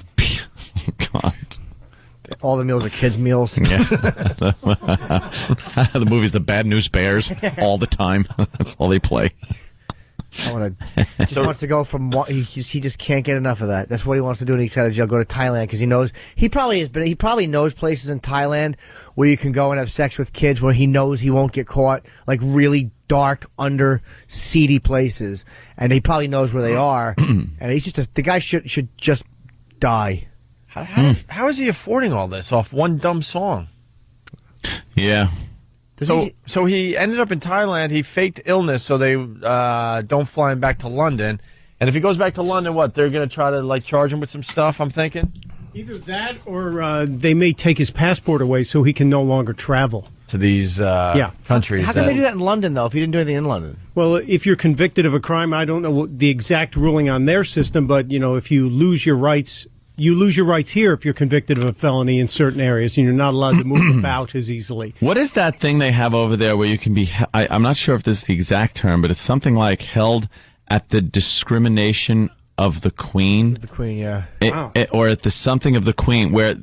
God. All the meals are kids' meals. Yeah. The movie's The Bad News Bears all the time. That's all they play. He wants to go from he just can't get enough of that. That's what he wants to do when he's out of jail. Go to Thailand because he knows he probably knows places in Thailand where you can go and have sex with kids where he knows he won't get caught, like really dark, under seedy places, and he probably knows where they are. And he's just the guy should just die. How is he affording all this off one dumb song? Yeah. So he ended up in Thailand. He faked illness so they don't fly him back to London. And if he goes back to London, what? They're going to try to charge him with some stuff, I'm thinking? Either that or they may take his passport away so he can no longer travel. To these countries. How can they do that in London, though, if he didn't do anything in London? Well, if you're convicted of a crime, I don't know the exact ruling on their system, but, if you lose your rights... You lose your rights here if you're convicted of a felony in certain areas, and you're not allowed to move about as easily. What is that thing they have over there where you can be... I'm not sure if this is the exact term, but it's something like held at the discrimination of the Queen. The Queen, yeah. Or at the something of the Queen, where...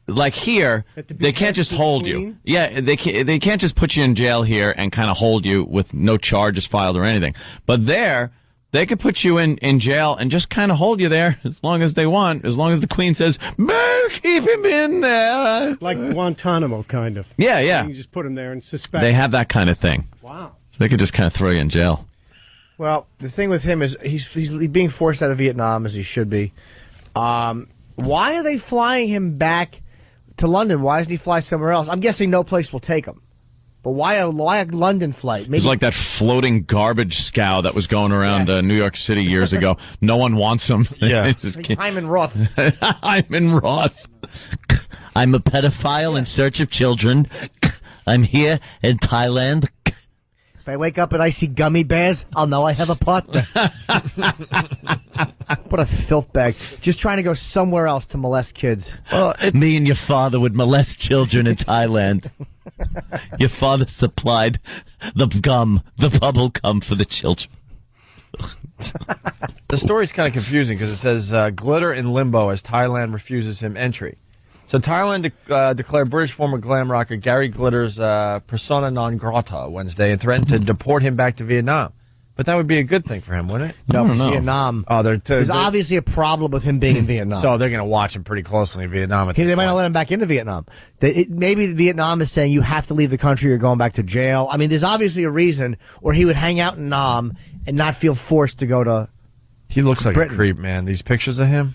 Like here, they can't just hold you. Yeah, they can't just put you in jail here and kind of hold you with no charges filed or anything. But there... They could put you in jail and just kind of hold you there as long as they want, as long as the Queen says, keep him in there. Like Guantanamo, kind of. Yeah, yeah. You just put him there and suspect. They have that kind of thing. Wow. So they could just kind of throw you in jail. Well, the thing with him is he's being forced out of Vietnam, as he should be. Why are they flying him back to London? Why doesn't he fly somewhere else? I'm guessing no place will take him. But why a London flight? Maybe it's like that floating garbage scow that was going around New York City years ago. No one wants him. Yeah. Hyman Roth. Hyman Roth. I'm a pedophile in search of children. I'm here in Thailand. If I wake up and I see gummy bears, I'll know I have a partner. What a filth bag. Just trying to go somewhere else to molest kids. Well, me and your father would molest children in Thailand. Your father supplied the bubble gum for the children. The story's kind of confusing because it says glitter in limbo as Thailand refuses him entry. So Thailand declared British former glam rocker Gary Glitter's persona non grata Wednesday and threatened to deport him back to Vietnam. But that would be a good thing for him, wouldn't it? No, it's Vietnam. Oh, there's obviously a problem with him being in Vietnam. So they're going to watch him pretty closely in Vietnam. They might not let him back into Vietnam. Maybe Vietnam is saying you have to leave the country or going back to jail. I mean, there's obviously a reason where he would hang out in Nam and not feel forced to go to He looks like Britain. a creep, man. These pictures of him.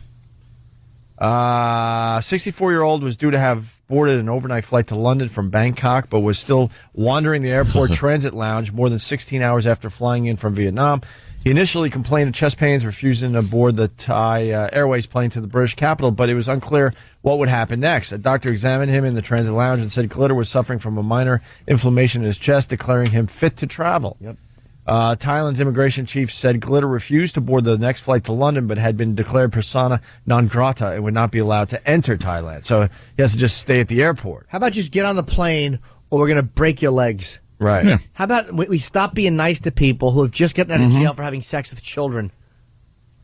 64-year-old was due to have boarded an overnight flight to London from Bangkok, but was still wandering the airport transit lounge more than 16 hours after flying in from Vietnam. He initially complained of chest pains, refusing to board the Thai Airways plane to the British capital, but it was unclear what would happen next. A doctor examined him in the transit lounge and said Glitter was suffering from a minor inflammation in his chest, declaring him fit to travel. Yep. Thailand's immigration chief said Glitter refused to board the next flight to London, but had been declared persona non grata and would not be allowed to enter Thailand. So he has to just stay at the airport. How about just get on the plane or we're going to break your legs? Right. Yeah. How about we stop being nice to people who have just gotten out of jail for having sex with children?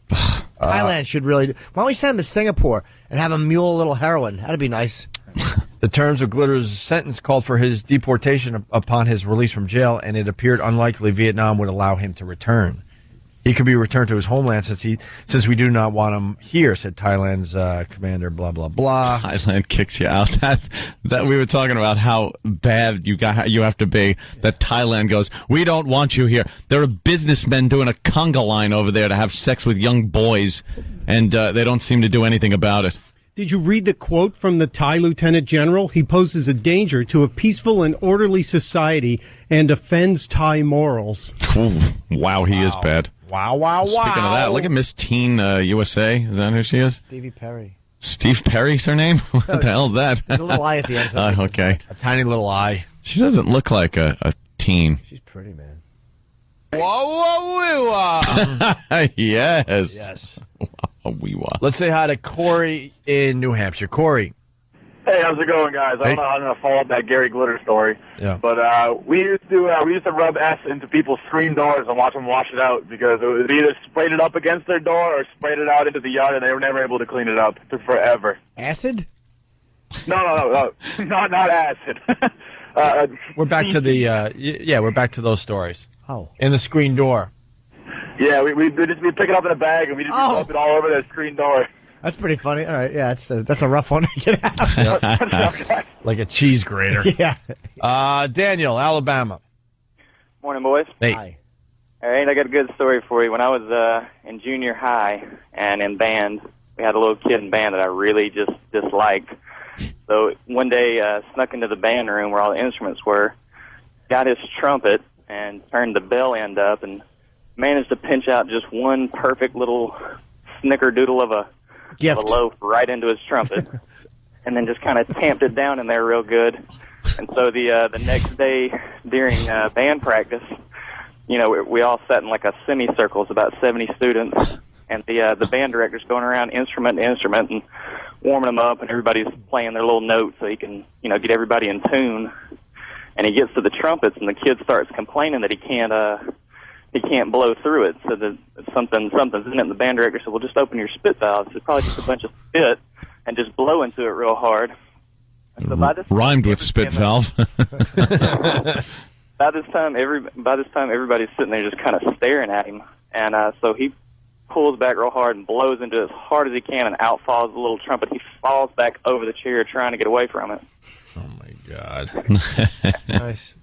Thailand should really... Why don't we send him to Singapore and have him mule a little heroin? That'd be nice. The terms of Glitter's sentence called for his deportation upon his release from jail, and it appeared unlikely Vietnam would allow him to return. He could be returned to his homeland since we do not want him here, said Thailand's commander, blah, blah, blah. Thailand kicks you out. That we were talking about how bad you have to be, that Thailand goes, we don't want you here. There are businessmen doing a conga line over there to have sex with young boys, and they don't seem to do anything about it. Did you read the quote from the Thai Lieutenant General? He poses a danger to a peaceful and orderly society and offends Thai morals. Ooh, wow, he is bad. Wow, wow, wow. Speaking of that, look at Miss Teen USA. Is that who she is? Stevie Perry. Steve Perry's her name? What the hell is that? There's a little eye at the end. So Okay. A tiny little eye. She doesn't look like a teen. She's pretty, man. Yes. Yes. Let's say hi to Corey in New Hampshire. Corey. Hey, how's it going, guys? I don't know how I'm going to follow up that Gary Glitter story. Yeah. But we used to rub S into people's screen doors and watch them wash it out because it was either sprayed it up against their door or sprayed it out into the yard, and they were never able to clean it up. It took forever. Acid? No, not acid. We're back to the we're back to those stories. Oh. In the screen door. Yeah, we'd just be picking it up in a bag and we'd just rub it all over their screen door. That's pretty funny. All right, yeah, that's a rough one to get out. Like a cheese grater. Yeah. Daniel, Alabama. Morning, boys. Hey. Hi. All right, I got a good story for you. When I was in junior high and in band, we had a little kid in band that I really just disliked. So one day, snuck into the band room where all the instruments were, got his trumpet and turned the bell end up and managed to pinch out just one perfect little snickerdoodle of a loaf right into his trumpet, and then just kind of tamped it down in there real good. And so the next day during band practice, you know, we all sat in like a semicircle. It's about 70 students, and the band director's going around instrument to instrument and warming them up, and everybody's playing their little notes so he can, you know, get everybody in tune. And he gets to the trumpets, and the kid starts complaining that he can't blow through it, so that something's in it. And the band director said, well, just open your spit valves. It's probably just a bunch of spit, and just blow into it real hard. And so by this Rhymed with spit valve. by this time, everybody's sitting there just kind of staring at him. And so he pulls back real hard and blows into it as hard as he can, and out falls the little trumpet. He falls back over the chair trying to get away from it. God. Nice.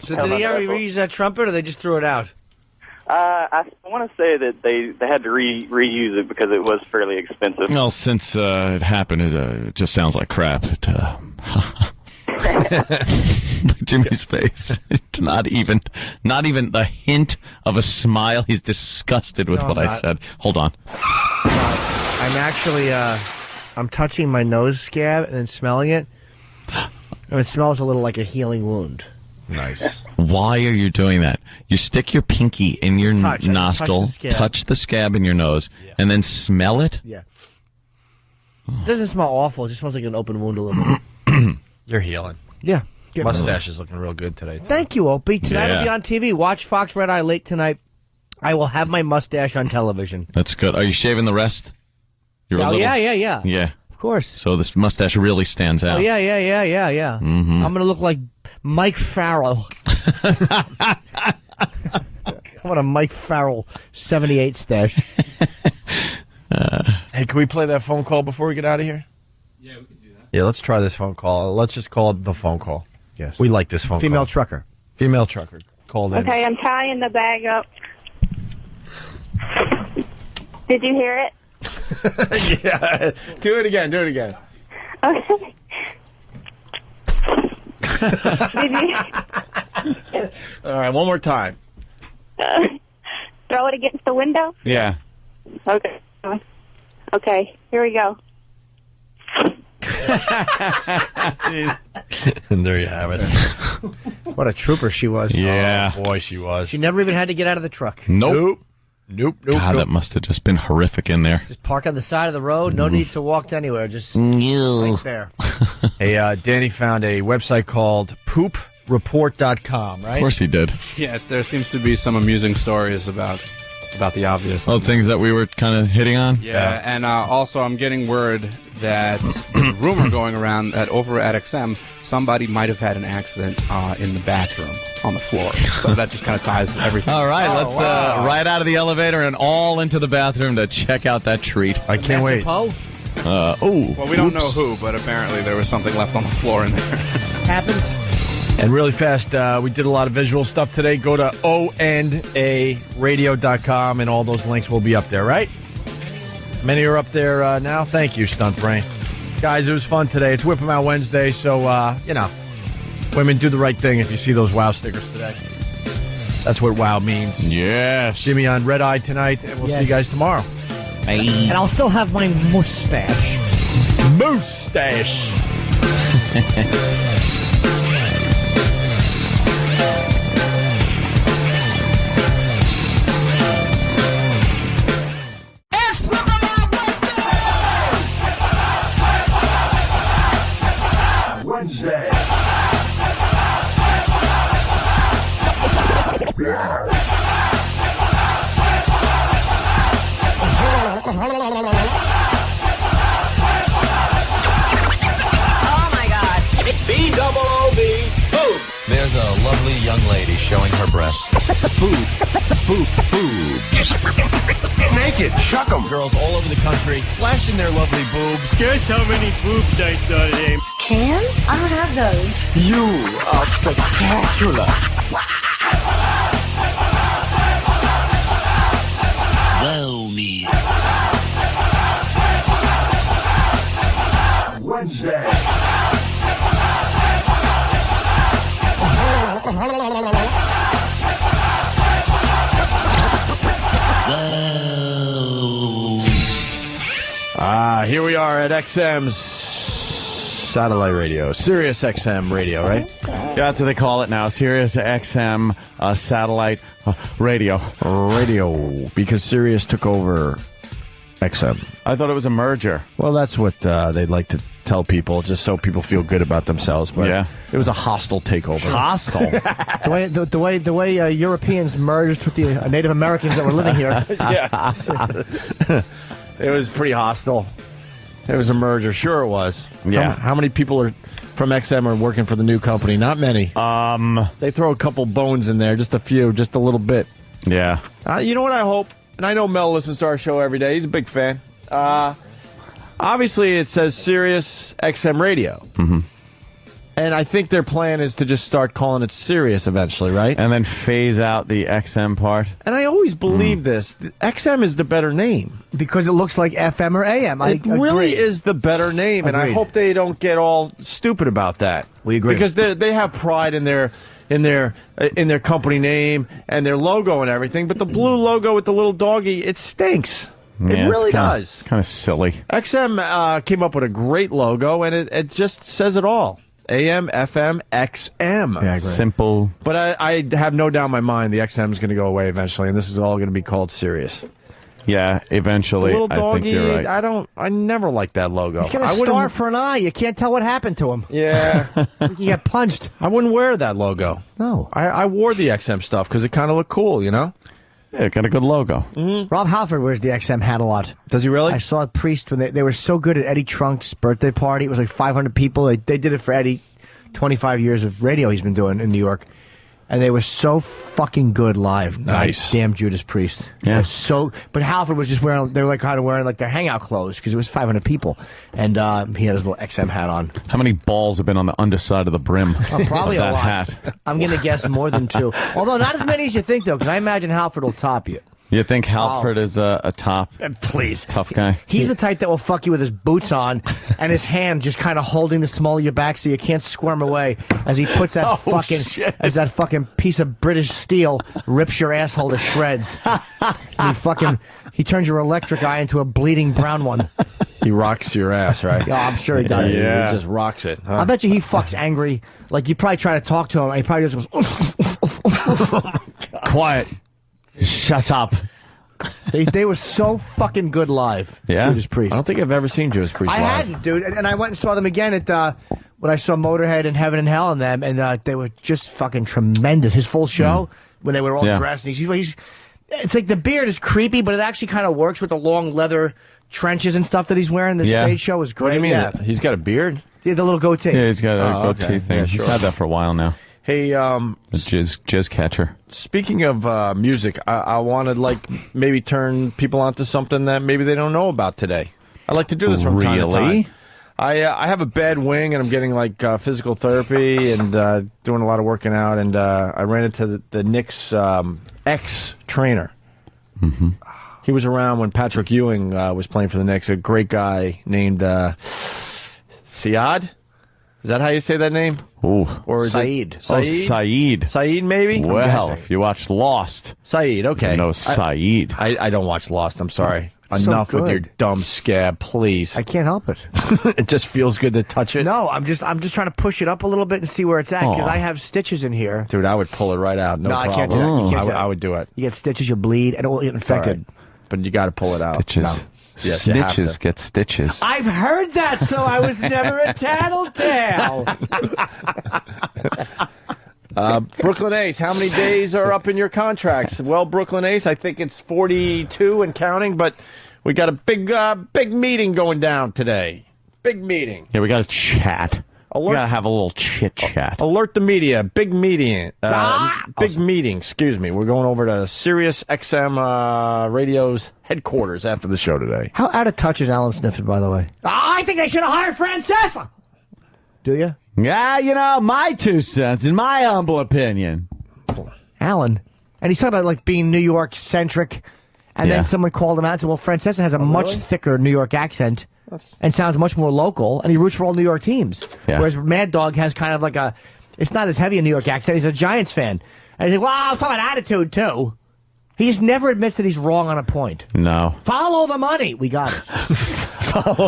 So did they ever reuse that trumpet, or they just threw it out? I want to say that they had to reuse it because it was fairly expensive. Well, since it happened, it just sounds like crap. Jimmy's face. Not even the hint of a smile. He's disgusted with what I said. Hold on. I'm actually, I'm touching my nose scab and then smelling it. And it smells a little like a healing wound. Nice. Why are you doing that? You stick your pinky in your nostril, touch the scab in your nose, and then smell it? Yeah. It doesn't smell awful. It just smells like an open wound a little bit. You're healing. Yeah. Mustache is looking real good today. Thank you, Opie. Tonight I'll be on TV. Watch Fox Red Eye late tonight. I will have my mustache on television. That's good. Are you shaving the rest? Yeah. Yeah. Of course. So this mustache really stands out. Oh, yeah. Mm-hmm. I'm going to look like Mike Farrell. I want a Mike Farrell 78 stash. Hey, can we play that phone call before we get out of here? Yeah, we can do that. Yeah, let's try this phone call. Let's just call it the phone call. Yes. We like this phone Female call. trucker. Female trucker called in. Okay, I'm tying the bag up. Did you hear it? Yeah. Do it again. Okay. Did you? All right, one more time. Throw it against the window? Yeah. Okay. Okay, here we go. And there you have it. What a trooper she was. Yeah. Oh, boy, she was. She never even had to get out of the truck. Nope. God, that must have just been horrific in there. Just park on the side of the road. No need to walk to anywhere. Just right there. Hey, Danny found a website called poopreport.com, right? Of course he did. Yeah, there seems to be some amusing stories about the obvious. Oh, things that we were kind of hitting on? Yeah, and also I'm getting word that there's a rumor going around that over at XM, somebody might have had an accident in the bathroom on the floor. So that just kind of ties everything. All right, let's right out of the elevator and all into the bathroom to check out that treat. I can't wait. Poe? Well, we don't know who, but apparently there was something left on the floor in there. Happens. And really fast, we did a lot of visual stuff today. Go to onaradio.com, and all those links will be up there, right? Many are up there now. Thank you, Stunt Brain. Guys, it was fun today. It's Whip 'em Out Wednesday, so, women, do the right thing if you see those WOW stickers today. That's what wow means. Yes. Jimmy on Red Eye tonight, and we'll see you guys tomorrow. And I'll still have my mustache. Mustache. Wednesday. Oh my God. B-double-O-B. Boom. There's a lovely young lady showing her breasts. Food. Naked. Chuck 'em. Girls all over the country flashing their lovely boobs. Guess how many boobs I saw today? Can? I don't have those. You are spectacular. Well, me. Wednesday. Here we are at XM's satellite radio, Sirius XM radio, right? Yeah, that's what they call it now. Sirius XM satellite radio. Radio, because Sirius took over XM. I thought it was a merger. Well, that's what they'd like to tell people, just so people feel good about themselves. But yeah, it was a hostile takeover. Hostile. the way Europeans merged with the Native Americans that were living here. Yeah. It was pretty hostile. It was a merger. Sure it was. Yeah. How many people are from XM are working for the new company? Not many. They throw a couple bones in there, just a few, just a little bit. Yeah. You know what I hope? And I know Mel listens to our show every day. He's a big fan. Obviously, it says Sirius XM Radio. Mm-hmm. And I think their plan is to just start calling it Sirius eventually, right? And then phase out the XM part. And I always believe this. XM is the better name. Because it looks like FM or AM. It really is the better name, and I hope they don't get all stupid about that. We agree. Because they have pride in their company name and their logo and everything, but the blue logo with the little doggy, it stinks. Yeah, it really does. Kind of silly. XM came up with a great logo, and it just says it all. AM, FM, XM. Yeah, simple. But I have no doubt in my mind the XM is going to go away eventually, and this is all going to be called Sirius. Yeah, eventually. The little doggy, I think you're right. I never liked that logo. He's got a star for an eye. You can't tell what happened to him. Yeah. He got punched. I wouldn't wear that logo. No. I wore the XM stuff because it kind of looked cool, you know? Yeah, it got a good logo. Mm-hmm. Rob Halford wears the XM hat a lot. Does he really? I saw a Priest when they were so good at Eddie Trunk's birthday party. It was like 500 people. They did it for Eddie. 25 years of radio he's been doing in New York. And they were so fucking good live. Nice. Damn Judas Priest. Yeah. But Halford was just wearing, they were like kind of wearing like their hangout clothes because it was 500 people. And he had his little XM hat on. How many balls have been on the underside of the brim probably of a that lot. hat? I'm going to guess more than 2. Although not as many as you think, though, because I imagine Halford will top you. You think Halford is a top? Please. Tough guy? He's the type that will fuck you with his boots on and his hand just kind of holding the small of your back so you can't squirm away as he puts that as that fucking piece of British steel rips your asshole to shreds. And he turns your electric eye into a bleeding brown one. He rocks your ass, right? Yeah, I'm sure he does. Yeah. He just rocks it. Huh? I bet you he fucks angry. Like, you probably try to talk to him and he probably just goes, Quiet. Shut up. They were so fucking good live. Yeah? Judas Priest. I don't think I've ever seen Judas Priest I live. hadn't, dude. And I went and saw them again at when I saw Motorhead and Heaven and Hell and them, and they were just fucking tremendous. His full show, when they were all dressed. And it's like the beard is creepy, but it actually kind of works with the long leather trenches and stuff that he's wearing. The stage show is great. What do you mean? Yeah. He's got a beard? Yeah, the little goatee. Yeah, he's got a goatee thing. Yeah, He's sure. had that for a while now. Hey, The jizz catcher. speaking of music, I want to maybe turn people onto something that maybe they don't know about today. I like to do this from time to time. I have a bad wing, and I'm getting physical therapy and doing a lot of working out. And I ran into the Knicks ex-trainer. Mm-hmm. He was around when Patrick Ewing was playing for the Knicks. A great guy named Siad. Is that how you say that name? Ooh. Or is Saeed. it Saeed? Saeed. Saeed, maybe? Well, if you watched Lost. Saeed, okay. You know Saeed. I don't watch Lost, I'm sorry. So Enough with good. your dumb scab, please. I can't help it. It just feels good to touch it. No, I'm just trying to push it up a little bit and see where it's at because Aw. I have stitches in here. Dude, I would pull it right out. No, No, I problem. can't do that. You can't do I that. would do it. You get stitches, you bleed, and it will get It's all right. infected. But you got to pull it out. Stitches. No. Yes, you have Snitches to. get stitches. I've heard that, so I was never a tattletale. Brooklyn Ace, how many days are up in your contracts? Well, Brooklyn Ace, I think it's 42 and counting, but we got a big meeting going down today. Big meeting. Yeah, we got to chat. Alert. We got to have a little chit-chat. Alert the media. Big meeting. Big meeting. Excuse me. We're going over to Sirius XM Radio's headquarters after the show today. How out of touch is Alan Sniffen, by the way? I think they should have hired Francesa. Do you? Yeah, you know, my 2 cents, in my humble opinion. Alan. And he's talking about like being New York centric. And Yeah. then someone called him out and said, well, Francesa has a much thicker New York accent and sounds much more local. And he roots for all New York teams. Yeah. Whereas Mad Dog has kind of like it's not as heavy a New York accent. He's a Giants fan. And he's like, well, I'm talking about attitude too. He just never admits that he's wrong on a point. No. Follow the money. We got it.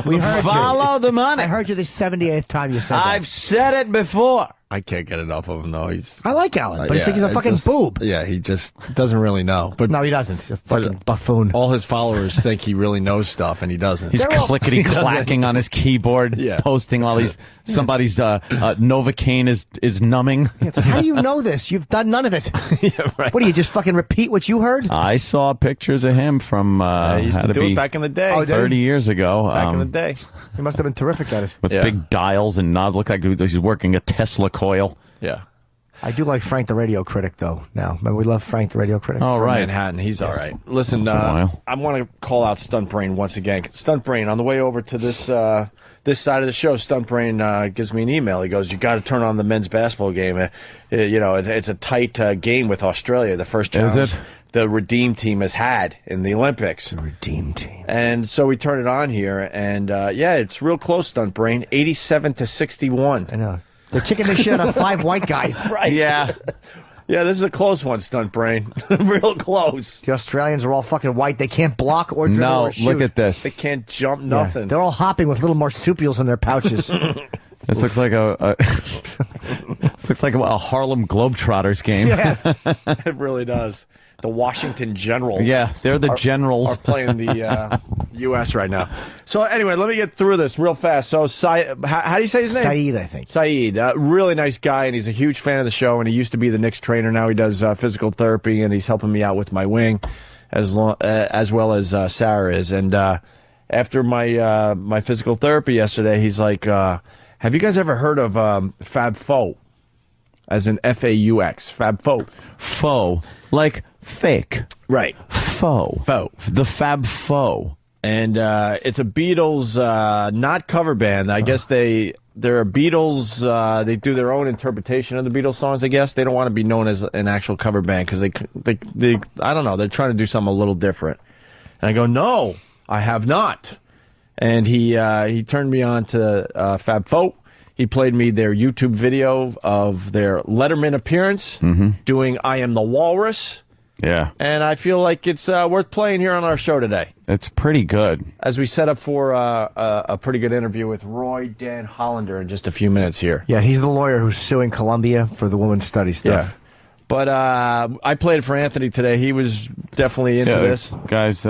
We heard you. Follow the money. I heard you the 78th time you said I've that. said it before. I can't get enough of him, though. I like Alan, but I think he's a it's fucking just- boob. Yeah, he just doesn't really know. But No, he doesn't. He's a fucking buffoon. all his followers think he really knows stuff, and he doesn't. He's all- clickety-clacking on his keyboard, Yeah. posting all these, somebody's Novocaine is numbing. It's like, how do you know this? You've done none of it. Yeah, right. What do you just fucking repeat what you heard? I saw pictures of him from, I used had to do be it back in the day. Oh, did 30 years ago. Back in the day. He must have been terrific at it. With Yeah. big dials and knobs. Looked like he's working a Tesla coil. Yeah. I do like Frank the Radio Critic, though, now. Remember, we love Frank the Radio Critic? All From right. Manhattan. He's all right. Listen, Once in a while. I want to call out Stunt Brain once again. Stunt Brain, on the way over to this side of the show, Stunt Brain gives me an email. He goes, you got to turn on the men's basketball game. It's a tight game with Australia, the first challenge Is it? the Redeem team has had in the Olympics. The Redeem Team. And so we turn it on here, and it's real close, Stunt Brain, 87-61. I know. They're kicking the shit out of 5 white guys. Right. Yeah. Yeah, this is a close one, Stunt Brain. Real close. The Australians are all fucking white. They can't block or dribble No, or shoot. look at this. They can't jump Yeah. nothing. They're all hopping with little marsupials in their pouches. This looks like this looks like a Harlem Globetrotters game. Yeah. It really does. The Washington Generals. Yeah, they're the Generals. Are playing the U.S. right now. So anyway, let me get through this real fast. So how do you say his name? Saeed, I think. Saeed, really nice guy, and he's a huge fan of the show. And he used to be the Knicks trainer. Now he does physical therapy, and he's helping me out with my wing, as well as Sarah is. And after my physical therapy yesterday, he's like, "Have you guys ever heard of Fab Faux?" As in F-A-U-X, Fab Faux. Faux, like fake. Right. Faux. Faux. The Fab Faux. And it's a Beatles, not cover band. I guess they're a Beatles. They do their own interpretation of the Beatles songs. I guess they don't want to be known as an actual cover band because they I don't know. They're trying to do something a little different. And I go, no, I have not. And he turned me on to Fab Faux. He played me their YouTube video of their Letterman appearance, doing "I Am the Walrus." Yeah. And I feel like it's worth playing here on our show today. It's pretty good. As we set up for a pretty good interview with Roy Dan Hollander in just a few minutes here. Yeah, he's the lawyer who's suing Columbia for the women's study stuff. Yeah. But I played it for Anthony today. He was definitely into this. Guys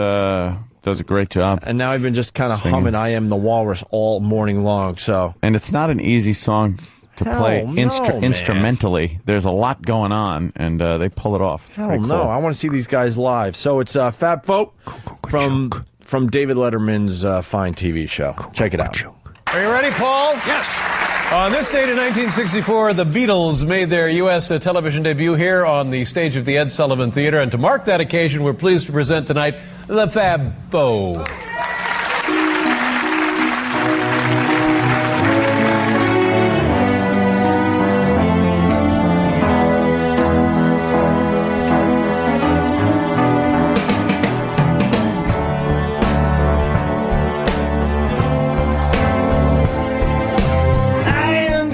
does a great job. And now I've been just kind of humming "I Am the Walrus" all morning long. So, and it's not an easy song to play man. instrumentally. There's a lot going on, and they pull it off. Hell Pretty no, cool. I want to see these guys live. So it's Fab Folk from David Letterman's fine TV show. Check it out. Are you ready, Paul? Yes. On this date in 1964, the Beatles made their U.S. television debut here on the stage of the Ed Sullivan Theater. And to mark that occasion, we're pleased to present tonight the Fab Faux. I am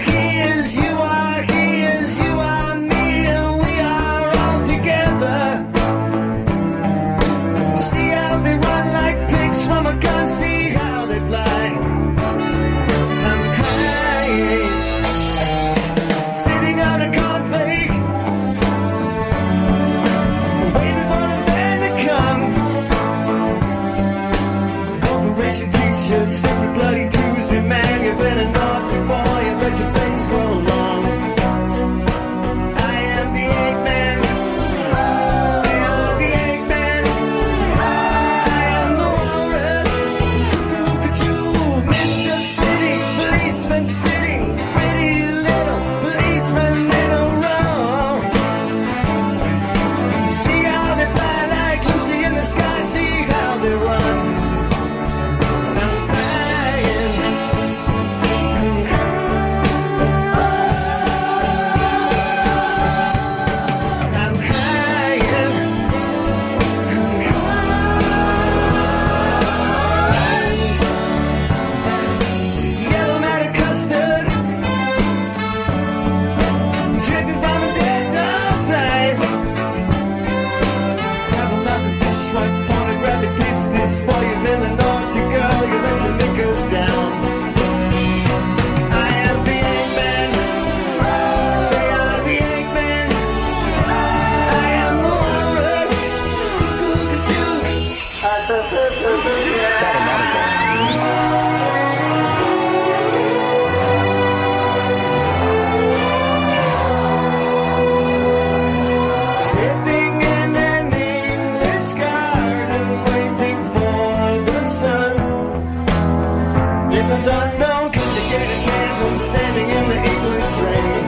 If the sun don't come to get a tan from standing in the English rain.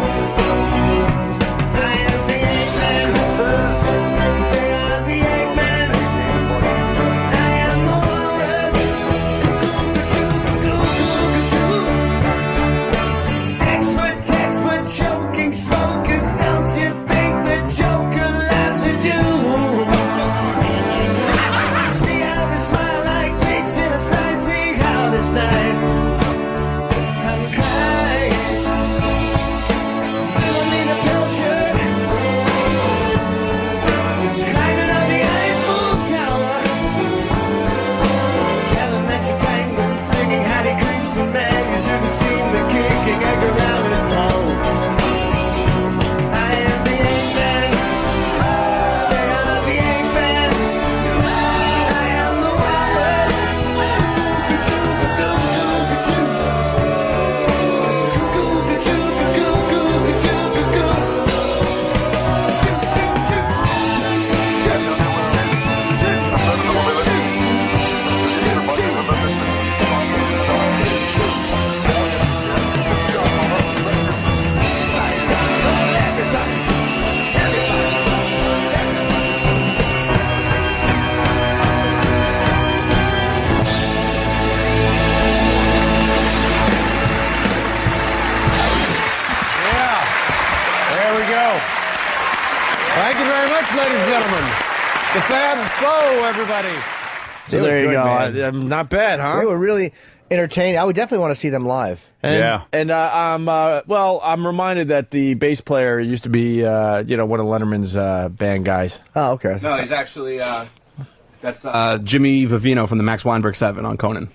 I am the Eggman. They are the Eggman. I am the walrus. Expert, choking smokers. Don't you think the Joker laughs at you? See how they smile like pigs in a sty. See how they sigh. I'm crying. Still in a pilcher. Climbing on the Eiffel Tower. Elementary penguins singing Hare Krishna, man. You should have seen the kicking egg around the pole. I am the Eggman. They are the Eggman. I am the walrus. There we go. Thank you very much, ladies and gentlemen. The Fab Foe, everybody. They So were there you good, go. man. Not bad, huh? They were really entertaining. I would definitely want to see them live. And, And I'm reminded that the bass player used to be, one of Letterman's band guys. Oh, okay. No, he's actually that's Jimmy Vivino from the Max Weinberg 7 on Conan.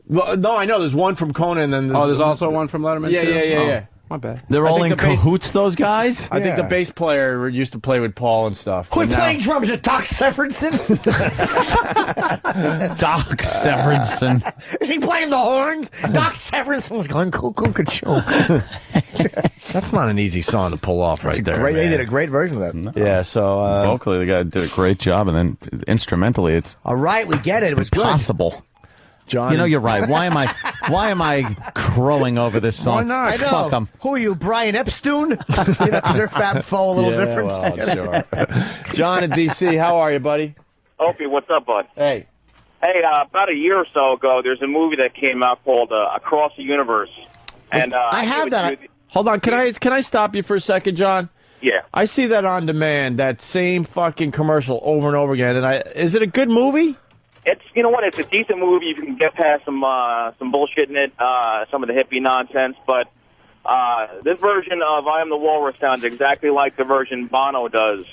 Well, no, I know. There's one from Conan. And there's also one from Letterman. Yeah, too? yeah. My bad. They're all in cahoots, those guys? I think the bass player used to play with Paul and stuff. Who's And now- playing drums? Is it Doc Severinsen? Doc Severinsen. Is he playing the horns? Doc Severinsen's going cuckoo choke. That's not an easy song to pull off right there. Great, they man. did a great version of that. Yeah, so vocally the guy did a great job, and then instrumentally, it's All right, we get it. It was good. impossible. John, You know, you're right. Why am I crowing over this song? Why not? I know. Fuck 'em. Who are you, Brian Epstein? They're Fab Foe a little Yeah, different. well, sure. John in D.C., how are you, buddy? Opie, what's up, bud? Hey. Hey, about a year or so ago, there's a movie that came out called Across the Universe. And I have that. Hold on, can I stop you for a second, John? Yeah. I see that on demand, that same fucking commercial over and over again, and is it a good movie? It's, you know what, it's a decent movie. You can get past some bullshit in it, some of the hippie nonsense, but this version of I Am the Walrus sounds exactly like the version Bono does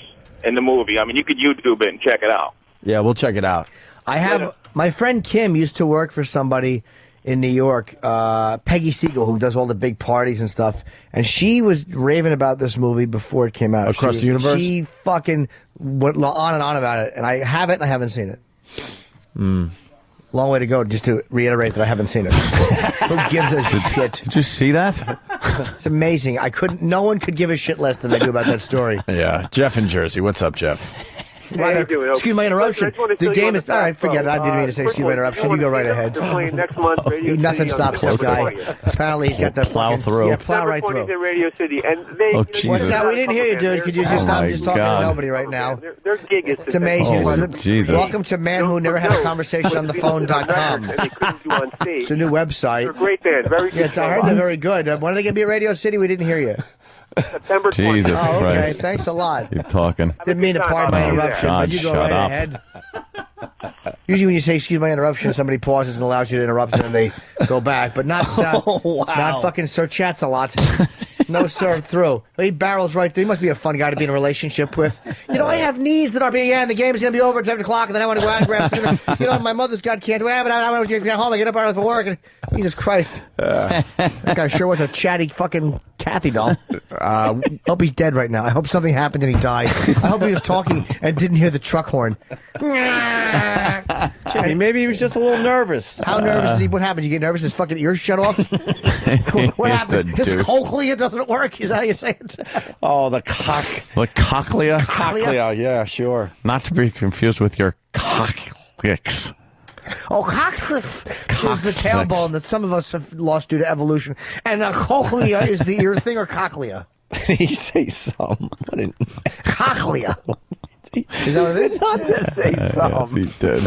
in the movie. I mean, you could YouTube it and check it out. Yeah, we'll check it out. I have my friend Kim used to work for somebody in New York, Peggy Siegel, who does all the big parties and stuff, and she was raving about this movie before it came out. Across the Universe? She fucking went on and on about it, and I have it and I haven't seen it. Long way to go, just to reiterate that I haven't seen it. Who gives a shit? Did you see that? It's amazing. No one could give a shit less than they do about that story. Yeah, Jeff in Jersey. What's up, Jeff? Right, excuse my interruption. The game is... All right, forget it. I didn't mean to say excuse my interruption. You go right ahead. They're playing next month. Nothing stops this guy. Apparently he's got that Plow fucking... through. Yeah, plow right December 20th through. at Radio City, and they. Oh, What's that? We didn't hear you, dude. Could you just stop just talking to nobody right now? Their gig is. It's amazing. Oh, This is Jesus. Welcome to Man Who Never Had a Conversation on the Phone.com. And they couldn't do on stage. It's a new website. They're a great band. Very good. Yes, I heard they're very good. When are they going to be at Radio City? We didn't hear you. September 20th. Jesus Oh, okay. Christ. Thanks a lot. Keep talking. Didn't mean to pardon my Oh, interruption, God, but you go shut right up. ahead. Usually when you say excuse my interruption, somebody pauses and allows you to interrupt and then they go back. But not fucking Sir Chats a lot. No serve through. He barrels right through. He must be a fun guy to be in a relationship with. You know, I have needs that are being, and the game's going to be over at 7 o'clock, and then I want to go out and grab food. You know, my mother's got cancer. But I want to get home. I get up early for work. And Jesus Christ. That guy sure was a chatty fucking Kathy doll. Hope he's dead right now. I hope something happened and he died. I hope he was talking and didn't hear the truck horn. Jimmy, maybe he was just a little nervous. How nervous is he? What happened? You get nervous? His fucking ears shut off? What happened? His cochlea doesn't work? Is that how you say it? Oh, the cock. The cochlea? Cochlea, yeah, sure. Not to be confused with your coccyx. Oh, coccyx is the tailbone that some of us have lost due to evolution. And cochlea is the ear thing, or cochlea? He say some. I didn't. Cochlea. Is that what it is? Not just say some. Yes, he did.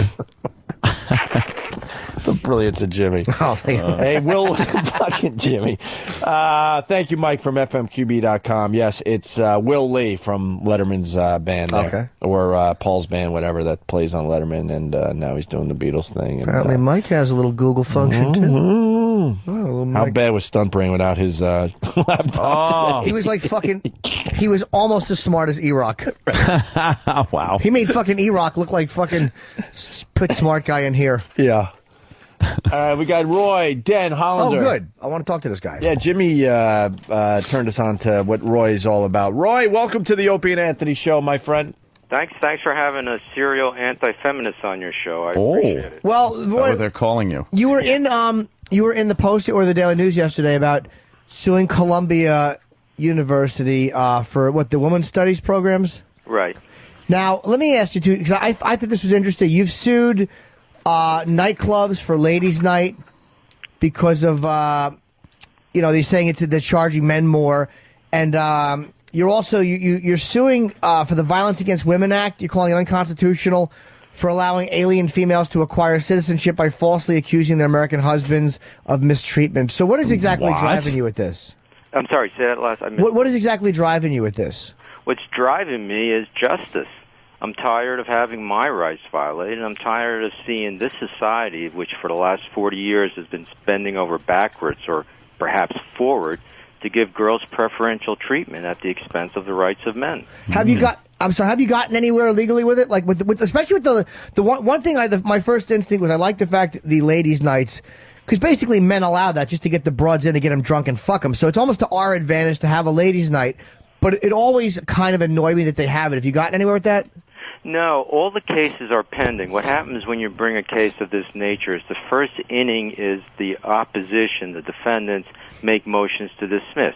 The brilliance of Jimmy. Oh, thank you. Hey, Will, fucking Jimmy. Thank you, Mike, from FMQB.com. Yes, it's Will Lee from Letterman's band there. Okay. Or Paul's band, whatever, that plays on Letterman, and now he's doing the Beatles thing. And, Apparently Mike has a little Google function, too. Oh, how bad was Stunt Brain without his laptop? He was like fucking... He was almost as smart as E-Rock. Wow. He made fucking E-Rock look like fucking... Put smart guy in here. Yeah. All right, we got Roy, Den, Hollander. Oh, good. I want to talk to this guy. Yeah, Jimmy turned us on to what Roy's all about. Roy, welcome to the Opie and Anthony show, my friend. Thanks for having a serial anti-feminist on your show. I appreciate it. Well, Is that what they're calling you? You were in the Post or the Daily News yesterday about suing Columbia University for what, the women's studies programs? Right. Now, let me ask you too, because I think this was interesting. You've sued nightclubs for ladies' night because of they're saying they're charging men more, and you're also you're suing for the Violence Against Women Act. You're calling it unconstitutional for allowing alien females to acquire citizenship by falsely accusing their American husbands of mistreatment. So, what is exactly driving you with this? I'm sorry, say that last. I missed What is exactly driving you with this? What's driving me is justice. I'm tired of having my rights violated. I'm tired of seeing this society, which for the last 40 years has been bending over backwards or perhaps forward to give girls preferential treatment at the expense of the rights of men. Have you gotten anywhere legally with it? Like with especially with the one thing my first instinct was I like the fact that the ladies' nights, because basically men allow that just to get the broads in to get them drunk and fuck them. So it's almost to our advantage to have a ladies' night. But it always kind of annoyed me that they have it. Have you gotten anywhere with that? No, all the cases are pending. What happens when you bring a case of this nature is the first inning is the opposition, the defendants make motions to dismiss.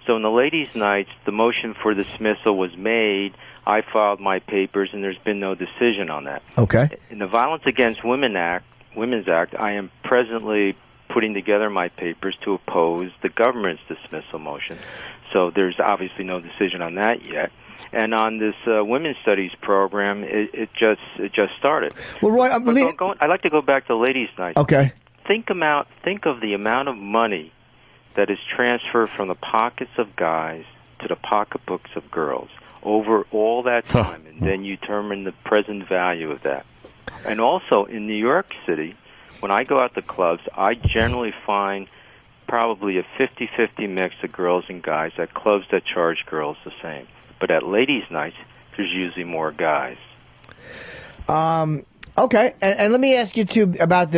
So in the ladies' nights, the motion for dismissal was made. I filed my papers, and there's been no decision on that. Okay. In the Violence Against Women's Act, I am presently putting together my papers to oppose the government's dismissal motion. So there's obviously no decision on that yet. And on this women's studies program, it just started. Well, Roy, I'd like to go back to ladies' night. Okay. Think of the amount of money that is transferred from the pockets of guys to the pocketbooks of girls over all that time, and then you determine the present value of that. And also in New York City, when I go out to clubs, I generally find probably a 50-50 mix of girls and guys at clubs that charge girls the same. But at ladies' nights, there's usually more guys. Okay, and let me ask you too about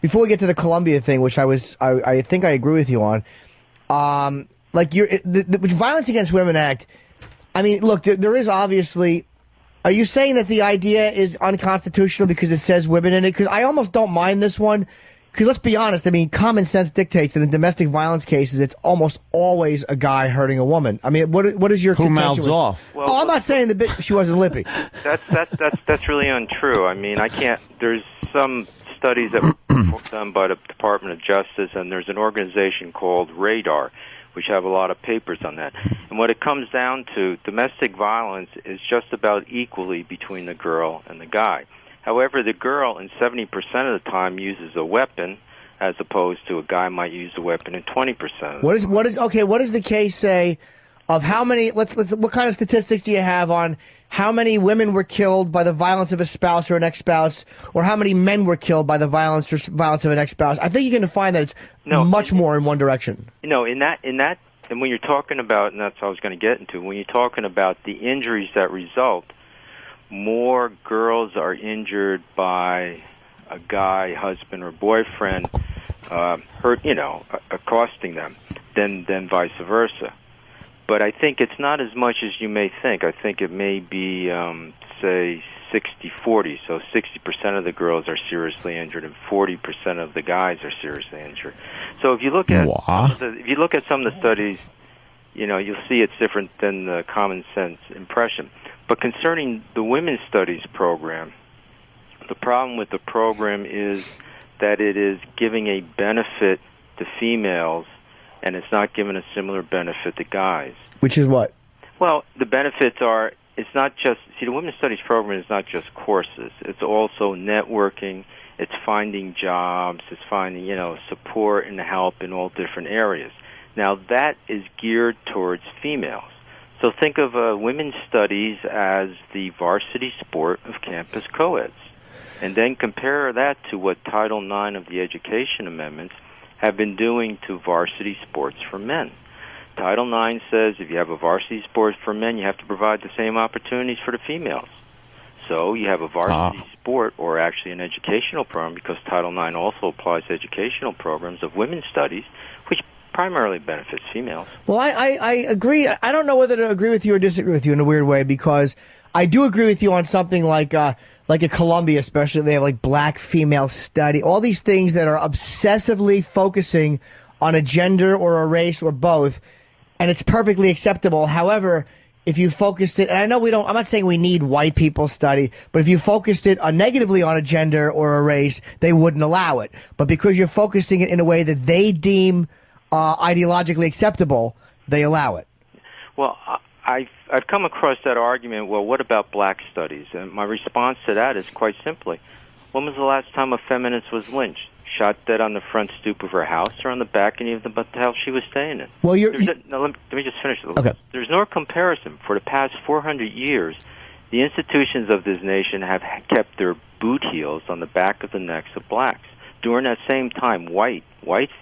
before we get to the Columbia thing, which I think I agree with you on. The Violence Against Women Act. I mean, look, there is obviously. Are you saying that the idea is unconstitutional because it says women in it? Because I almost don't mind this one. Because let's be honest, I mean, common sense dictates that in domestic violence cases, it's almost always a guy hurting a woman. I mean, what is your Who mouths off? Well, I'm not saying the bit she wasn't lippy. That's really untrue. I mean, I can't. There's some studies that were done by the Department of Justice, and there's an organization called Radar, which have a lot of papers on that. And what it comes down to, domestic violence is just about equally between the girl and the guy. However, the girl, in 70% of the time, uses a weapon, as opposed to a guy might use a weapon in 20% of the time. What does the case say of how many? What kind of statistics do you have on how many women were killed by the violence of a spouse or an ex-spouse, or how many men were killed by the violence of an ex-spouse? I think you can define that it's much more in one direction. In that, and when you're talking about, and that's what I was going to get into, when you're talking about the injuries that result. More girls are injured by a guy, husband or boyfriend, accosting them, than vice versa. But I think it's not as much as you may think. I think it may be, say, 60-40. So 60% of the girls are seriously injured, and 40% of the guys are seriously injured. So if you look at some of the studies, you'll see it's different than the common sense impression. But concerning the women's studies program, The problem with the program is that it is giving a benefit to females, and it's not giving a similar benefit to guys. Which is what? Well, the benefits are, it's not just, the Women's Studies program is not just courses. It's also networking, it's finding jobs, it's finding, support and help in all different areas. Now, that is geared towards females. So think of Women's Studies as the varsity sport of campus co-eds. And then compare that to what Title IX of the Education Amendments have been doing to varsity sports for men. Title IX says if you have a varsity sport for men, you have to provide the same opportunities for the females. So you have a varsity sport, or actually an educational program, because Title IX also applies to educational programs of women's studies, which primarily benefits females. Well, I agree. I don't know whether to agree with you or disagree with you in a weird way, because I do agree with you on something like at Columbia, especially, they have like black female study, all these things that are obsessively focusing on a gender or a race or both, and it's perfectly acceptable. However, if you focused it, and I know I'm not saying we need white people study, but if you focused it negatively on a gender or a race, they wouldn't allow it. But because you're focusing it in a way that they deem ideologically acceptable, they allow it. Well, I've come across that argument, well, what about black studies? And my response to that is quite simply, when was the last time a feminist was lynched? Shot dead on the front stoop of her house or on the balcony of the hotel she was staying in? Well, let me just finish. Okay. There's no comparison. For the past 400 years, the institutions of this nation have kept their boot heels on the back of the necks of blacks. During that same time, white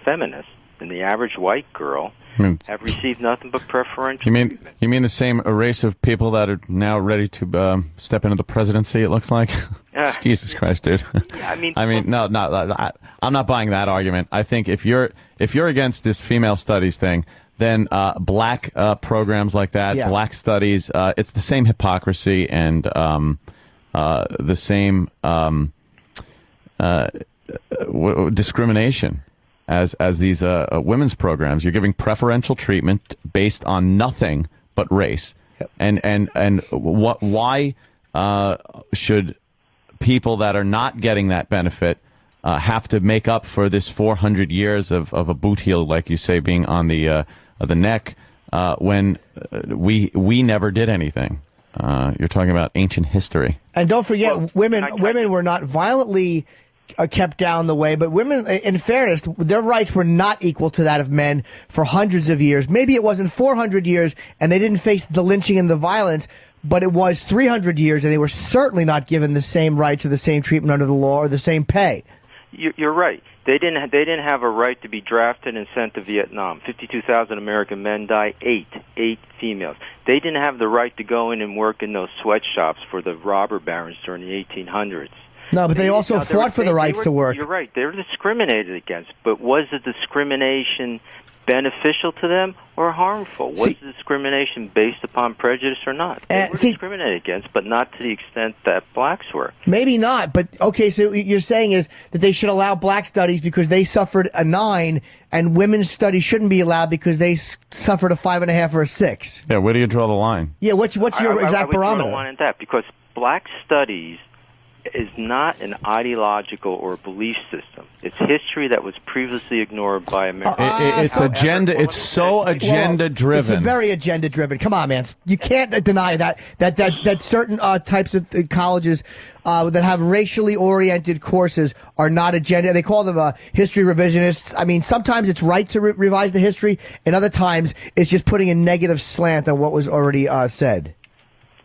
feminists and the average white girl have received nothing but preferential. You mean the same race of people that are now ready to step into the presidency? It looks like. Jesus Christ, dude. No, I'm not buying that argument. I think if you're against this female studies thing, then black programs like that, black studies, it's the same hypocrisy and the same discrimination as these women's programs. You're giving preferential treatment based on nothing but race. Yep. And why should people that are not getting that benefit have to make up for this 400 years of a boot heel, like you say, being on the neck when we never did anything? You're talking about ancient history. And don't forget, women were not violently kept down the way, but women, in fairness, their rights were not equal to that of men for hundreds of years. Maybe it wasn't 400 years, and they didn't face the lynching and the violence, but it was 300 years, and they were certainly not given the same rights or the same treatment under the law or the same pay. You're right. They didn't have a right to be drafted and sent to Vietnam. 52,000 American men died, eight females. They didn't have the right to go in and work in those sweatshops for the robber barons during the 1800s. No, but they also fought for the rights to work. You're right. They were discriminated against. But was the discrimination beneficial to them or harmful? Was the discrimination based upon prejudice or not? They were discriminated against, but not to the extent that blacks were. Maybe not, but okay, so what you're saying is that they should allow black studies because they suffered a 9, and women's studies shouldn't be allowed because they suffered a 5.5 or a 6. Yeah, where do you draw the line? Yeah, what's your exact barometer? I would draw the line in that, because black studies is not an ideological or belief system. It's history that was previously ignored by America. It's agenda. It's so agenda-driven. It's very agenda-driven. Come on, man. You can't deny that certain types of colleges that have racially oriented courses are not agenda. They call them history revisionists. I mean, sometimes it's right to revise the history, and other times it's just putting a negative slant on what was already said.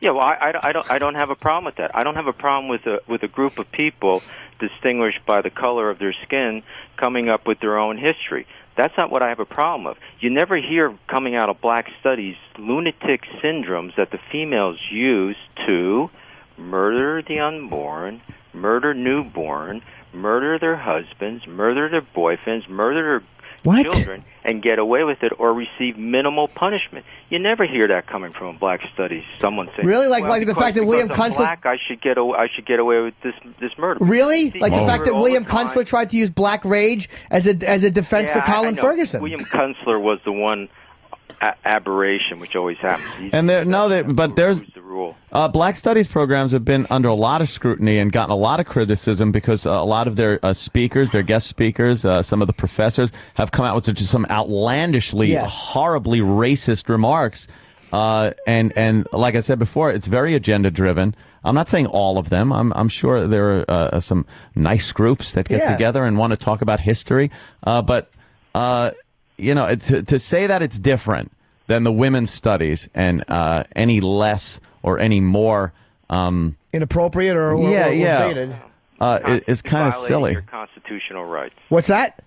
Yeah, well, I don't have a problem with that. I don't have a problem with a group of people distinguished by the color of their skin coming up with their own history. That's not what I have a problem with. You never hear coming out of black studies lunatic syndromes that the females use to murder the unborn, murder newborn, murder their husbands, murder their boyfriends, murder their children, and get away with it or receive minimal punishment. You never hear that coming from a black studies. Someone saying, really, like the fact that William Kunstler, black, I should get away with this murder. Really, like the fact that William Kunstler tried to use black rage as a defense for Colin Ferguson. William Kunstler was the one aberration, which always happens. And there's the rule. Black Studies programs have been under a lot of scrutiny and gotten a lot of criticism because a lot of their speakers, their guest speakers, some of the professors have come out with just some outlandishly, horribly racist remarks. And like I said before, it's very agenda driven. I'm not saying all of them. I'm sure there are some nice groups that get together and want to talk about history. But to say that it's different than the women's studies and any less or any more inappropriate or dated, is kind of silly. Your constitutional rights. What's that?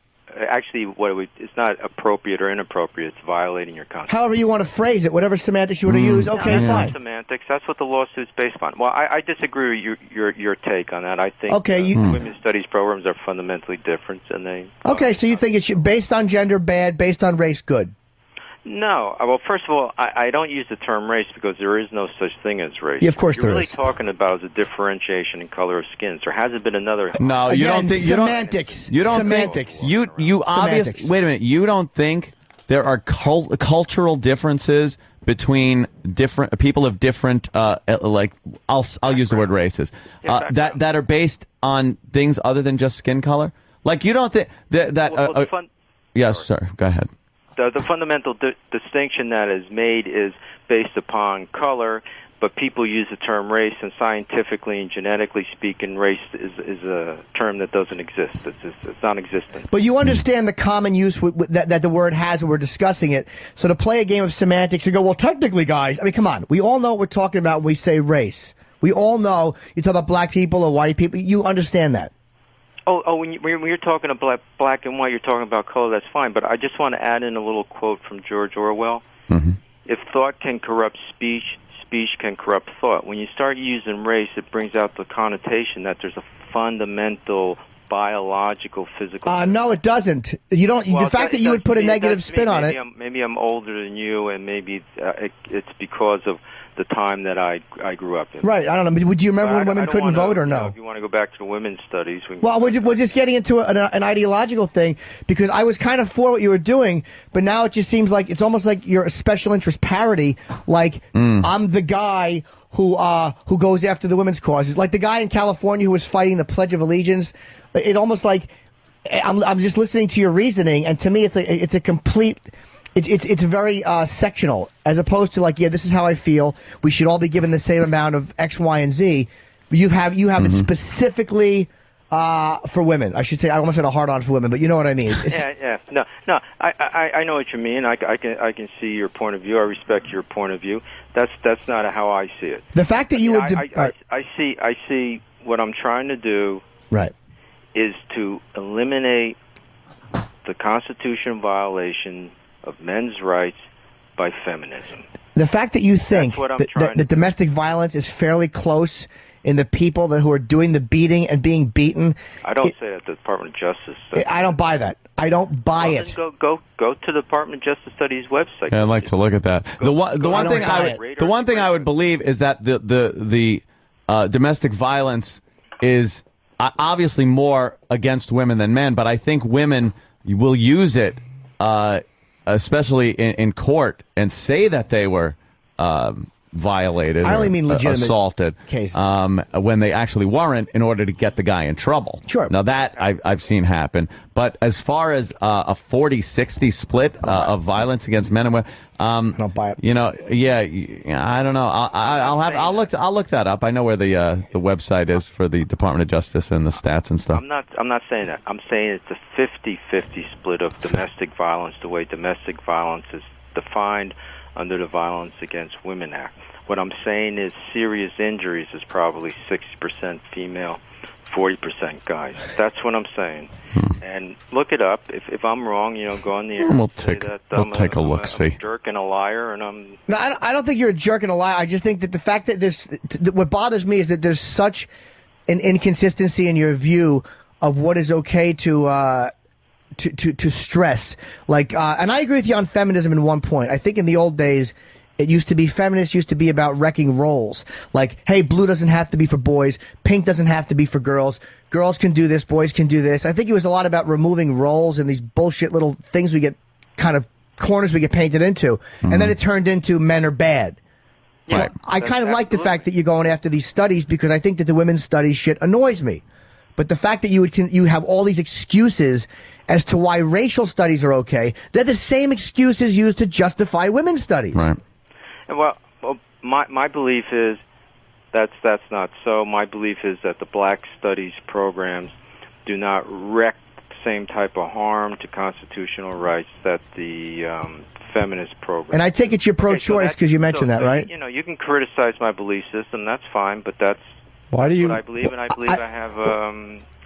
Actually, it's not appropriate or inappropriate. It's violating your constitution. However you want to phrase it, whatever semantics you want to use. Okay, fine. Semantics. That's what the lawsuit's based on. Well, I disagree with your take on that. I think women's studies programs are fundamentally different, and they. Okay, so you think it's based on gender bad, based on race good? No. Well, first of all, I don't use the term race because there is no such thing as race. Yeah, of course You're there really is. talking about is a differentiation in color of skins. There hasn't been another. No, you don't think semantics. You don't semantics. think you obviously. Wait a minute. You don't think there are cultural differences between different people of different like I'll use the word races that are based on things other than just skin color? Like you don't think that yes, sir. Go ahead. The fundamental distinction that is made is based upon color, but people use the term race, and scientifically and genetically speaking, race is a term that doesn't exist. It's non-existent. But you understand the common use that the word has when we're discussing it. So to play a game of semantics, you go, well, technically, guys, I mean, come on. We all know what we're talking about when we say race. We all know you talk about black people or white people. You understand that. When you're talking about black and white, you're talking about color, that's fine. But I just want to add in a little quote from George Orwell. Mm-hmm. If thought can corrupt speech, speech can corrupt thought. When you start using race, it brings out the connotation that there's a fundamental biological, physical... No, it doesn't. You don't. Well, the fact that you would put a negative spin on it... Maybe I'm older than you, and maybe it's because of the time that I grew up in. Right, I don't know. Would you remember when women couldn't vote or no? If you want to go back to the women's studies... Well, we're just getting into an ideological thing, because I was kind of for what you were doing, but now it just seems like it's almost like you're a special interest parody, like I'm the guy who goes after the women's causes. Like the guy in California who was fighting the Pledge of Allegiance. It almost like I'm just listening to your reasoning, and to me it's a complete... It's very sectional, as opposed to like, yeah, this is how I feel. We should all be given the same amount of X, Y, and Z. You have it specifically for women. I should say, I almost said a hard on for women, but you know what I mean. No. I know what you mean. I can see your point of view. I respect your point of view. That's not how I see it. The fact that you would, I see what I'm trying to do. Right. Is to eliminate the Constitution violation of men's rights by feminism. The fact that you think that domestic violence is fairly close in the people who are doing the beating and being beaten. I don't say that the Department of Justice. I don't buy that. I don't buy it. Then go to the Department of Justice Studies website. Yeah, I'd like to look at that. The one thing I would believe is that the domestic violence is obviously more against women than men, but I think women will use it, especially in court, and say that they were violated. I only mean legitimate assaulted cases when they actually weren't, in order to get the guy in trouble. Sure. Now that I've seen happen, but as far as a 40-60 split of violence against men and women, I don't buy it. You know, I don't know. I'll look that up. I know where the website is for the Department of Justice and the stats and stuff. I'm not saying that. I'm saying it's a 50-50 split of domestic violence, the way domestic violence is defined under the Violence Against Women Act. What I'm saying is serious injuries is probably 60% female, 40% guys. That's what I'm saying. And look it up. If I'm wrong, go on the air. We'll take a look. See, I'm a jerk and a liar, and I'm. No, I don't think you're a jerk and a liar. I just think that the fact that what bothers me is that there's such an inconsistency in your view of what is okay to stress. Like, and I agree with you on feminism in one point. I think in the old days, feminists used to be about wrecking roles. Like, hey, blue doesn't have to be for boys, pink doesn't have to be for girls. Girls can do this, boys can do this. I think it was a lot about removing roles and these bullshit little things we get kind of corners we get painted into, and then it turned into men are bad. Right. I kind of like the fact that you're going after these studies because I think that the women's studies shit annoys me. But the fact that you have all these excuses as to why racial studies are okay, they're the same excuses used to justify women's studies. Right. Well, my belief is that's not so. My belief is that the black studies programs do not wreak the same type of harm to constitutional rights that the feminist program. And I take it you're pro-choice because you mentioned that, right? You know, you can criticize my belief system. That's fine, but that's Why do you? what I believe, and I believe I have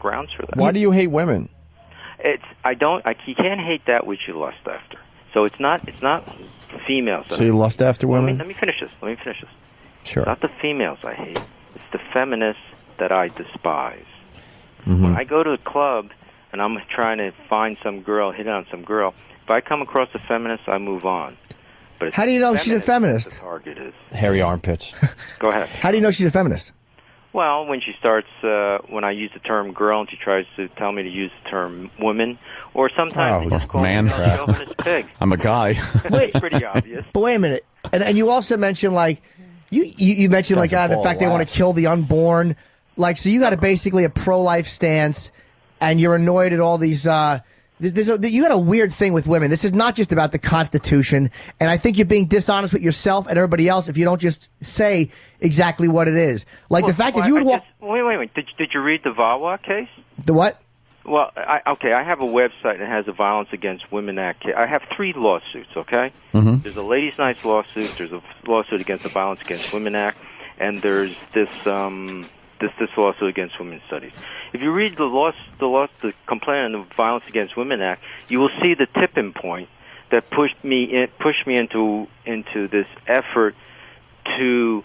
grounds for that. Why do you hate women? You can't hate that which you lust after. So it's not females. So you lust after women? Let me finish this. Sure. It's not the females I hate. It's the feminists that I despise. Mm-hmm. When I go to a club and I'm trying to find some girl, hit on some girl, if I come across a feminist, I move on. But How do you know she's a feminist? The target is. Hairy armpits. Go ahead. How do you know she's a feminist? Well, when she starts, when I use the term girl and she tries to tell me to use the term woman, or sometimes they just call man. me a chauvinist pig. I'm a guy. Wait, It's pretty obvious. But wait a minute. And you also mentioned, like, you mentioned, like, the fact they want to kill the unborn. Like, so you got basically a pro-life stance, and you're annoyed at all these, you got a weird thing with women. This is not just about the Constitution, and I think you're being dishonest with yourself and everybody else if you don't just say exactly what it is. Like the fact that you would walk... Wait. Did you read the VAWA case? The what? Well, I have a website that has a Violence Against Women Act case. I have 3 lawsuits, okay? Mm-hmm. There's a Ladies' Night lawsuit, there's a lawsuit against the Violence Against Women Act, and there's this lawsuit against women's studies. If you read the complaint on the Violence Against Women Act, you will see the tipping point that pushed me into this effort to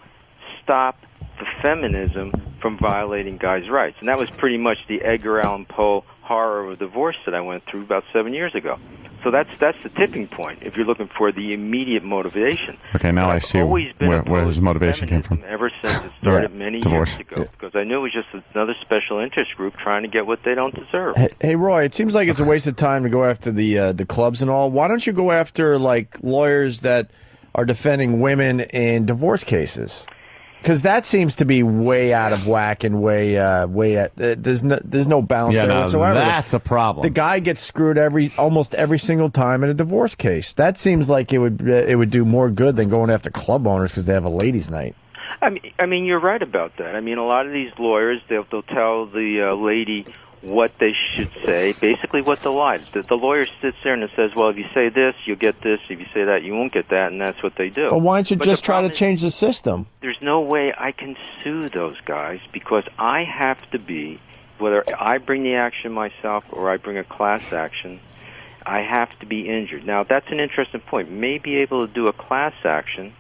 stop the feminism from violating guys' rights, and that was pretty much the Edgar Allan Poe horror of divorce that I went through about 7 years ago. So that's the tipping point if you're looking for the immediate motivation. Okay, now I see where his motivation came from. Ever since it started many years ago, because I knew it was just another special interest group trying to get what they don't deserve. Hey, Roy, it seems like it's a waste of time to go after the clubs and all. Why don't you go after, like, lawyers that are defending women in divorce cases? Because that seems to be way out of whack and way there's no balance there whatsoever. That's a problem. The guy gets screwed almost every single time in a divorce case. That seems like it would do more good than going after club owners because they have a ladies' night. I mean, you're right about that. I mean, a lot of these lawyers, they'll tell the lady what they should say, basically what the lie. The lawyer sits there and it says, well, if you say this, you'll get this. If you say that, you won't get that, and that's what they do. Well, why don't you just try to change the system? There's no way I can sue those guys because I have to be, whether I bring the action myself or I bring a class action, I have to be injured. Now, that's an interesting point. May be able to do a class action,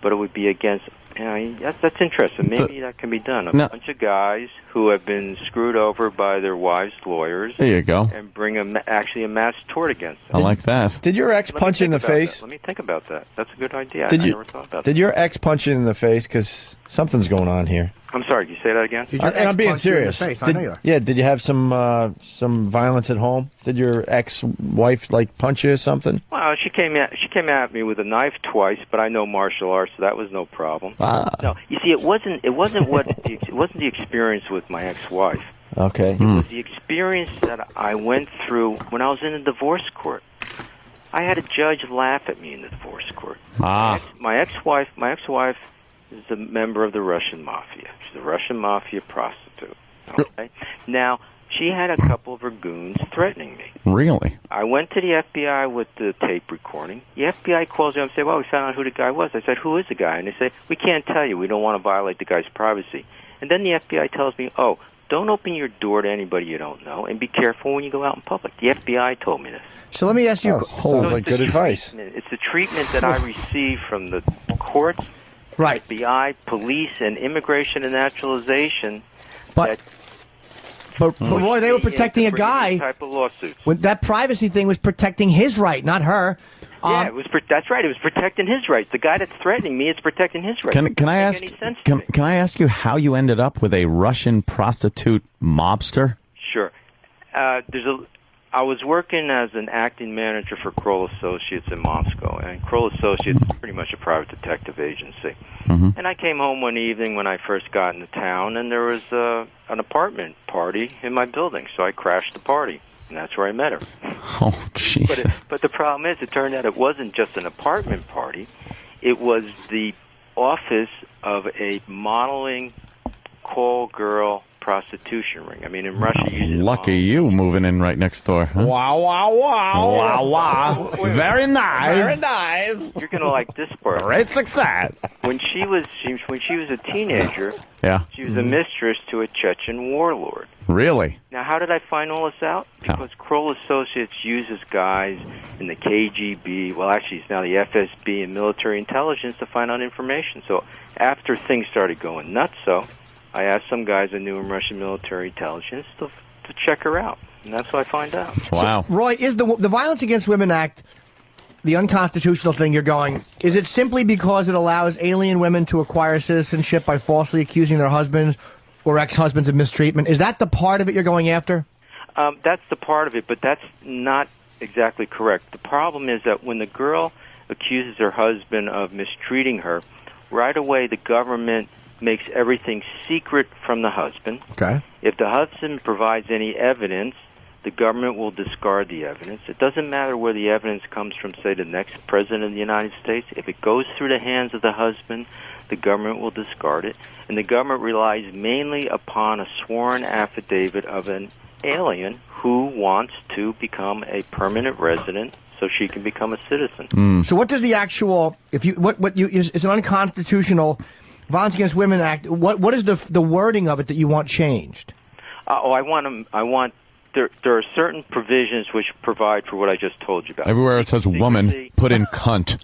but it would be against... that's interesting. Maybe that can be done. A bunch of guys who have been screwed over by their wives' lawyers. There you go. And bring actually a mass tort against them. I like that. Did your ex punch you in the face? Let me think about that. That's a good idea. I never thought about that. Did your ex punch you in the face? Because something's going on here. I'm sorry. Can you say that again? And I'm being serious. Did you have some violence at home? Did your ex-wife punch you or something? Well, she came at me with a knife twice, but I know martial arts, so that was no problem. No, you see, it wasn't the experience with my ex-wife. Okay. It was the experience that I went through when I was in a divorce court. I had a judge laugh at me in the divorce court. My ex-wife is a member of the Russian mafia. She's a Russian mafia prostitute. Okay? Now, she had a couple of her goons threatening me. Really? I went to the FBI with the tape recording. The FBI calls me up and say, well, we found out who the guy was. I said, who is the guy? And they say, we can't tell you. We don't want to violate the guy's privacy. And then the FBI tells me, don't open your door to anybody you don't know, and be careful when you go out in public. The FBI told me this. So let me ask you... sounds like good advice. It's the treatment that I receive from the courts, right, FBI, police, and immigration and naturalization. But Roy, they were protecting a guy. Type of lawsuits. When that privacy thing was protecting his right, not her. Yeah, that's right. It was protecting his rights. The guy that's threatening me is protecting his rights. Can I ask you how you ended up with a Russian prostitute mobster? Sure. I was working as an acting manager for Kroll Associates in Moscow, and Kroll Associates is pretty much a private detective agency. Mm-hmm. And I came home one evening when I first got into town, and there was an apartment party in my building, so I crashed the party, and that's where I met her. Oh, jeez. But the problem is, it turned out it wasn't just an apartment party. It was the office of a modeling call girl prostitution ring. I mean, in Russia, Lucky you moving in right next door. Huh? Wow, wow, wow. Wow, wow. Very nice. Very nice. You're gonna like this part. Great success. When she was a teenager, Yeah. she was a mistress to a Chechen warlord. Really? Now, how did I find all this out? Because Kroll Associates uses guys in the KGB, well, actually, it's now the FSB and military intelligence to find out information. So after things started going nuts, I asked some guys I knew in Russian military intelligence to check her out, and that's what I find out. Wow. So, Roy, is the Violence Against Women Act the unconstitutional thing you're going? Is it simply because it allows alien women to acquire citizenship by falsely accusing their husbands or ex-husbands of mistreatment? Is that the part of it you're going after? That's the part of it, but that's not exactly correct. The problem is that when the girl accuses her husband of mistreating her, right away the government makes everything secret from the husband. Okay. If the husband provides any evidence, the government will discard the evidence. It doesn't matter where the evidence comes from, say, the next president of the United States. If it goes through the hands of the husband, the government will discard it. And the government relies mainly upon a sworn affidavit of an alien who wants to become a permanent resident so she can become a citizen. So what does the actual, it's an unconstitutional Violence Against Women Act, what is the wording of it that you want changed? There are certain provisions which provide for what I just told you about. Everywhere it says woman, put in cunt.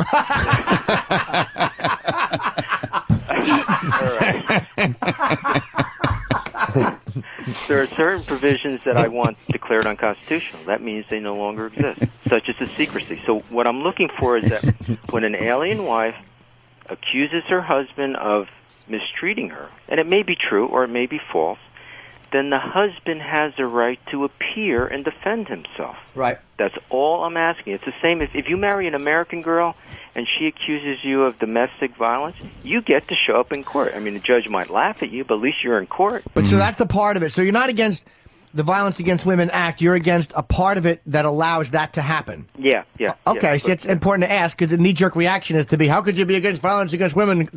There are certain provisions that I want declared unconstitutional. That means they no longer exist, such as the secrecy. So what I'm looking for is that when an alien wife accuses her husband of mistreating her, and it may be true or it may be false, then the husband has a right to appear and defend himself. Right. That's all I'm asking. It's the same if you marry an American girl and she accuses you of domestic violence, you get to show up in court. I mean, the judge might laugh at you, but at least you're in court. But so that's the part of it. So you're not against the Violence Against Women Act. You're against a part of it that allows that to happen. Yeah. Okay, so it's important to ask because the knee-jerk reaction is to be, how could you be against Violence Against Women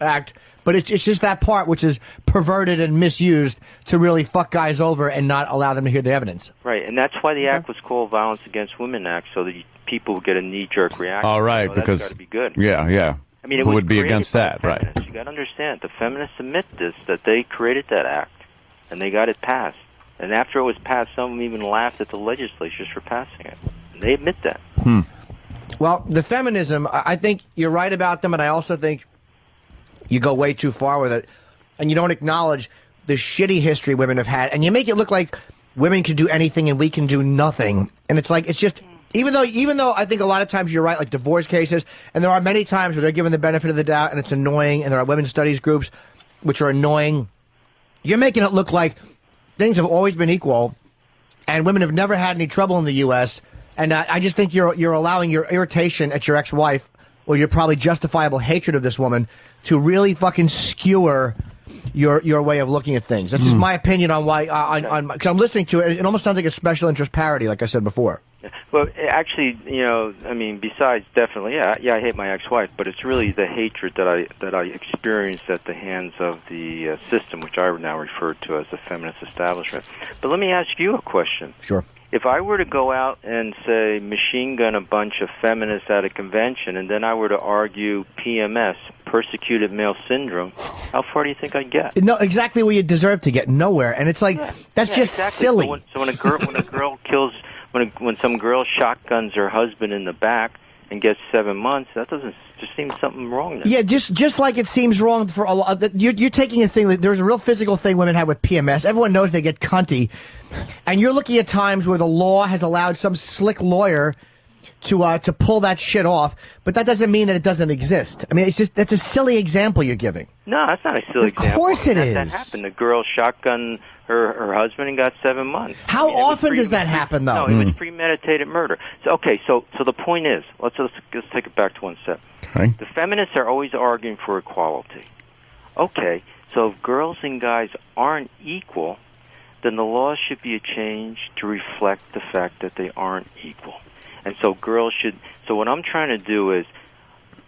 Act? But it's just that part which is perverted and misused to really fuck guys over and not allow them to hear the evidence. Right, and that's why the act was called Violence Against Women Act, so that people would get a knee-jerk reaction. All right, because that's got to be good. Yeah. I mean, it Who was would be created against by that, right? feminists. You got to understand, the feminists admit this, that they created that act, and they got it passed. And after it was passed, some of them even laughed at the legislatures for passing it. And they admit that. Well, the feminism, I think you're right about them, and I also think you go way too far with it, and you don't acknowledge the shitty history women have had, and you make it look like women can do anything and we can do nothing. And it's like, it's just, even though I think a lot of times you're right, like divorce cases, and there are many times where they're given the benefit of the doubt and it's annoying, and there are women's studies groups which are annoying, you're making it look like things have always been equal, and women have never had any trouble in the U.S., and I just think you're allowing your irritation at your ex-wife, or your probably justifiable hatred of this woman, to really fucking skewer your way of looking at things. That's just my opinion on why, because I'm listening to it, it almost sounds like a special interest parody, like I said before. Well, actually, I mean, besides definitely, I hate my ex-wife, but it's really the hatred that I experienced at the hands of the system, which I now refer to as the feminist establishment. But let me ask you a question. Sure. If I were to go out and, say, machine gun a bunch of feminists at a convention, and then I were to argue PMS, persecuted male syndrome, how far do you think I'd get? No, exactly where you deserve to get. Nowhere. And it's like, that's just exactly. silly. So when a girl kills, when some girl shotguns her husband in the back and gets 7 months, that doesn't just seem something wrong there. Yeah, just like it seems wrong for a lot. You're taking a thing. There's a real physical thing women have with PMS. Everyone knows they get cunty. And you're looking at times where the law has allowed some slick lawyer to pull that shit off, but that doesn't mean that it doesn't exist. I mean, it's just, that's a silly example you're giving. No, that's not a silly example. Of course it is. That happened. The girl shotgunned her husband and got 7 months. How often does that happen, though? No, it was premeditated murder. So the point is, let's take it back to one step. Okay. The feminists are always arguing for equality. Okay, so if girls and guys aren't equal, then the law should be changed to reflect the fact that they aren't equal. And so girls should... So what I'm trying to do is,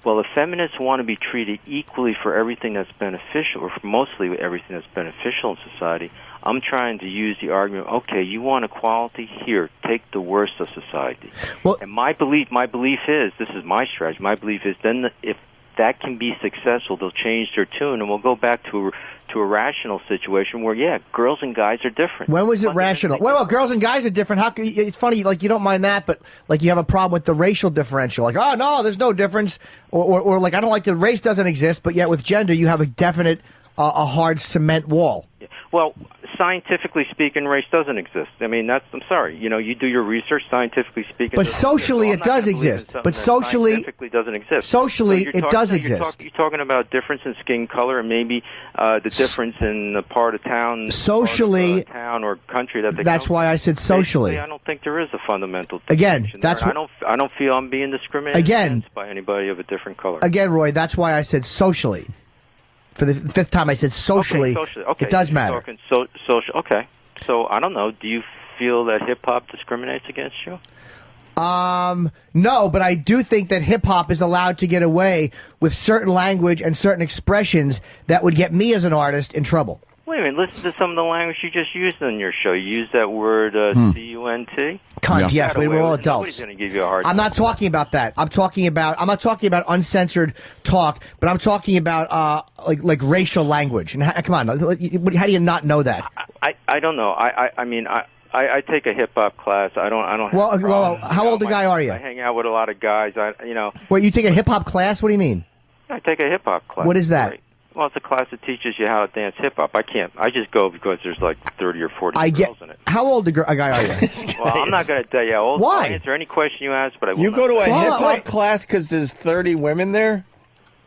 well, if feminists want to be treated equally for everything that's beneficial, or for mostly everything that's beneficial in society, I'm trying to use the argument, okay, you want equality? Here, take the worst of society. Well, and my belief is, this is my strategy, my belief is then if that can be successful, they'll change their tune, and we'll go back to a rational situation where, yeah, girls and guys are different. When was it rational? Well, girls and guys are different. How can it's funny, like you don't mind that, but like you have a problem with the racial differential. Like, oh no, there's no difference, or like I don't like the race doesn't exist, but yet with gender you have a definite, a hard cement wall. Well, scientifically speaking, race doesn't exist. I mean, I'm sorry. You know, you do your research, scientifically speaking. But socially, it does exist. But socially, scientifically doesn't exist. Socially, it does exist. You're talking about difference in skin color and maybe the difference in the part of town, socially, town or country that they. That's why I said socially. Basically, I don't think there is a fundamental. Again, that's what I don't feel I'm being discriminated against by anybody of a different color. Again, Roy, that's why I said socially. For the fifth time, I said socially. Okay. It does matter. Talking social. Okay. So I don't know. Do you feel that hip hop discriminates against you? No, but I do think that hip hop is allowed to get away with certain language and certain expressions that would get me as an artist in trouble. Wait a minute. Listen to some of the language you just used in your show. You used that word C-U-N-T. Cunt. Yes, we were all adults. Nobody's going to give you a hard time. I'm not talking about that. I'm not talking about uncensored talk, but I'm talking about like racial language. And come on, how do you not know that? I don't know. I mean I take a hip hop class. I don't. Well, how old a guy are you? I hang out with a lot of guys. Wait, you take a hip hop class? What do you mean? I take a hip hop class. What is that? Right. Well, it's a class that teaches you how to dance hip hop. I just go because there's like 30 or 40 girls in it. How old a guy are you? Well, I'm not going to tell you how old. Why? I'll answer any question you ask, but I will You go to not. a hip hop class because there's 30 women there?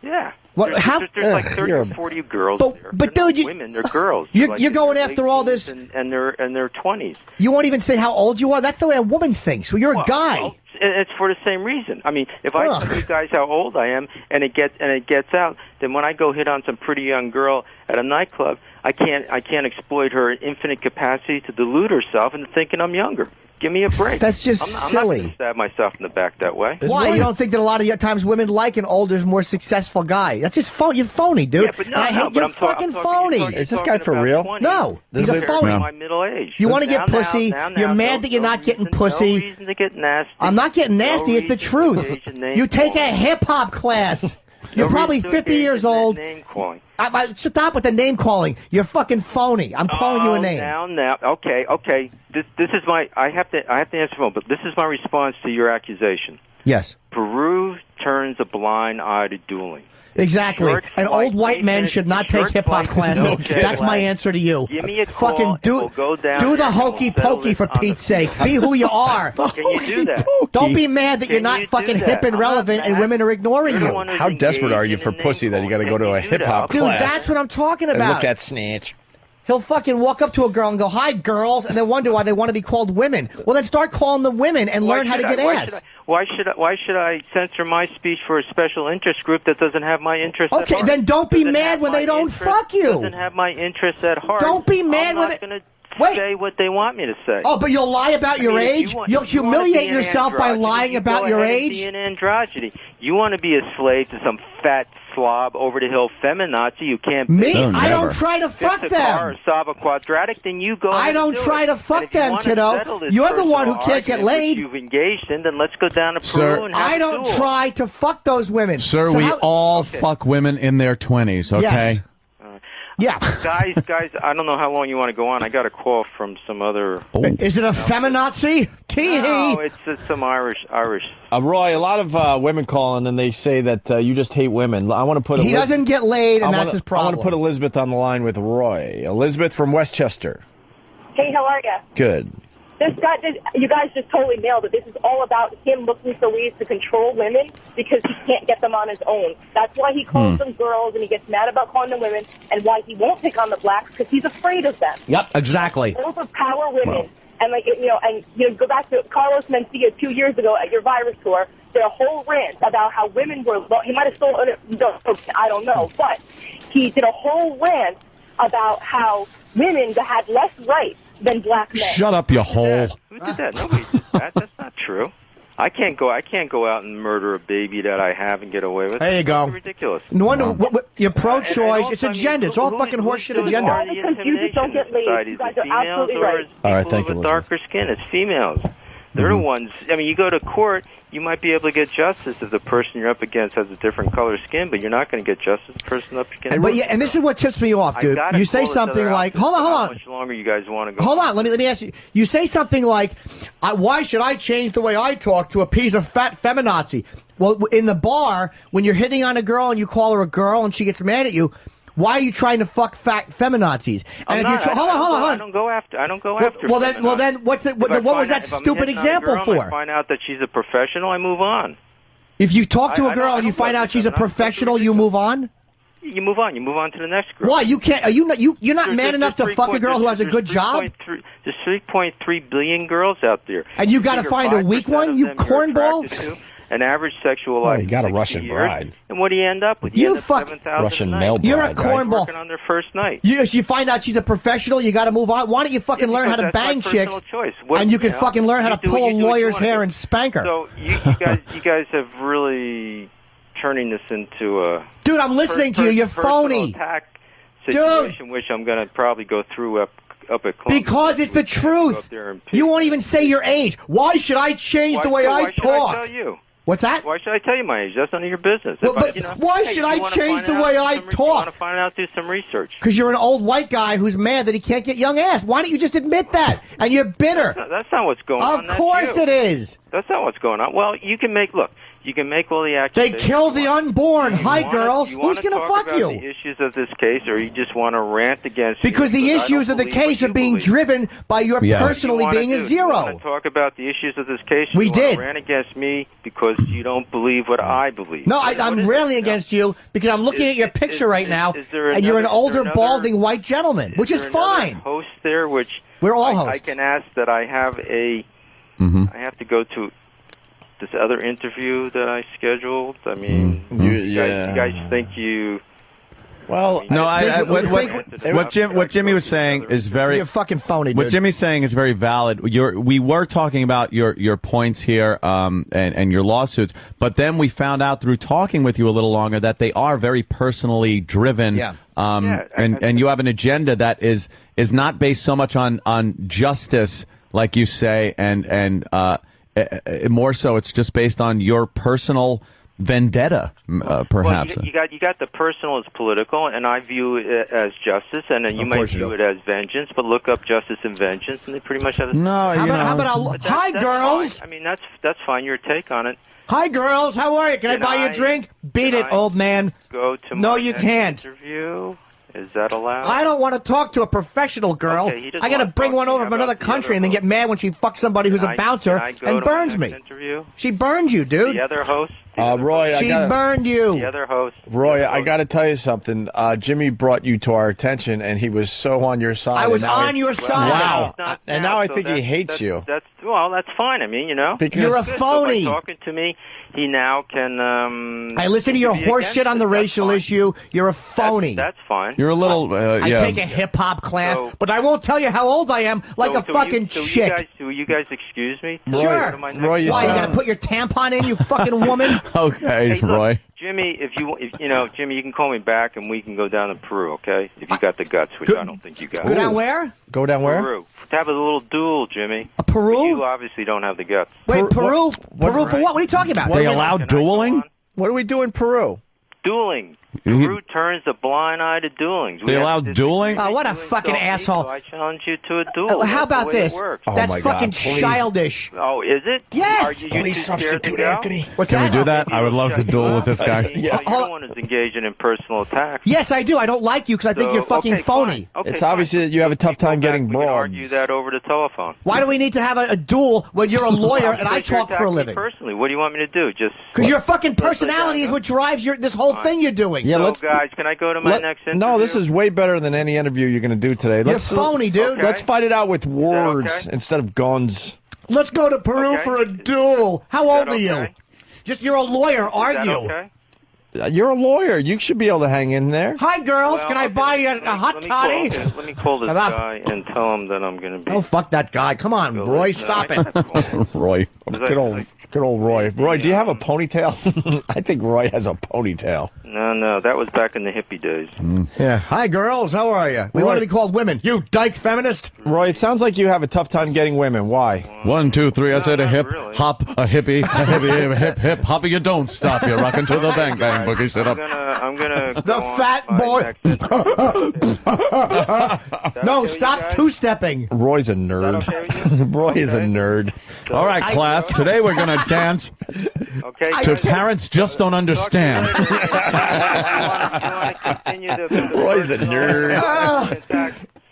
Yeah. What? There's like 30 or 40 girls there. But they're dude, not women, they're girls. You're going after all this, and they're in their 20s. You won't even say how old you are. That's the way a woman thinks. Well, you're a guy. Well, it's for the same reason. I mean, if I tell you guys how old I am and it gets out, then when I go hit on some pretty young girl at a nightclub, I can't exploit her infinite capacity to delude herself into thinking I'm younger. Give me a break. That's just I'm not silly. going to stab myself in the back that way. Why? You don't think that a lot of times women like an older, more successful guy? That's just phony. You're phony, dude. Yeah, but no, you're fucking phony. Is this guy for real? No, he's a phony. My middle age. You want to get pussy. You're mad that you're not getting pussy. No reason to get nasty. I'm not getting nasty. It's the truth. You take a hip hop class. You're probably 50 years old. Name calling. Stop with the name calling. You're fucking phony. I'm calling you a name. Now. Okay. This is my. I have to answer the phone, but this is my response to your accusation. Yes. Peru turns a blind eye to dueling. Exactly. And old white men should not take hip hop classes. That's my answer to you. Give me a call. Fucking do the hokey pokey for Pete's sake. Be who you are. Can you do that? Don't be mad that you're not fucking hip and relevant and women are ignoring you. How desperate are you for pussy that you got to go to a hip hop class? Dude, that's what I'm talking about. And look at Snatch. He'll fucking walk up to a girl and go, "Hi, girls," and then wonder why they want to be called women. Well, then start calling them women and learn how to get ass. Why should I censor my speech for a special interest group that doesn't have my interest at heart? Okay, then don't be mad when they don't fuck you. Doesn't have my interest at heart. Don't be mad when they say what they want me to say. Oh, but you'll lie about your age? You'll humiliate yourself by lying about your age? Be an androgyny. You want to be a slave to some fat slob over the hill feminazi you can't me? I don't try to fuck them. Or solve a quadratic, then you go. I don't try to fuck them, kiddo. You're the one who can't get laid. You've engaged in, then let's go down to Peru and have I don't try to fuck those women. Sir, we all fuck women in their 20s, okay? Yes. Yeah. Guys, I don't know how long you want to go on. I got a call from some other... Is it a feminazi? Tee-hee. No, it's some Irish. Roy, a lot of women calling and they say that you just hate women. I want to put... He doesn't get laid and that's his problem. I want to put Elizabeth on the line with Roy. Elizabeth from Westchester. Hey, how are you? Good. You guys just totally nailed it. This is all about him looking for ways to control women because he can't get them on his own. That's why he calls them girls and he gets mad about calling them women, and why he won't pick on the blacks because he's afraid of them. Yep, exactly. Overpower women. And go back to Carlos Mencia 2 years ago at your virus tour. Did a whole rant about how women were. He might have stolen it. I don't know, but he did a whole rant about how women had less rights than black men. Shut up, you hole. Who did that? Nobody did that. That's not true. I can't go out and murder a baby that I have and get away with it. There you go. That's ridiculous. No wonder you're pro-choice. It's agenda. It's all fucking horseshit agenda. All the confused don't get laid. You guys are absolutely right. All right, thank you, With Elizabeth. darker skin, it's females. They're the ones. I mean, you go to court, you might be able to get justice if the person you're up against has a different color skin, but you're not going to get justice if the person up against. But and this is what tips me off, dude. You say something like, "Hold on, How much longer you guys want to go? Hold on, let me ask you. You say something like, "Why should I change the way I talk to appease a fat feminazi?" Well, in the bar, when you're hitting on a girl and you call her a girl and she gets mad at you, why are you trying to fuck fat feminazis? And hold on. I don't go after. Well, then, what was that stupid example for? I find out that she's a professional, I move on. If you talk to a girl and you find out she's a professional, you move on. You move on. You move on to the next girl. Why? You can't. Are you not? You're not man enough to fuck a girl who has a good job. There's 3.3 billion girls out there. And you got to find a weak one. You cornball. An average sexual life. You got a Russian bride. And what do you end up with? You end up fuck 7,000 Russian a night. male bride. You're a cornball. Working on their first night. You find out she's a professional. You got to move on. Why don't you fucking learn how to bang chicks? And you can fucking learn how to pull a lawyer's hair and spank her. So you guys have really turning this into a dude. I'm listening to you. You're phony. Attack situation, which I'm going to probably go through up at Columbia. Because it's the truth. You won't even say your age. Why should I change the way I talk? Why should I tell you? What's that? Why should I tell you my age? That's none of your business. Why should I change the way I talk? You want to find out, do some research. Because you're an old white guy who's mad that he can't get young ass. Why don't you just admit that? And you're bitter. That's not what's going on. Of course it is. That's not what's going on. Well, you can make all the accusations. They kill the unborn. Hi, girls. Who's going to fuck you? The issues of this case, or you just want to rant against because the issues of the case are being driven by your personally being a zero. You want to talk about the issues of this case? We did. Rant against me because you don't believe what I believe. No, I'm railing against you because I'm looking at your picture right now, and you're an older, balding white gentleman, which is fine. Host there, which we're all hosts. I can ask that I have I have to go to this other interview that I scheduled. I mean, you guys think you? Well, no. What Jimmy was saying is very. You're fucking phony, dude. What Jimmy's saying is very valid. We were talking about your points here, and your lawsuits, but then we found out through talking with you a little longer that they are very personally driven. Yeah. And you have an agenda that is not based so much on justice, like you say, and more so it's just based on your personal vendetta, perhaps. Well, you got the personal as political, and I view it as justice, and then you might view it as vengeance. But look up justice and vengeance, and they pretty much have. How about hi, girls? Fine. I mean, that's fine. Your take on it. Hi, girls. How are you? Can I buy you a drink? Beat it, old man. Go to no, my you next can't. Interview. Is that allowed? I don't want to talk to a professional girl. Okay, I got to bring one over from another country and then get mad when she fucks somebody who's a bouncer and burns me. Interview? She burns you, dude. The other host? Roy, she burned you. The other host. Roy, I got to tell you something. Jimmy brought you to our attention, and he was so on your side. I was on your side. Wow. And now I think he hates you. That's fine. I mean, because you're a phony. So by talking to me, he now can. I listen to your horse shit on the racial issue. You're a phony. That's fine. You're a little. I take a hip hop class, but I won't tell you how old I am, like a fucking chick. Will you guys excuse me? Sure. Why you gotta put your tampon in, you fucking woman? Okay, hey, look, Roy. Jimmy, if Jimmy, you can call me back and we can go down to Peru, okay? If you got the guts, which I don't think you got. Go down where? Go down where? Peru. To have a little duel, Jimmy. Peru? But you obviously don't have the guts. Wait, Peru? Peru for what? What are you talking about? They allow dueling? What do we do in Peru? Dueling. Peru turns a blind eye to dueling. They allow dueling? Oh, what a fucking asshole. So I challenge you to a duel. How That's about the way this? It works. That's fucking childish. Oh, is it? Yes. Are you too scared to go? Can we do that? I would love to duel with this guy. You're the one who's engaging in personal attacks. Yes, I do. I don't like you because I think you're fucking phony. Okay, It's obvious that you have a tough time getting We can broads. argue that over the telephone. Why do we need to have a duel when you're a lawyer and I Because you're talk for a attacking me living? Personally, what do you want me to do? Just Because your fucking personality is what drives this whole thing you're doing. Yeah, let's- guys, can I go to my next interview? No, this is way better than any interview you're going to do today. You're phony, dude. Let's fight it out with words okay? instead of guns. Let's go to Peru for a duel. How old are you? You're a lawyer, argue. Okay? You're a lawyer. You should be able to hang in there. Hi, girls. Can I buy you a hot Let toddy? me call this Shut up. guy and tell him that I'm going to be... Oh, fuck that guy. Come on, Roy. Stop it. Roy. Good old Roy. Roy, do you have a ponytail? I think Roy has a ponytail. No, that was back in the hippie days. Yeah. Hi, girls. How are you? We want to be called women. You dyke feminist. Roy, it sounds like you have a tough time getting women. Why? 1, 2, 3. I said a hip, hop, a hippie, a hippie, a hip, hip, hoppy. You don't stop. You're rocking to the bang, bang, boogie. Sit up. I'm gonna The fat boy. No, stop two-stepping. Roy's a nerd. Roy is a nerd. All right, class. Today we're going to dance to Parents Just Don't Understand. Roy's a nerd.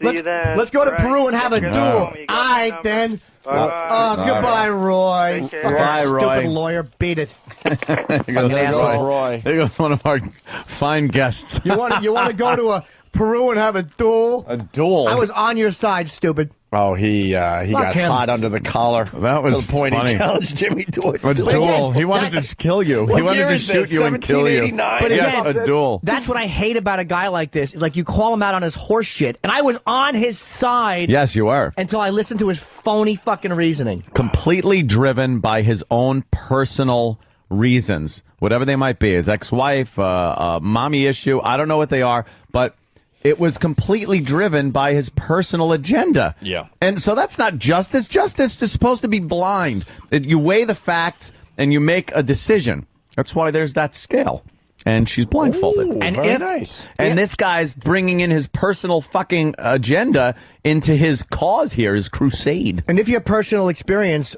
Let's go to Peru and have a duel. All right, then. Goodbye, Roy. Bye, Roy. Stupid lawyer. Beat it. There goes Roy. There goes one of our fine guests. You want to go to Peru and have a duel? A duel? I was on your side, stupid. Oh, he got him. hot under the collar. That was to the point funny. he challenged Jimmy to A duel. He wanted to kill you. He wanted to shoot you and kill you. But Yes, again, a duel. That's what I hate about a guy like this. Is like you call him out on his horse shit, and I was on his side. Yes, you are. Until I listened to his phony fucking reasoning. Completely driven by his own personal reasons, whatever they might be. His ex-wife, mommy issue. I don't know what they are, but it was completely driven by his personal agenda. Yeah. And so that's not justice. Justice is supposed to be blind. You weigh the facts and you make a decision. That's why there's that scale. And she's blindfolded. Ooh, and very nice. And this guy's bringing in his personal fucking agenda into his cause here, his crusade. And if your personal experience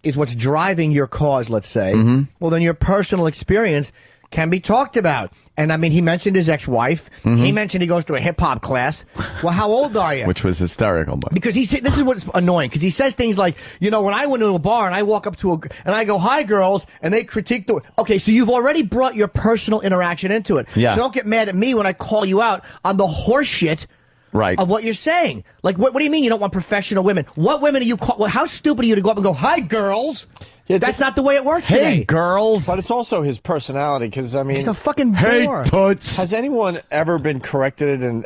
is what's driving your cause, let's say, well, then your personal experience can be talked about. And I mean, he mentioned his ex-wife. He mentioned he goes to a hip-hop class. Well, how old are you? Which was hysterical. But Because this is what's annoying, because he says things like, when I went to a bar and I walk up to and I go, hi, girls, and they critique okay, so you've already brought your personal interaction into it. Yeah. So don't get mad at me when I call you out on the horse shit right. of what you're saying. Like, what do you mean you don't want professional women? What women are you how stupid are you to go up and go, hi, girls? Yeah, That's not the way it works Hey, today. girls. But it's also his personality, because, I mean... He's a fucking Hey, bore. toots. Has anyone ever been corrected and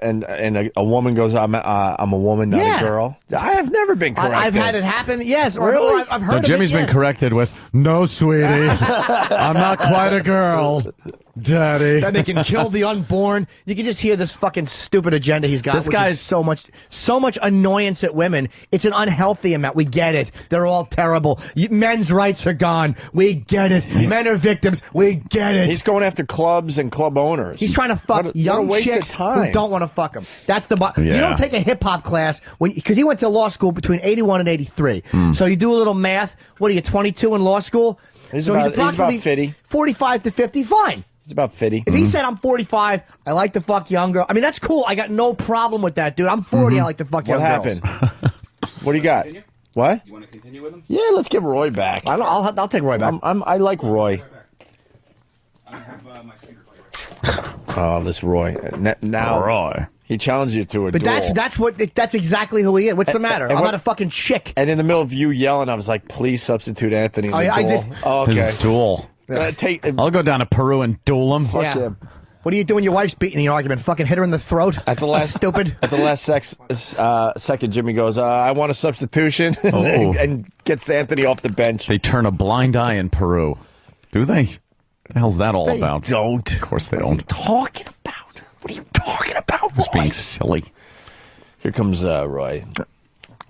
a woman goes, I'm a woman, not a girl? I have never been corrected. I've had it happen, yes. Or Really? I've heard of Jimmy's it, been yes. corrected with, no, sweetie, I'm not quite a girl, daddy. Then they can kill the unborn. You can just hear this fucking stupid agenda he's got. This which guy's- is so much annoyance at women. It's an unhealthy amount. We get it. They're all terrible. Men's rights are gone. We get it. Men are victims. We get it. He's going after clubs and club owners. He's trying to fuck What a young waste of chicks time. who don't want to fuck him. That's the You Yeah. don't take a hip hop class because he went to law school between 81 and 83. So you do a little math. What are you, 22 in law school? He's so about approximately 50. 45 to 50. Fine. He's about 50. If he said I'm 45, I like to fuck young girls. I mean, that's cool. I got no problem with that, dude. I'm 40. I like to fuck young What girls. happened? What do you got? What? You want to continue with him? Yeah, let's get Roy back. I'll take Roy back. I like Roy. I don't have my finger player. Oh, this Roy. Now Roy. he challenged you to a But duel. that's exactly who he is. What's the matter? and I'm what- not a fucking chick. And in the middle of you yelling, I was like, please substitute Anthony in the I duel. did. Oh, okay. His duel. I'll go down to Peru and duel him. Fuck Yeah. him. What are you doing? Your wife's beating the argument. Fucking hit her in the throat. At the last stupid. At the last second, Jimmy goes, I want a substitution, and gets Anthony off the bench. They turn a blind eye in Peru. Do they? The hell's that all They about? don't. Of course they don't. Talking about? What are you talking about, Just Roy? being silly. Here comes Roy. A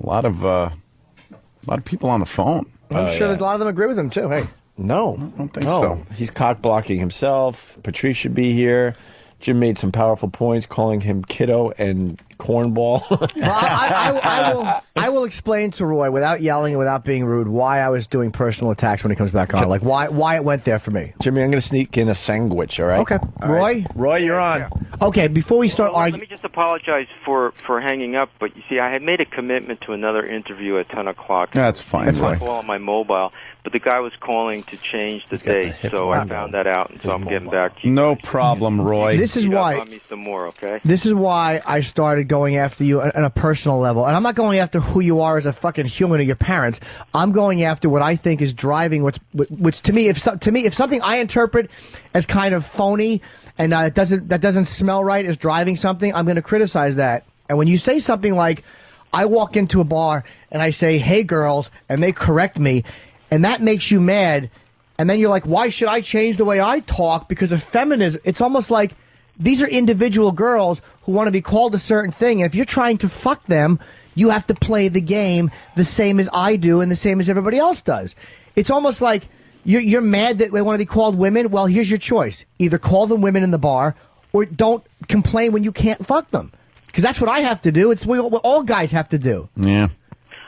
lot of people on the phone. I'm sure that a lot of them agree with him too. Hey, No. I don't think no. so. He's cock blocking himself. Patrice should be here. Jim made some powerful points, calling him kiddo and cornball. Well, I will explain to Roy without yelling and without being rude why I was doing personal attacks when he comes back on. Like why it went there for me. Jimmy, I'm going to sneak in a sandwich. All right. Okay, Roy. Roy, you're on. Okay, before we start Let arguing. me just apologize for hanging up, but you see, I had made a commitment to another interview at 10 o'clock. That's fine. That's fine. Call on my mobile, but the guy was calling to change the date, so I found that out, and so I'm getting back to you. No problem, Roy. This is why. On me some more, okay? This is why I started going after you on a personal level. And I'm not going after who you are as a fucking human or your parents. I'm going after what I think is driving which to me, if something I interpret as kind of phony and that doesn't smell right is driving something, I'm going to criticize that. And when you say something like, I walk into a bar and I say, hey girls, and they correct me, and that makes you mad, and then you're like, why should I change the way I talk because of feminism? It's almost like these are individual girls who want to be called a certain thing, and if you're trying to fuck them, you have to play the game the same as I do and the same as everybody else does. It's almost like you're mad that they want to be called women. Well, here's your choice. Either call them women in the bar or don't complain when you can't fuck them. Because that's what I have to do. It's what all guys have to do. Yeah.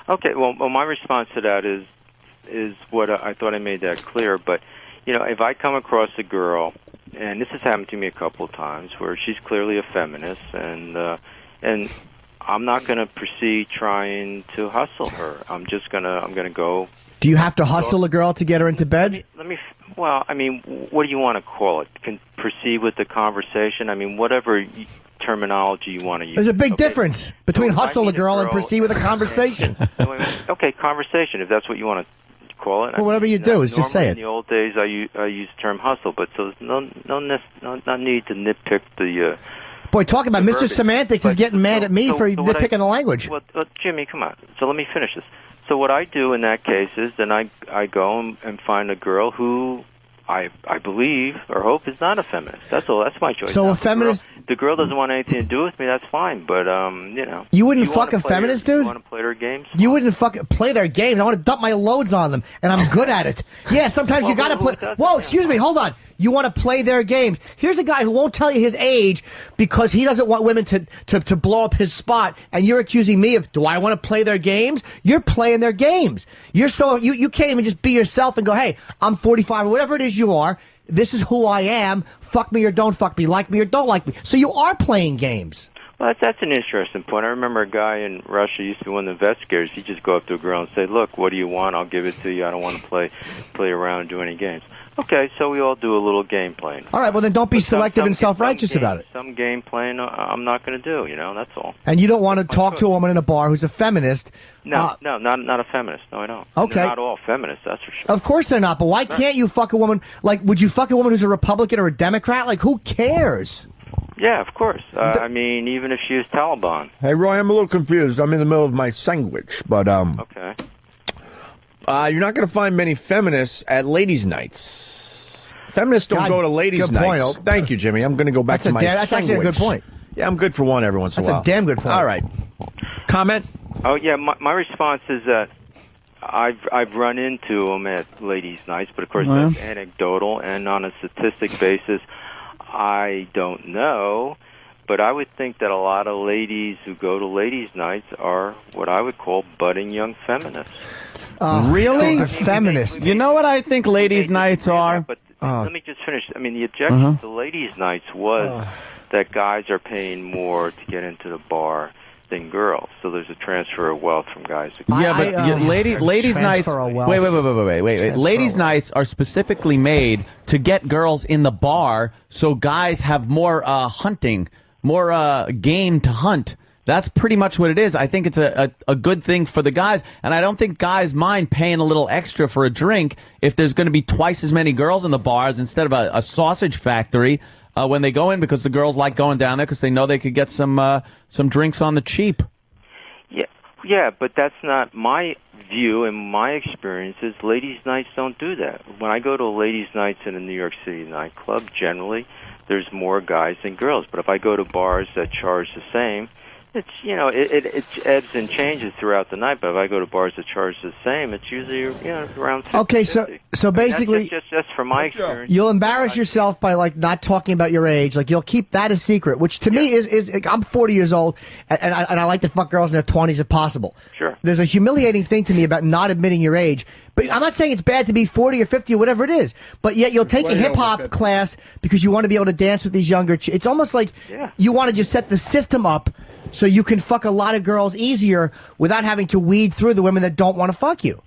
Okay, well, my response to that is what I thought I made that clear. But, you know, if I come across a girl, and this has happened to me a couple of times, where she's clearly a feminist, and I'm not going to proceed trying to hustle her. I'm gonna go. Do you have to hustle a girl to get her into bed? Well, I mean, what do you want to call it? Can proceed with the conversation? I mean, whatever terminology you want to use. There's a big difference between hustle a girl and proceed with a conversation. Okay, conversation, if that's what you want to call it. Well, whatever you do, is just say it. In the old days, I used the term hustle, but so there's no need to nitpick the. Boy, talking about Mr. verbiage. Semantics is getting mad at me for nitpicking the language. Well, Jimmy, come on. So let me finish this. So what I do in that case is then I go and find a girl who I believe or hope is not a feminist. That's all. That's my choice. So now, a feminist. The girl doesn't want anything to do with me. That's fine. But you know. You wouldn't fuck a feminist, dude? You want to play their games? You wouldn't play their games. I want to dump my loads on them, and I'm good at it. Yeah, sometimes you got to play. Whoa, excuse me, hold on. You want to play their games. Here's a guy who won't tell you his age because he doesn't want women to blow up his spot, and you're accusing me of, do I want to play their games? You're playing their games. You can't even just be yourself and go, hey, I'm 45 or whatever it is you are. This is who I am. Fuck me or don't fuck me. Like me or don't like me. So you are playing games. Well, that's an interesting point. I remember a guy in Russia used to be one of the investigators. He'd just go up to a girl and say, look, what do you want? I'll give it to you. I don't want to play around and do any games. Okay, so we all do a little game playing. All right, well, then don't be selective and self-righteous about it. Some game playing I'm not going to do, you know, that's all. And you don't want to talk to a woman in a bar who's a feminist. No, not a feminist. No, I don't. Okay. They're not all feminists, that's for sure. Of course they're not, but why can't you fuck a woman? Like, would you fuck a woman who's a Republican or a Democrat? Like, who cares? Yeah, of course. I mean, even if she was Taliban. Hey, Roy, I'm a little confused. I'm in the middle of my sandwich, but Okay. You're not going to find many feminists at ladies' nights. Feminists don't go to ladies' nights. Point. Thank you, Jimmy. I'm going to go back to my sandwich. That's actually a good point. Yeah, I'm good for one every once in a while. That's a damn good point. All right. Comment? Oh, yeah, my response is that I've run into them at ladies' nights, but of course that's anecdotal, and on a statistic basis, I don't know, but I would think that a lot of ladies who go to ladies' nights are what I would call budding young feminists. Really? Feminists. You know what I think ladies' nights are? But let me just finish. I mean, the objection to ladies' nights was that guys are paying more to get into the bar than girls, so there's a transfer of wealth from guys to girls. Yeah, but ladies' nights. Wait. Ladies' nights are specifically made to get girls in the bar, so guys have more hunting, more game to hunt. That's pretty much what it is. I think it's a good thing for the guys, and I don't think guys mind paying a little extra for a drink if there's going to be twice as many girls in the bars instead of a sausage factory when they go in, because the girls like going down there because they know they could get some drinks on the cheap. Yeah, but that's not my view and my experience is ladies' nights don't do that. When I go to ladies' nights in a New York City nightclub, generally there's more guys than girls. But if I go to bars that charge the same, It's it ebbs and changes throughout the night. But if I go to bars that charge the same, it's usually around 50, Okay, so 50. basically, that's just from my experience. you'll embarrass yourself by like not talking about your age. Like you'll keep that a secret, which to me is I'm 40 years old and I like to fuck girls in their 20s if possible. Sure. There's a humiliating thing to me about not admitting your age. But I'm not saying it's bad to be 40 or 50 or whatever it is. But yet you'll take a hip hop class because you want to be able to dance with these younger. It's almost like you want to just set the system up so you can fuck a lot of girls easier without having to weed through the women that don't want to fuck you.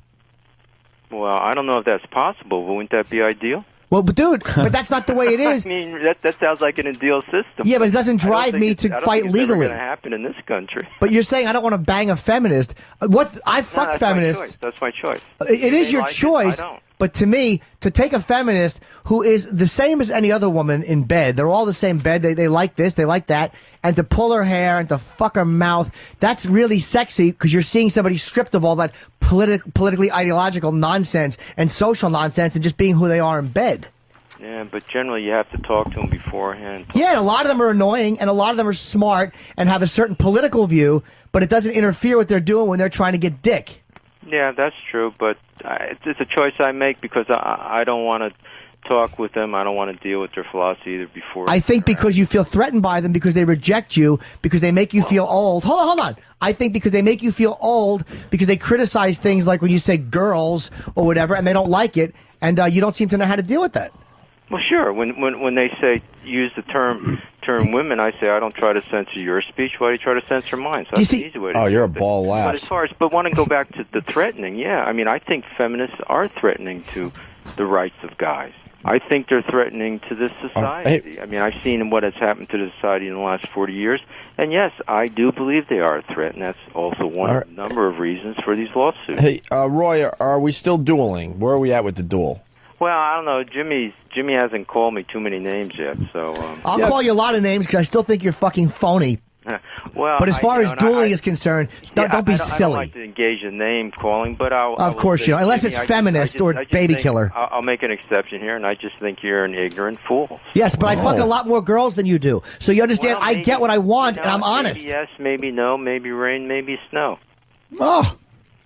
Well, I don't know if that's possible. But wouldn't that be ideal? Well, but dude, but that's not the way it is. I mean, that sounds like an ideal system. Yeah, but it doesn't drive me to fight legally. It's going to happen in this country. But you're saying I don't want to bang a feminist. I fuck feminists. That's my choice. It is your choice. I don't. But to me, to take a feminist who is the same as any other woman in bed, they're all the same bed, they like this, they like that, and to pull her hair and to fuck her mouth, that's really sexy because you're seeing somebody stripped of all that politically ideological nonsense and social nonsense and just being who they are in bed. Yeah, but generally you have to talk to them beforehand. Yeah, and a lot of them are annoying, and a lot of them are smart and have a certain political view, but it doesn't interfere with what they're doing when they're trying to get dick. Yeah, that's true, but it's a choice I make because I don't want to talk with them. I don't want to deal with their philosophy either before. I think because you feel threatened by them, because they reject you, because they make you feel old. Hold on. I think because they make you feel old, because they criticize things like when you say girls or whatever, and they don't like it, and you don't seem to know how to deal with that. Well, sure. When they say use the term women, I say I don't try to censor your speech. Why do you try to censor mine? So that's an easy way to you're a do it. ball laugh. But as far as want to go back to the threatening, yeah. I mean, I think feminists are threatening to the rights of guys. I think they're threatening to this society. I mean, I've seen what has happened to the society in the last 40 years, and yes, I do believe they are a threat, and that's also one of a number of reasons for these lawsuits. Hey, Roy, are we still dueling? Where are we at with the duel? Well, I don't know. Jimmy hasn't called me too many names yet, so... I'll call you a lot of names because I still think you're fucking phony. Well, but as far as dueling is concerned, don't be silly. I don't like to engage in name calling, but of course you don't, unless it's feminist or baby killer. I'll make an exception here, and I just think you're an ignorant fool. Yes, but I fuck a lot more girls than you do, so you understand. I get what I want, and I'm honest. Maybe yes, maybe no, maybe rain, maybe snow. Oh,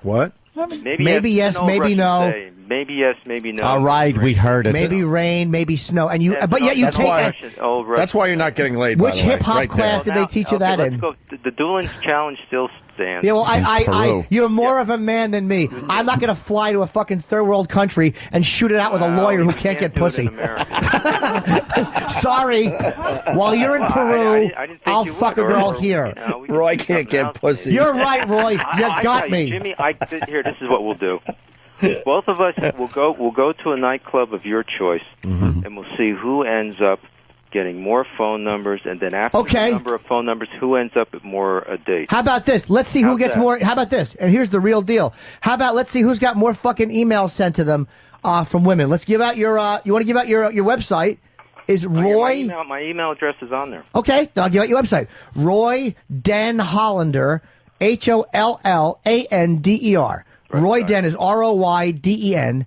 what? Maybe yes, maybe no. Maybe yes, maybe no. All right, we heard it. Maybe rain, maybe snow, and but yet you take. That's why you're not getting laid. Which hip hop class did they teach you that in? The dueling challenge still stands. Yeah, well, you're more of a man than me. I'm not going to fly to a fucking third world country and shoot it out with a lawyer who can't get pussy. Sorry. While you're in Peru, I'll fuck a girl here. Roy can't get pussy. You're right, Roy. You got me. Jimmy, here, this is what we'll do. Both of us will go to a nightclub of your choice, and we'll see who ends up getting more phone numbers, and then after the number of phone numbers, who ends up with more dates. How about this? Let's see who gets more. How about this? And here's the real deal. How about let's see who's got more fucking emails sent to them from women. Let's give out your. You want to give out your website? Is Roy? My email address is on there. Okay, I'll give out your website. Roy Den Hollander, HOLLANDER. Roy Den is ROYDEN,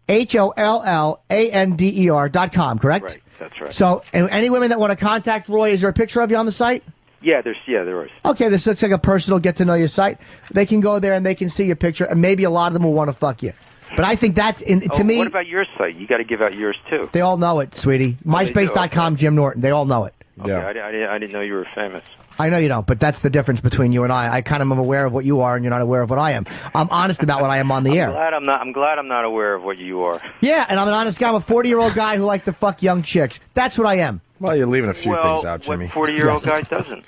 HOLLANDER.com, correct? Right, that's right. So, and any women that want to contact Roy, is there a picture of you on the site? Yeah, there is. Okay, this looks like a personal get-to-know-you site. They can go there and they can see your picture, and maybe a lot of them will want to fuck you. But I think that's, to me... What about your site? You got to give out yours, too. They all know it, sweetie. MySpace.com, Jim Norton. They all know it. Okay, I didn't know you were famous. I know you don't, but that's the difference between you and I. I kind of am aware of what you are, and you're not aware of what I am. I'm honest about what I am on the air. I'm glad I'm not aware of what you are. Yeah, and I'm an honest guy. I'm a 40-year-old guy who likes to fuck young chicks. That's what I am. Well, you're leaving a few things out, Jimmy. What 40-year-old guy doesn't?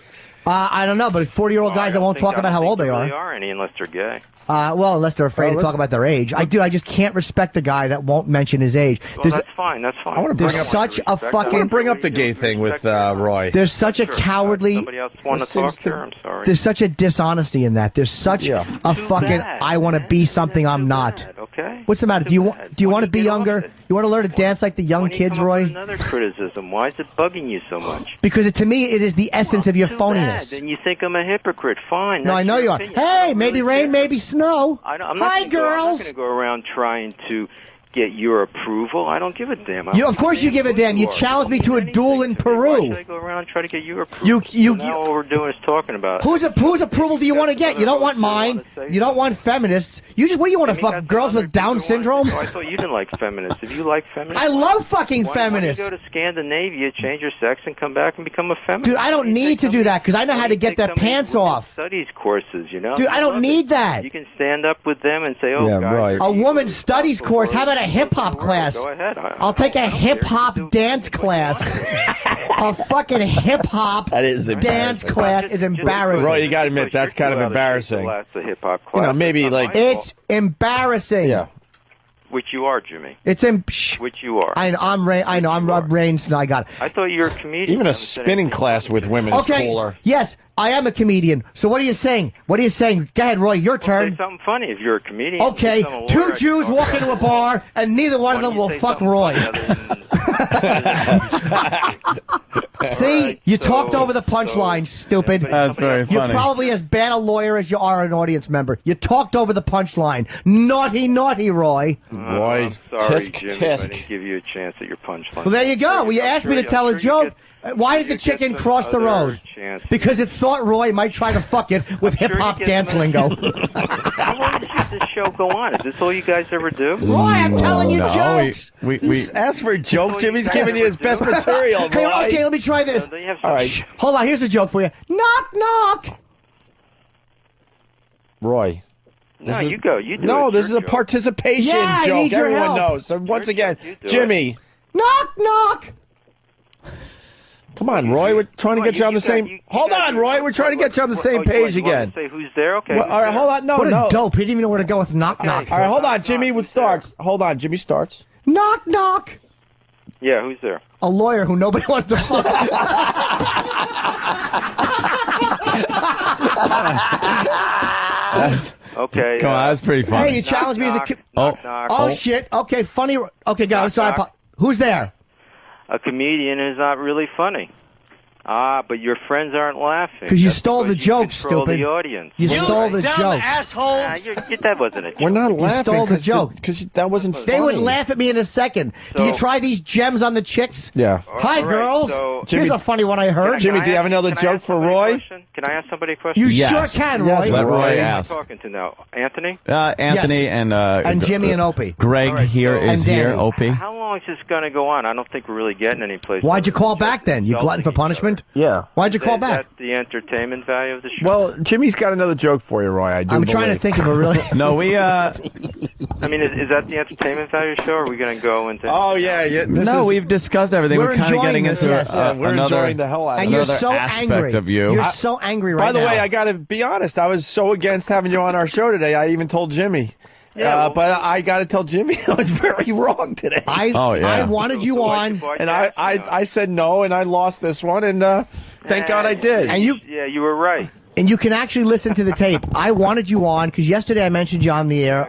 I don't know, but it's 40-year-old guys that won't talk about how old they are. They are any unless they're gay. Well, unless they're afraid to talk about their age. I just can't respect a guy that won't mention his age. Well, that's fine. I want to bring up such a fucking. I want to bring up the gay thing with Roy. There's such a cowardly. Somebody else want to talk to her? I'm sorry. There's such a dishonesty in that. There's such a fucking. I want to be something I'm not. Okay. What's the matter? Do you want to be younger? You want to learn to dance like the young kids, Roy? Another criticism. Why is it bugging you so much? Because to me, it is the essence of your phoniness. Then you think I'm a hypocrite. Fine. No, I know you are. Hey, maybe rain, maybe snow. Hi, girls. I'm not going to go around trying to get your approval. I don't give a damn. Of course you give a damn. You challenged me to a duel in Peru. Why should I go around around and try to get your approval. Now all we're doing is talking about it. Whose approval do you want to get? You don't want mine. You don't want feminists. What do you want to fuck girls with Down syndrome? Oh, I thought you didn't like feminists. If you like feminists, I love fucking feminists. Why don't you go to Scandinavia, change your sex, and come back and become a feminist? Dude, I don't need to do that because I know how to get their pants off. Studies courses, you know. Dude, I don't need that. You can stand up with them and say, "Oh, guys, A woman's studies course. How about a hip hop class? Go ahead. I'll take a hip hop dance class. A fucking hip hop dance class is embarrassing. Roy, you got to admit that's kind of embarrassing. Hip hop You know, maybe like it's embarrassing. Yeah. Which you are, Jimmy. It's Which you are. I'm Rain. I got it. I thought you were a comedian. Even a spinning class with women is cooler. Yes, I am a comedian. So what are you saying? Go ahead, Roy. Your turn. Say something funny if you're a comedian. Okay, two Jews walk into a bar, and neither one of them will fuck Roy. See, you talked over the punchline, stupid. That's very funny. You're probably as bad a lawyer as you are an audience member. You talked over the punchline. Naughty, Roy. Roy, sorry, Jimmy, I didn't give you a chance at your punchline. Well, there you go. Well, you asked me to tell a joke. Why did the chicken cross the road? Because it thought Roy might try to fuck it with hip-hop dance lingo. How long does this show go on? Is this all you guys ever do? Roy, I'm telling you jokes. We asked for a joke. Jimmy's giving you his best material, Roy. Hey, okay, let me try this. All right. Hold on, here's a joke for you. Knock, knock. Roy. No, you go. You do No, it. this is a participation Yeah, I joke. need your Everyone help. knows. So once again, Jimmy. Knock, knock. Come on, Roy. We're trying to get you on the same. Hold on, Roy. We're trying to get you on the same page again. Say who's there? Okay. Well, all right, hold on. No, What no. a dope. He didn't even know where to go with knock, knock. All right, hold on. Jimmy starts. Hold on. Jimmy starts. Knock, knock. Yeah, who's there? A lawyer who nobody wants to fuck. Okay. Come on, that's pretty funny. Hey, you challenged me as a knock. shit. Okay, funny. Okay, guys, I'm sorry. knock. Who's there? A comedian is not really funny. But your friends aren't laughing. Because you That's stole the because joke, you control stupid. the audience. You stole the joke. Asshole. That wasn't a joke. We're not laughing. You stole the joke. Because that wasn't funny. They would laugh at me in a second. Do you try these gems on the chicks? Yeah. Hi, All right, girls. so- Here's Jimmy- a funny one I heard. Jimmy, do you have another joke for Roy? Can I ask somebody a question? You Yes. sure can, Yes, Roy. Let Roy Who am I ask. talking to now? Anthony? Anthony Yes. and Jimmy and Opie. Greg All right, here so- is And here. Danny. Opie. How long is this going to go on? I don't think we're really getting any place. Why'd you call back then? You glutton for punishment? Yeah. Why'd you call back? Is that the entertainment value of the show? Well, Jimmy's got another joke for you, Roy. I do I'm trying to believe. think of a really. No, we I mean, is that the entertainment value of the show, or are we going to go into... Oh, yeah. no, we've discussed everything. We're We're kind of enjoying getting this, into yes. We're another enjoying the hell out of And it. you're another so aspect angry. of you. You're so angry right By the now. way, I got to be honest. I was so against having you on our show today. I even told Jimmy. Yeah, but I got to tell Jimmy I was very wrong today. I wanted you on. And I said no, and I lost this one, and thank God I did. And you, Yeah, you were right. and you can actually listen to the tape. I wanted you on because yesterday I mentioned you on the air.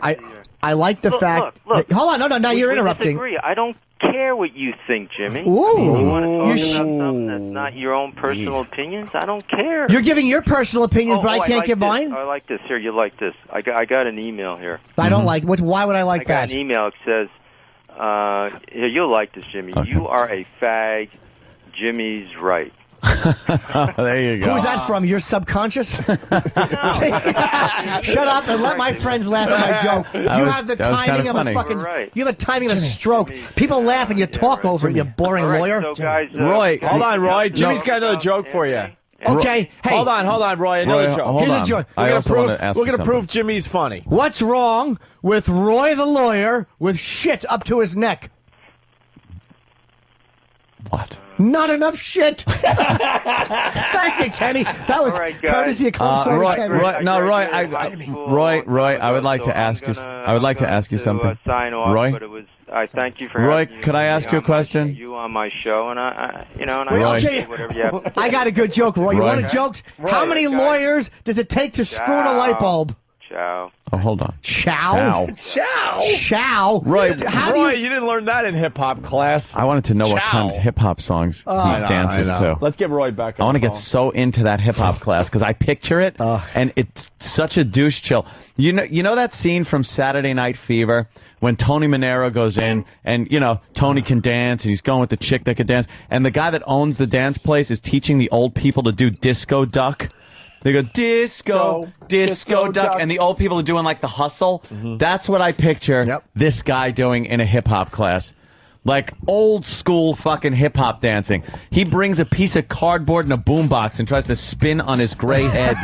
I like the fact. Look. Hold on, no, now you're We interrupting. disagree. I don't care what you think, Jimmy. Ooh. You want to talk You about something that's not your own personal opinions? I don't care. You're giving your personal opinions, but I can't like give this. mine. I like this. Here, you like this. I got an email here. I don't like. Why would I like I got that? an email. It says, here, you'll like this, Jimmy. Okay. You are a fag. Jimmy's right. There you go. Who's that from? Your subconscious? Shut up and let my friends laugh at my joke. You have the that was timing kinda of a funny. fucking. Right. You have the timing of a stroke. People laugh and you talk over it. You boring All right, lawyer. so guys, Roy, hold on, Roy. Jimmy's got another joke for you. Okay, hey. Hold on, Roy. Another Roy, joke. hold Here's on. a joke. I also want to ask We're you gonna something. prove Jimmy's funny. What's wrong with Roy the lawyer with shit up to his neck? What? Not enough shit. Thank you, Kenny. That was All right, guys. courtesy of Club Soda Roy, Kenny. I would like to ask you. I would like to ask you something. Sign off, Roy, but it was. I thank you for Roy, having could I ask you a question? You on my show, and I Wait, I okay. whatever you have. I got a good joke, Roy. You Roy. want a joke? How many lawyers does it take to screw in a light bulb? Ciao. Oh, hold on. Chow? Chow? Roy, You didn't learn that in hip hop class. I wanted to know what Chow. kind of hip hop songs he dances to. Let's get Roy back I on want to the get phone. so into that hip hop class because I picture it, and it's such a douche chill. You know that scene from Saturday Night Fever when Tony Manero goes in, and Tony can dance, and he's going with the chick that can dance, and the guy that owns the dance place is teaching the old people to do disco duck. They go disco duck, and the old people are doing like the hustle. That's what I picture this guy doing in a hip hop class. Like old school fucking hip hop dancing. He brings a piece of cardboard and a boombox and tries to spin on his gray head.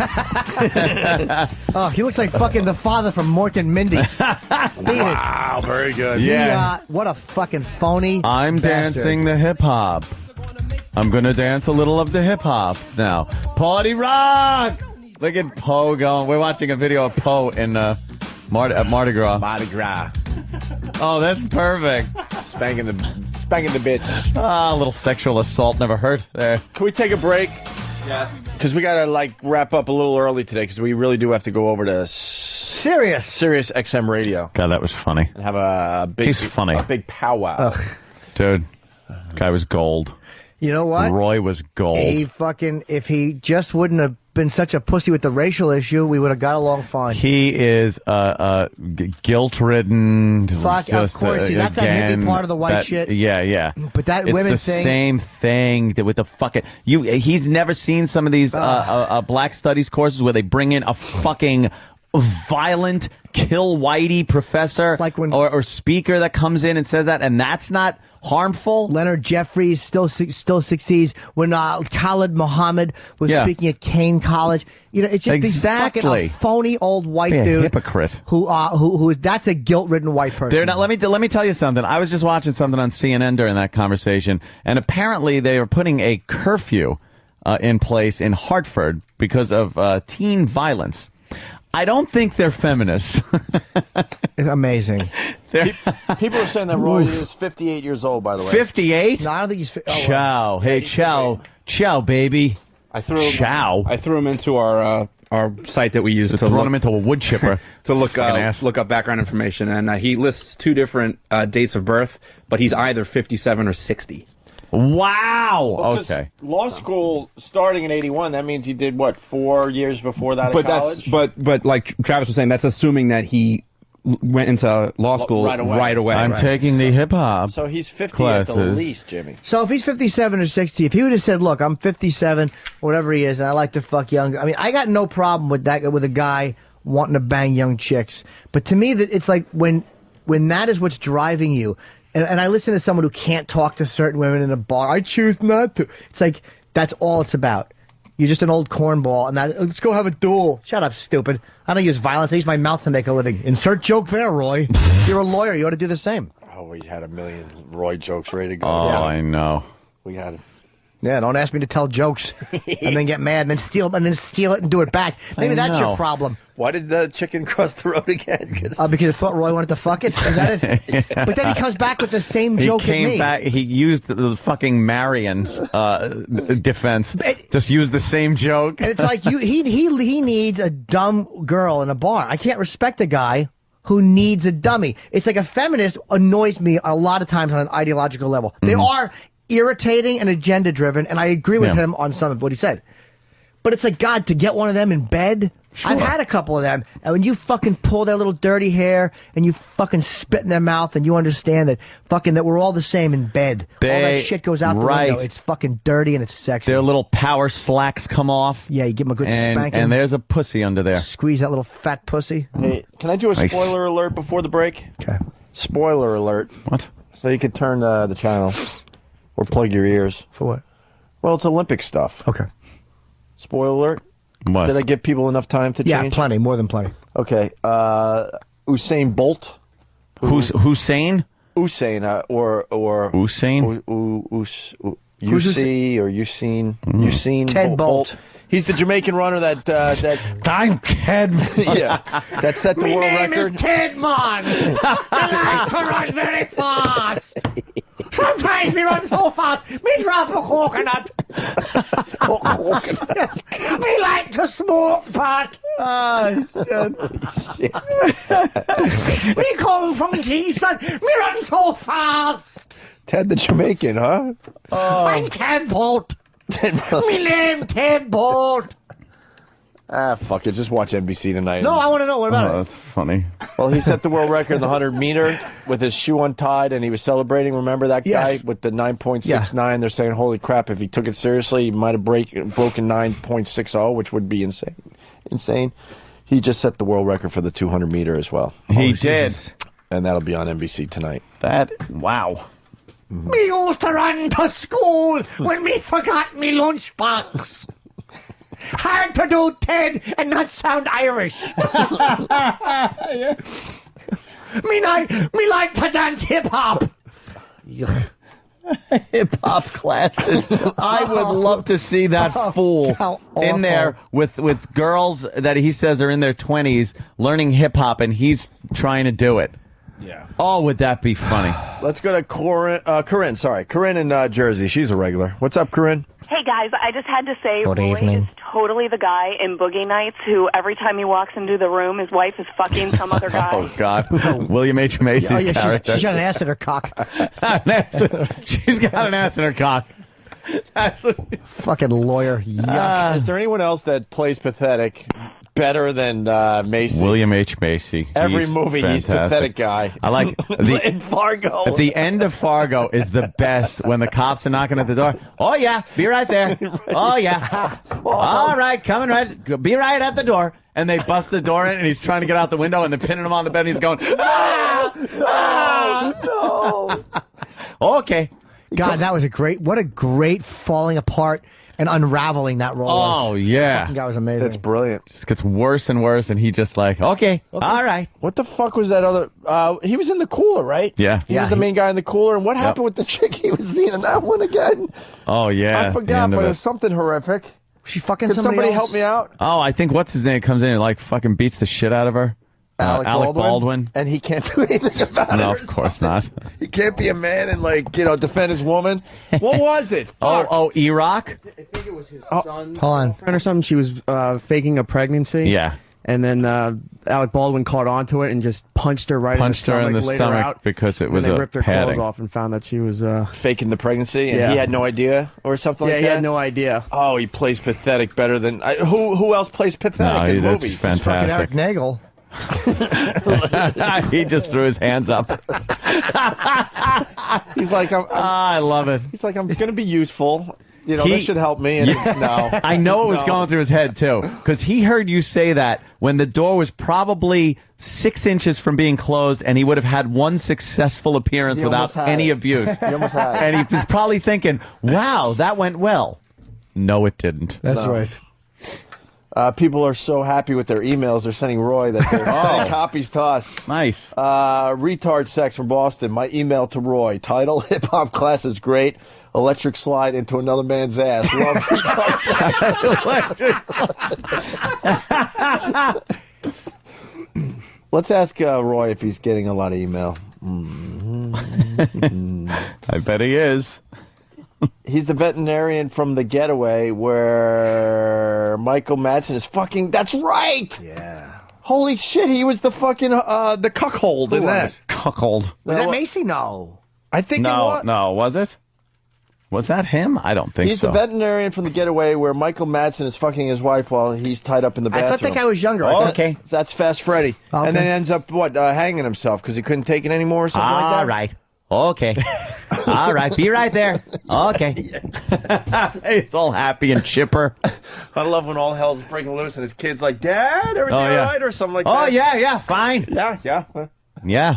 Oh, he looks like fucking the father from Mork and Mindy. Wow, very good. Yeah. What a fucking phony. I'm bastard. dancing the hip hop. I'm gonna dance a little of the hip hop now. Party rock! Look at Poe going. We're watching a video of Poe in Mardi Gras. Mardi Gras. Oh, that's perfect. Spanking the bitch. Ah, a little sexual assault never hurt there. Can we take a break? Yes. Because we got to wrap up a little early today because we really do have to go over to Sirius XM radio. God, that was funny. And have a big, He's funny. A big powwow. Dude, guy was gold. You know what? Roy was gold. If he just wouldn't have been such a pussy with the racial issue, we would have got along fine. He is guilt-ridden. Fuck, of course. See, that's that hippie part of the white shit. Yeah. But that it's women the thing. same thing with the fucking. He's never seen some of these black studies courses where they bring in a fucking violent kill whitey professor or speaker that comes in and says that, and that's not harmful. Leonard Jeffries still succeeds when Khalid Muhammad was speaking at Kane College. It's just exactly a phony old white dude, hypocrite who that's a guilt-ridden white person. They're not. Let me tell you something. I was just watching something on CNN during that conversation, and apparently they are putting a curfew in place in Hartford because of teen violence. I don't think they're feminists. It's amazing. People are saying that Roy is 58 years old, by the way. 58? No, I don't think he's... Ciao. Hey, ciao. Ciao, baby. I threw him into our site that we use to throw him into a wood chipper to look up background information, and he lists two different dates of birth, but he's either 57 or 60. Wow. Well, okay. Law school starting in 81. That means he did what, 4 years before that? But at college? but like Travis was saying, that's assuming that he went into law school right away. I'm taking the hip hop. So he's 50 classes. at the least, Jimmy. So if he's 57 or 60, if he would have said, "Look, I'm 57, whatever he is, and I like to fuck young," I mean, I got no problem with that with a guy wanting to bang young chicks. But to me, that it's like when that is what's driving you. And I listen to someone who can't talk to certain women in a bar. I choose not to. It's like, that's all it's about. You're just an old cornball, and let's go have a duel. Shut up, stupid. I don't use violence. I use my mouth to make a living. Insert joke there, Roy. You're a lawyer. You ought to do the same. Oh, we had a million Roy jokes ready to go. Oh, I know. We had it. Yeah, don't ask me to tell jokes and then get mad and then steal it and do it back. Maybe that's your problem. Why did the chicken cross the road again? Because it thought Roy wanted to fuck it? Is that it? Yeah. But then he comes back with the same joke He came at me. back. He used the fucking Marion's defense. Just used the same joke. And it's like he needs a dumb girl in a bar. I can't respect a guy who needs a dummy. It's like a feminist annoys me a lot of times on an ideological level. They are irritating and agenda driven, and I agree with him on some of what he said. But it's like, God, to get one of them in bed? Sure. I've had a couple of them, and when you fucking pull their little dirty hair and you fucking spit in their mouth and you understand that we're all the same in bed. All that shit goes out the window. It's fucking dirty and it's sexy. Their little power slacks come off. Yeah, you give them a good spanking. And there's a pussy under there. Squeeze that little fat pussy. Hey, can I do a spoiler alert before the break? Okay. Spoiler alert. What? So you could turn the channel or plug your ears. For what? Well, it's Olympic stuff. Okay. Spoiler alert. What? Did I give people enough time to change? Yeah, plenty. More than plenty. Okay. Usain Bolt. Who's Hussein? Usain or Usain? UC or Usain Ted Bolt. He's the Jamaican runner that I'm Ted. Yeah, that set the world record. My name is Ted Mon. I like to run very fast. Sometimes we run so fast, we drop a coconut. Yes. We like to smoke pot. shit. We come from Kingston. We run so fast. Ted the Jamaican, huh? I'm Ted Bolt. Me name Ted Bolt. Fuck it. Just watch NBC tonight. No, I want to know. What about it? That's funny. Well, he set the world record in the 100-meter with his shoe untied, and he was celebrating. Remember that guy with the 9.69? They're saying, holy crap, if he took it seriously, he might have broken 9.60, which would be insane. He just set the world record for the 200-meter as well. He did. And that'll be on NBC tonight. Wow. Me used to run to school when me forgot me lunchbox. Hard to do, Ted, and not sound Irish. Me like to dance hip-hop. Hip-hop classes. I would love to see that fool in there with girls that he says are in their 20s learning hip-hop, and he's trying to do it. Yeah. Oh, would that be funny? Let's go to Corinne. Corinne in Jersey. She's a regular. What's up, Corinne? Hey, guys, I just had to say, Good Roy evening. is totally the guy in Boogie Nights who every time he walks into the room, his wife is fucking some other guy. Oh, God. William H. Macy's character. She's got an ass in her cock. She's got an ass in her cock. Fucking lawyer. Yuck. Is there anyone else that plays pathetic better than Macy? William H. Macy. Every He's movie, he's fantastic. pathetic guy. I like in Fargo. At the end of Fargo is the best when the cops are knocking at the door. Oh, yeah, be right there. Oh, yeah. All right, coming right. Be right at the door. And they bust the door in, and he's trying to get out the window, and they're pinning him on the bed, and he's going, no. Okay. God, that was what a great falling apart and unraveling that role was. Oh, yeah. Fucking guy was amazing. That's brilliant. Just gets worse and worse, and he just like, okay, all right. What the fuck was that other? He was in the cooler, right? Yeah. He was the main guy in the cooler. And what happened with the chick he was seeing in that one again? Oh, yeah. I at the forgot, end of but it. it was something horrific. She fucking Can somebody help me out? Oh, I think what's his name comes in and like fucking beats the shit out of her. Alec Baldwin. And he can't do anything about it. No, of course not. He can't be a man and defend his woman. What was it? Oh, E-Rock? I think it was his Oh, son's hold on. girlfriend or something. She was faking a pregnancy. Yeah. And then Alec Baldwin caught onto it and just punched her right in the stomach. Laid her out, because it was and they a ripped her padding. clothes off and found that she was faking the pregnancy, and he had no idea or something like that? Yeah, he had no idea. Oh, he plays pathetic better than... who else plays pathetic in that's movies? fantastic. Fucking Eric Nagel. He just threw his hands up. He's like, I love it. He's like, I'm going to be useful. This should help me. And no. I know it was going through his head, too, because he heard you say that when the door was probably 6 inches from being closed, and he would have had one successful appearance He almost without had any it. abuse. He almost had it. And he was probably thinking, wow, that went well. No, it didn't. That's right. People are so happy with their emails. They're sending Roy that they're sending copies to us. Nice. Retard sex from Boston. My email to Roy. Title, hip hop class is great. Electric slide into another man's ass. Love retard sex. Let's ask Roy if he's getting a lot of email. I bet he is. He's the veterinarian from The Getaway where Michael Madsen is fucking... That's right! Yeah. Holy shit, he was the fucking... the cuckold in that. Cuckold. Was that Macy? No. I think it was. No, was it? Was that him? I don't think He's so. the veterinarian from The Getaway where Michael Madsen is fucking his wife while he's tied up in the bathroom. I thought that guy was younger. Oh, okay. That's Fast Freddy. Okay. And then ends up, hanging himself because he couldn't take it anymore or something like that? All right. Okay. All right. Be right there. Okay. He's all happy and chipper. I love when all hell's breaking loose and his kid's like, Dad, everything all right? Or something like that. Oh, yeah, fine. Yeah. Yeah.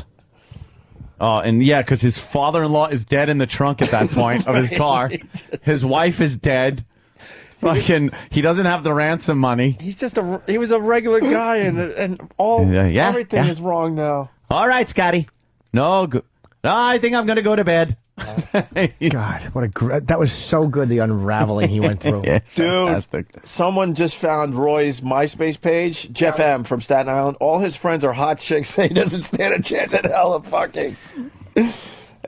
Oh, and yeah, because his father-in-law is dead in the trunk at that point of his car. His wife is dead. Fucking, he doesn't have the ransom money. He's just he was a regular guy and everything is wrong now. All right, Scotty. No, I think I'm going to go to bed. God, what that was so good, the unraveling he went through. Dude, fantastic. Someone just found Roy's MySpace page. Jeff M. from Staten Island. All his friends are hot chicks. He doesn't stand a chance in hell of fucking.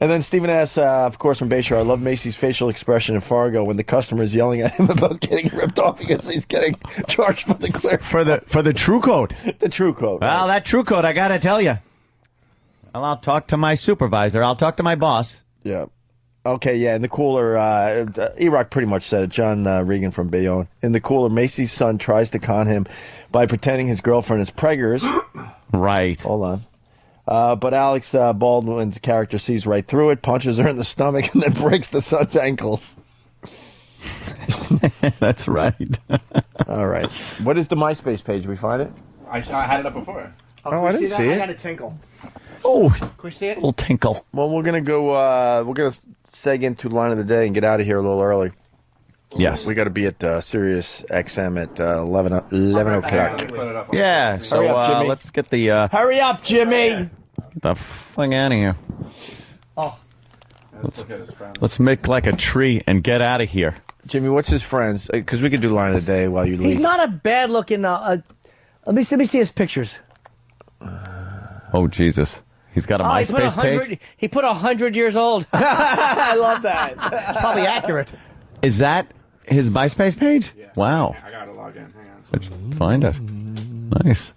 And then Stephen asks, of course, from Bayshore, I love Macy's facial expression in Fargo when the customer is yelling at him about getting ripped off because he's getting charged for the clear for the True Code. The True Code. Well, that True Code, I got to tell you. Well, I'll talk to my supervisor. I'll talk to my boss. Yeah. Okay, yeah, in the cooler, E-Rock pretty much said it, John Regan from Bayonne. In the cooler, Macy's son tries to con him by pretending his girlfriend is preggers. Right. Hold on. But Alex Baldwin's character sees right through it, punches her in the stomach, and then breaks the son's ankles. That's right. All right. What is the MySpace page? Did we find it? I had it up before. Oh, I didn't see it. I got a tinkle. Oh, Can we see it? little tinkle. Well, we're going to go, we're going to seg into line of the day and get out of here a little early. Yes. We got to be at Sirius XM at 11 o'clock. Yeah, so Hurry up, Jimmy. let's get the... Hurry up, Jimmy! Get the fuck out of here. Oh. Let's make like a tree and get out of here. Jimmy, what's his friends? Because we could do line of the day while you leave. He's not a bad looking. Let me see his pictures. Oh, Jesus. He's got a MySpace page? He put 100 years old. I love that. It's probably accurate. Is that his MySpace page? Yeah. Wow. I gotta log in. Hang on. Let's find it. Nice.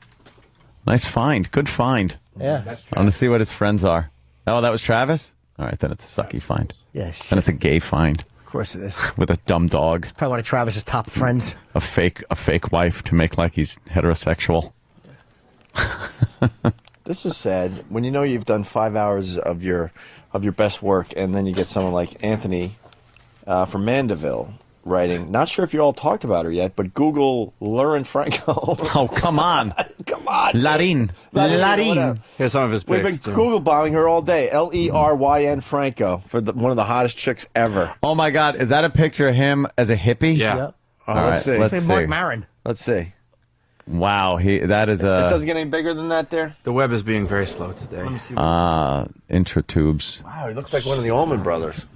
Nice find. Good find. Yeah. I want to see what his friends are. Oh, that was Travis? All right, then it's a sucky find. Yeah, Then it's a gay find. Of course it is. With a dumb dog. Probably one of Travis's top friends. A fake wife to make like he's heterosexual. This is sad when you know you've done 5 hours of your best work, and then you get someone like Anthony from Mandeville writing. Not sure if you all talked about her yet, but Google Lauren Franco. Oh, come on. Come on. Larin. Here's some of his We've pics. been Google bombing her all day. Leryn Franco for one of the hottest chicks ever. Oh, my God. Is that a picture of him as a hippie? Yeah. Yep. All All right, right, see. let's see. Mark Maron. Let's see. Wow, that is It a doesn't get any bigger than that there? The web is being very slow today. intratubes. Wow, he looks like one of the Allman brothers.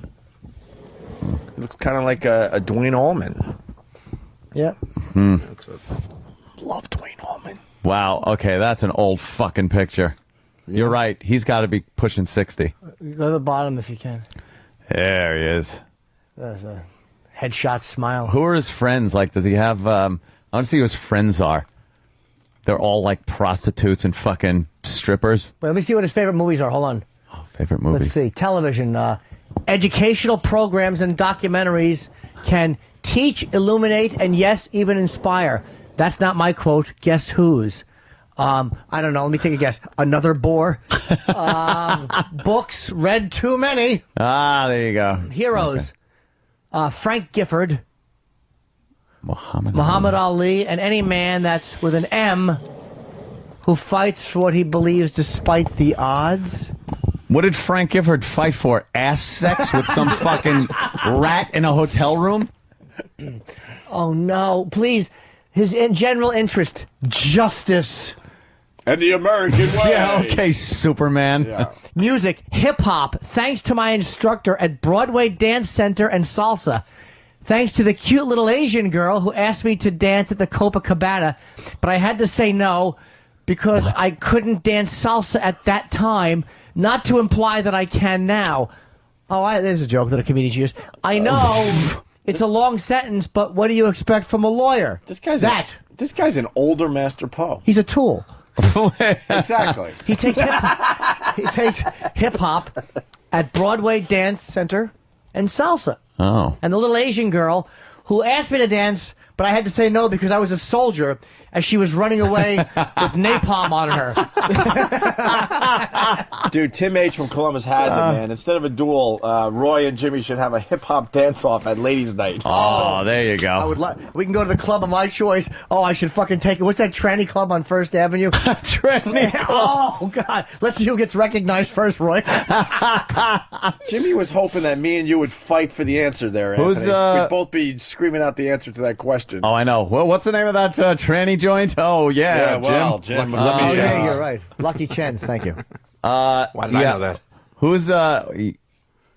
He looks kind of like a Dwayne Allman. Yep. Love Dwayne Allman. Wow, okay, that's an old fucking picture. You're right. He's got to be pushing 60. Go to the bottom if you can. There he is. There's a headshot smile. Who are his friends? Like, does he have... I want to see who his friends are. They're all like prostitutes and fucking strippers. Wait, let me see what his favorite movies are. Hold on. Favorite movies. Let's see. Television. Educational programs and documentaries can teach, illuminate, and yes, even inspire. That's not my quote. Guess whose? I don't know. Let me take a guess. Another bore. Books. Read too many. Ah, there you go. Heroes. Okay. Frank Gifford. Muhammad Ali, and any man that's with an M who fights for what he believes despite the odds. What did Frank Gifford fight for? Ass sex with some fucking rat in a hotel room? Oh, no. Please. His general interest. Justice. And the American way. Yeah, okay, Superman. Yeah. Music. Hip-hop. Thanks to my instructor at Broadway Dance Center and Salsa. Thanks to the cute little Asian girl who asked me to dance at the Copacabana, but I had to say no because I couldn't dance salsa at that time, not to imply that I can now. Oh, there's a joke that a comedian used. I know it's a long sentence, but what do you expect from a lawyer? This guy's an older Master Poe. He's a tool. Exactly. He takes hip-hop at Broadway Dance Center and Salsa. Oh. And the little Asian girl who asked me to dance, but I had to say no because I was a soldier as she was running away with napalm on her. Dude, Tim H. from Columbus has it, man. Instead of a duel, Roy and Jimmy should have a hip-hop dance-off at Ladies' Night. Oh, there you go. I would we can go to the club of my choice. Oh, I should fucking take it. What's that tranny club on First Avenue? Tranny club. Oh, God. Let's see who gets recognized first, Roy. Jimmy was hoping that me and you would fight for the answer there, Anthony. We'd both be screaming out the answer to that question. Oh, I know. Well, what's the name of that tranny joint? Oh, yeah, Jim. Yeah, you're right. Lucky Chen's, thank you. Why did I know that? Who's all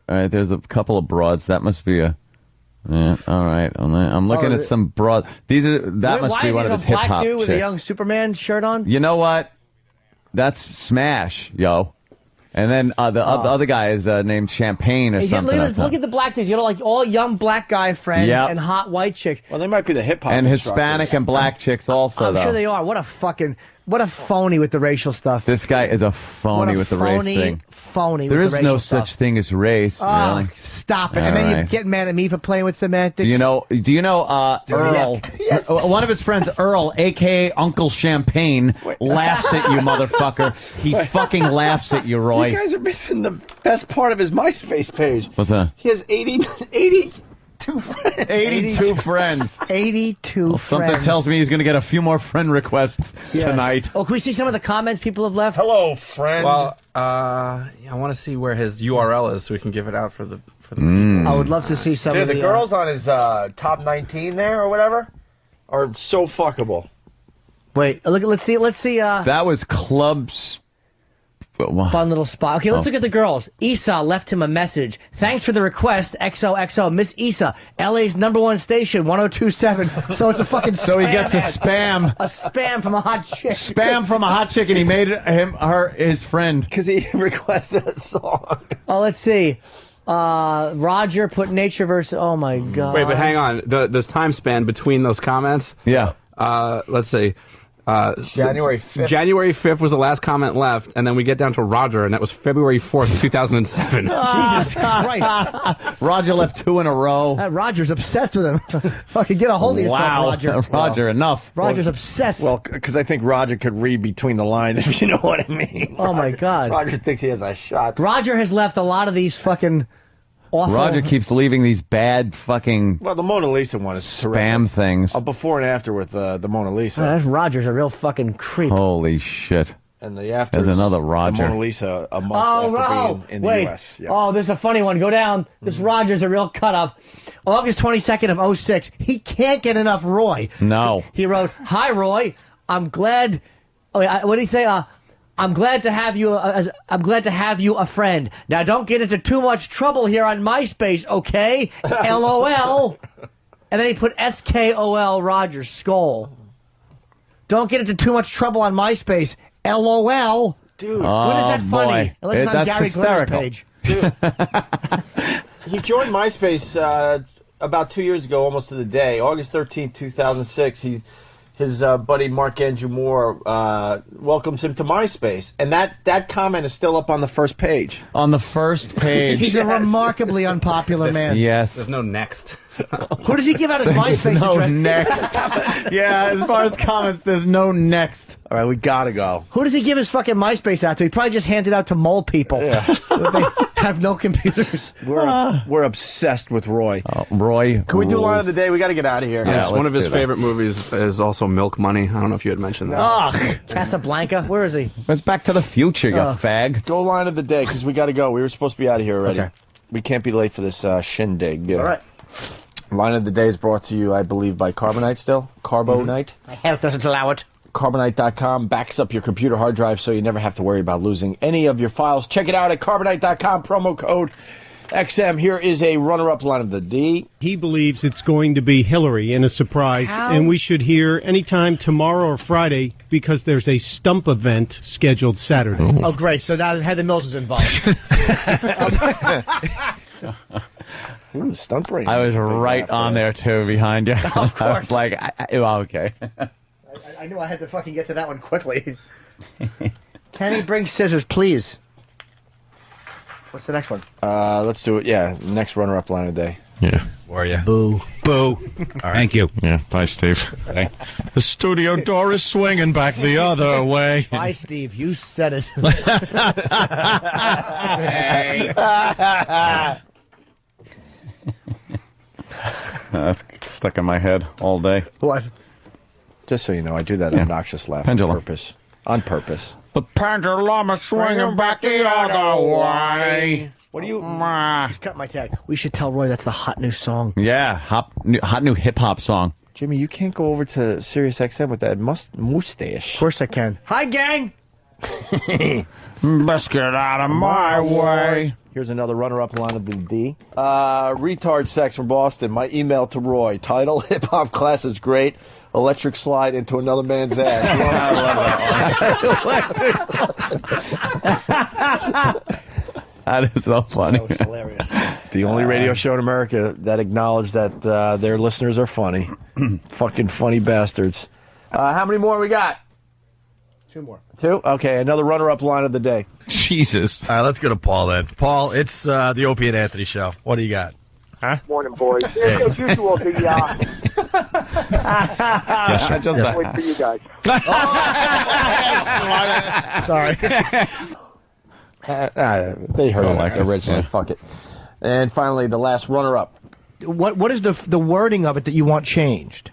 right, there's a couple of broads. That must be a all right. I'm looking at some broad. That must be one of his hip hop. Why is there a black dude with a chicks. young Superman shirt on? You know what? That's Smash, yo. And then the other guy is named Champagne or something. Look at the black things. You know, like all young black guy friends Yep. and hot white chicks. Well, they might be the hip hop And Hispanic and black chicks also, I'm though. sure they are. What a phony with the racial stuff. This guy is a phony with the race thing. Phony There with is the racial no stuff. such thing as race. Oh, really. stop it. All And then you right. get mad at me for playing with semantics. Do you know Earl? Yes. One of his friends, Earl, a.k.a. Uncle Champagne, laughs at you, motherfucker. He fucking laughs at you, Roy. You guys are missing the best part of his MySpace page. What's that? He has 82 friends. 82 friends. 82 Well, something friends. tells me he's going to get a few more friend requests tonight. Oh, can we see some of the comments people have left? Hello, friend. Well, I want to see where his URL is so we can give it out for the I would love to see some Dude, of the the girls on his top 19 there or whatever are so fuckable. Wait, look. Let's see. That was Club's. Fun little spot. Okay, let's Oh. look at the girls. Isa left him a message. Thanks for the request, XOXO. Miss Isa, LA's #1 station, 1027. So it's a fucking So he spam gets a ad. spam. A spam from a hot chick. Spam from a hot chick, and he made his friend. Because he requested a song. Oh, let's see. Roger put nature versus. Oh my god. Wait, but hang on. The time span between those comments. Yeah. Let's see. January 5th. January 5th was the last comment left, and then we get down to Roger, and that was February 4th, 2007. Jesus Christ. Roger left 2 in a row. Roger's obsessed with him. Fucking get a hold of yourself, Wow. Roger. Roger, enough. Roger's obsessed. Well, because I think Roger could read between the lines, if you know what I mean. Oh my god. Roger thinks he has a shot. Roger has left a lot of these fucking awful. Roger keeps leaving these bad fucking Well, the Mona Lisa one is spam things. A before and after with the Mona Lisa. That's Roger's a real fucking creep. Holy shit. And the after There's another the Roger. Mona Lisa a month Oh, after being in the wait. U.S. Yeah. Oh, there's a funny one. Go down. This Roger's a real cut up. August 22nd of 06. He can't get enough Roy. No. He wrote, "Hi, Roy. I'm glad." Oh, what did he say? I'm glad to have you. I'm glad to have you a friend. Now, don't get into too much trouble here on MySpace, okay? LOL. And then he put SKOL Roger Skull. Don't get into too much trouble on MySpace. LOL. Dude, Oh, when is that funny? boy. Unless it's on That's Gary hysterical. Glynn's page. He joined MySpace about 2 years ago, almost to the day, August 13th, 2006. His buddy Mark Andrew Moore welcomes him to MySpace, and that comment is still up on the first page. On the first page. He's a remarkably unpopular man. Yes. There's no next. Who does he give out his MySpace no address? next. Yeah, as far as comments, there's no next. All right, we gotta go. Who does he give his fucking MySpace out to? He probably just hands it out to mole people. Yeah. They have no computers. We're obsessed with Roy. Roy. Can we do line of the day? We got to get out of here. Yes, one of his do that. favorite movies is also Milk Money. I don't know if you had mentioned that. Ugh. Casablanca. Where is he? It's Back to the Future, you fag. Go line of the day, because we got to go. We were supposed to be out of here already. Okay. We can't be late for this shindig. All right. Line of the day is brought to you, I believe, by Carbonite still. Carbonite. My health doesn't allow it. Carbonite.com backs up your computer hard drive so you never have to worry about losing any of your files. Check it out at Carbonite.com, promo code XM. Here is a runner-up line of the D. He believes it's going to be Hillary in a surprise, and we should hear anytime tomorrow or Friday because there's a stump event scheduled Saturday. Oh, great. So now Heather Mills is involved. Stunt brain. I was right on there, too, behind you. Of I was course. like, okay. I knew I had to fucking get to that one quickly. Kenny, bring scissors, please. What's the next one? Let's do it. Yeah, next runner-up line of the day. Yeah. Were you? Boo. Boo. Thank you. Yeah, bye, Steve. The studio door is swinging back the other way. Bye, Steve. You said it. That's stuck in my head all day. What? Just so you know, I do that obnoxious laugh Pendulum. on purpose. On purpose. The pendulum is swinging back the other way. What do you... Just cut my tag. We should tell Roy that's the hot new song. Yeah, hot new hip-hop song. Jimmy, you can't go over to Sirius XM with that mustache. Of course I can. Hi, gang. Best get out of my way. Here's another runner-up line of the D. Retard sex from Boston. My email to Roy. Title, hip-hop class is great. Electric slide into another man's ass. That is so funny. That was hilarious. The only radio show in America that acknowledged that their listeners are funny. Fucking funny bastards. How many more we got? 2 more. 2? Okay, another runner-up line of the day. Jesus. All right, let's go to Paul then. Paul, it's the Opie and Anthony show. What do you got? Huh? Morning, boys. As usual, the Yes, sir. just wait for you guys. Sorry. They heard it like originally. Yeah. Fuck it. And finally, the last runner-up. What is the wording of it that you want changed?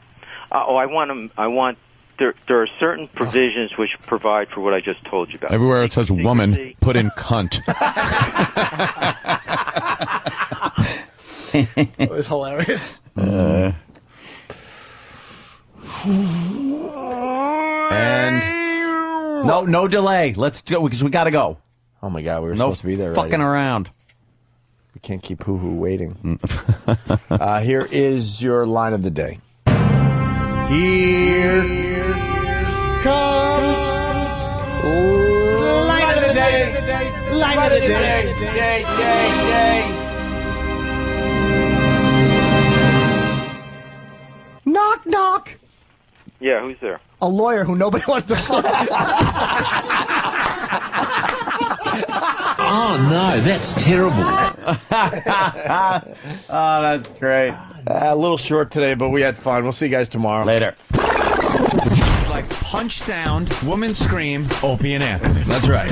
I want there are certain provisions which provide for what I just told you about. Everywhere it says woman, put in cunt. It was hilarious. And no delay. Let's go because we got to go. Oh my God, we were No supposed to be there. fucking around. We can't keep hoo-hoo waiting. Here is your line of the day. Here comes light of the day, light of the day, day. Knock, knock. Yeah, who's there? A lawyer who nobody wants to fuck. Oh, no, that's terrible. Oh, that's great. A little short today, but we had fun. We'll see you guys tomorrow. Later. It's like punch sound, woman scream, Opie and Anthony. That's right.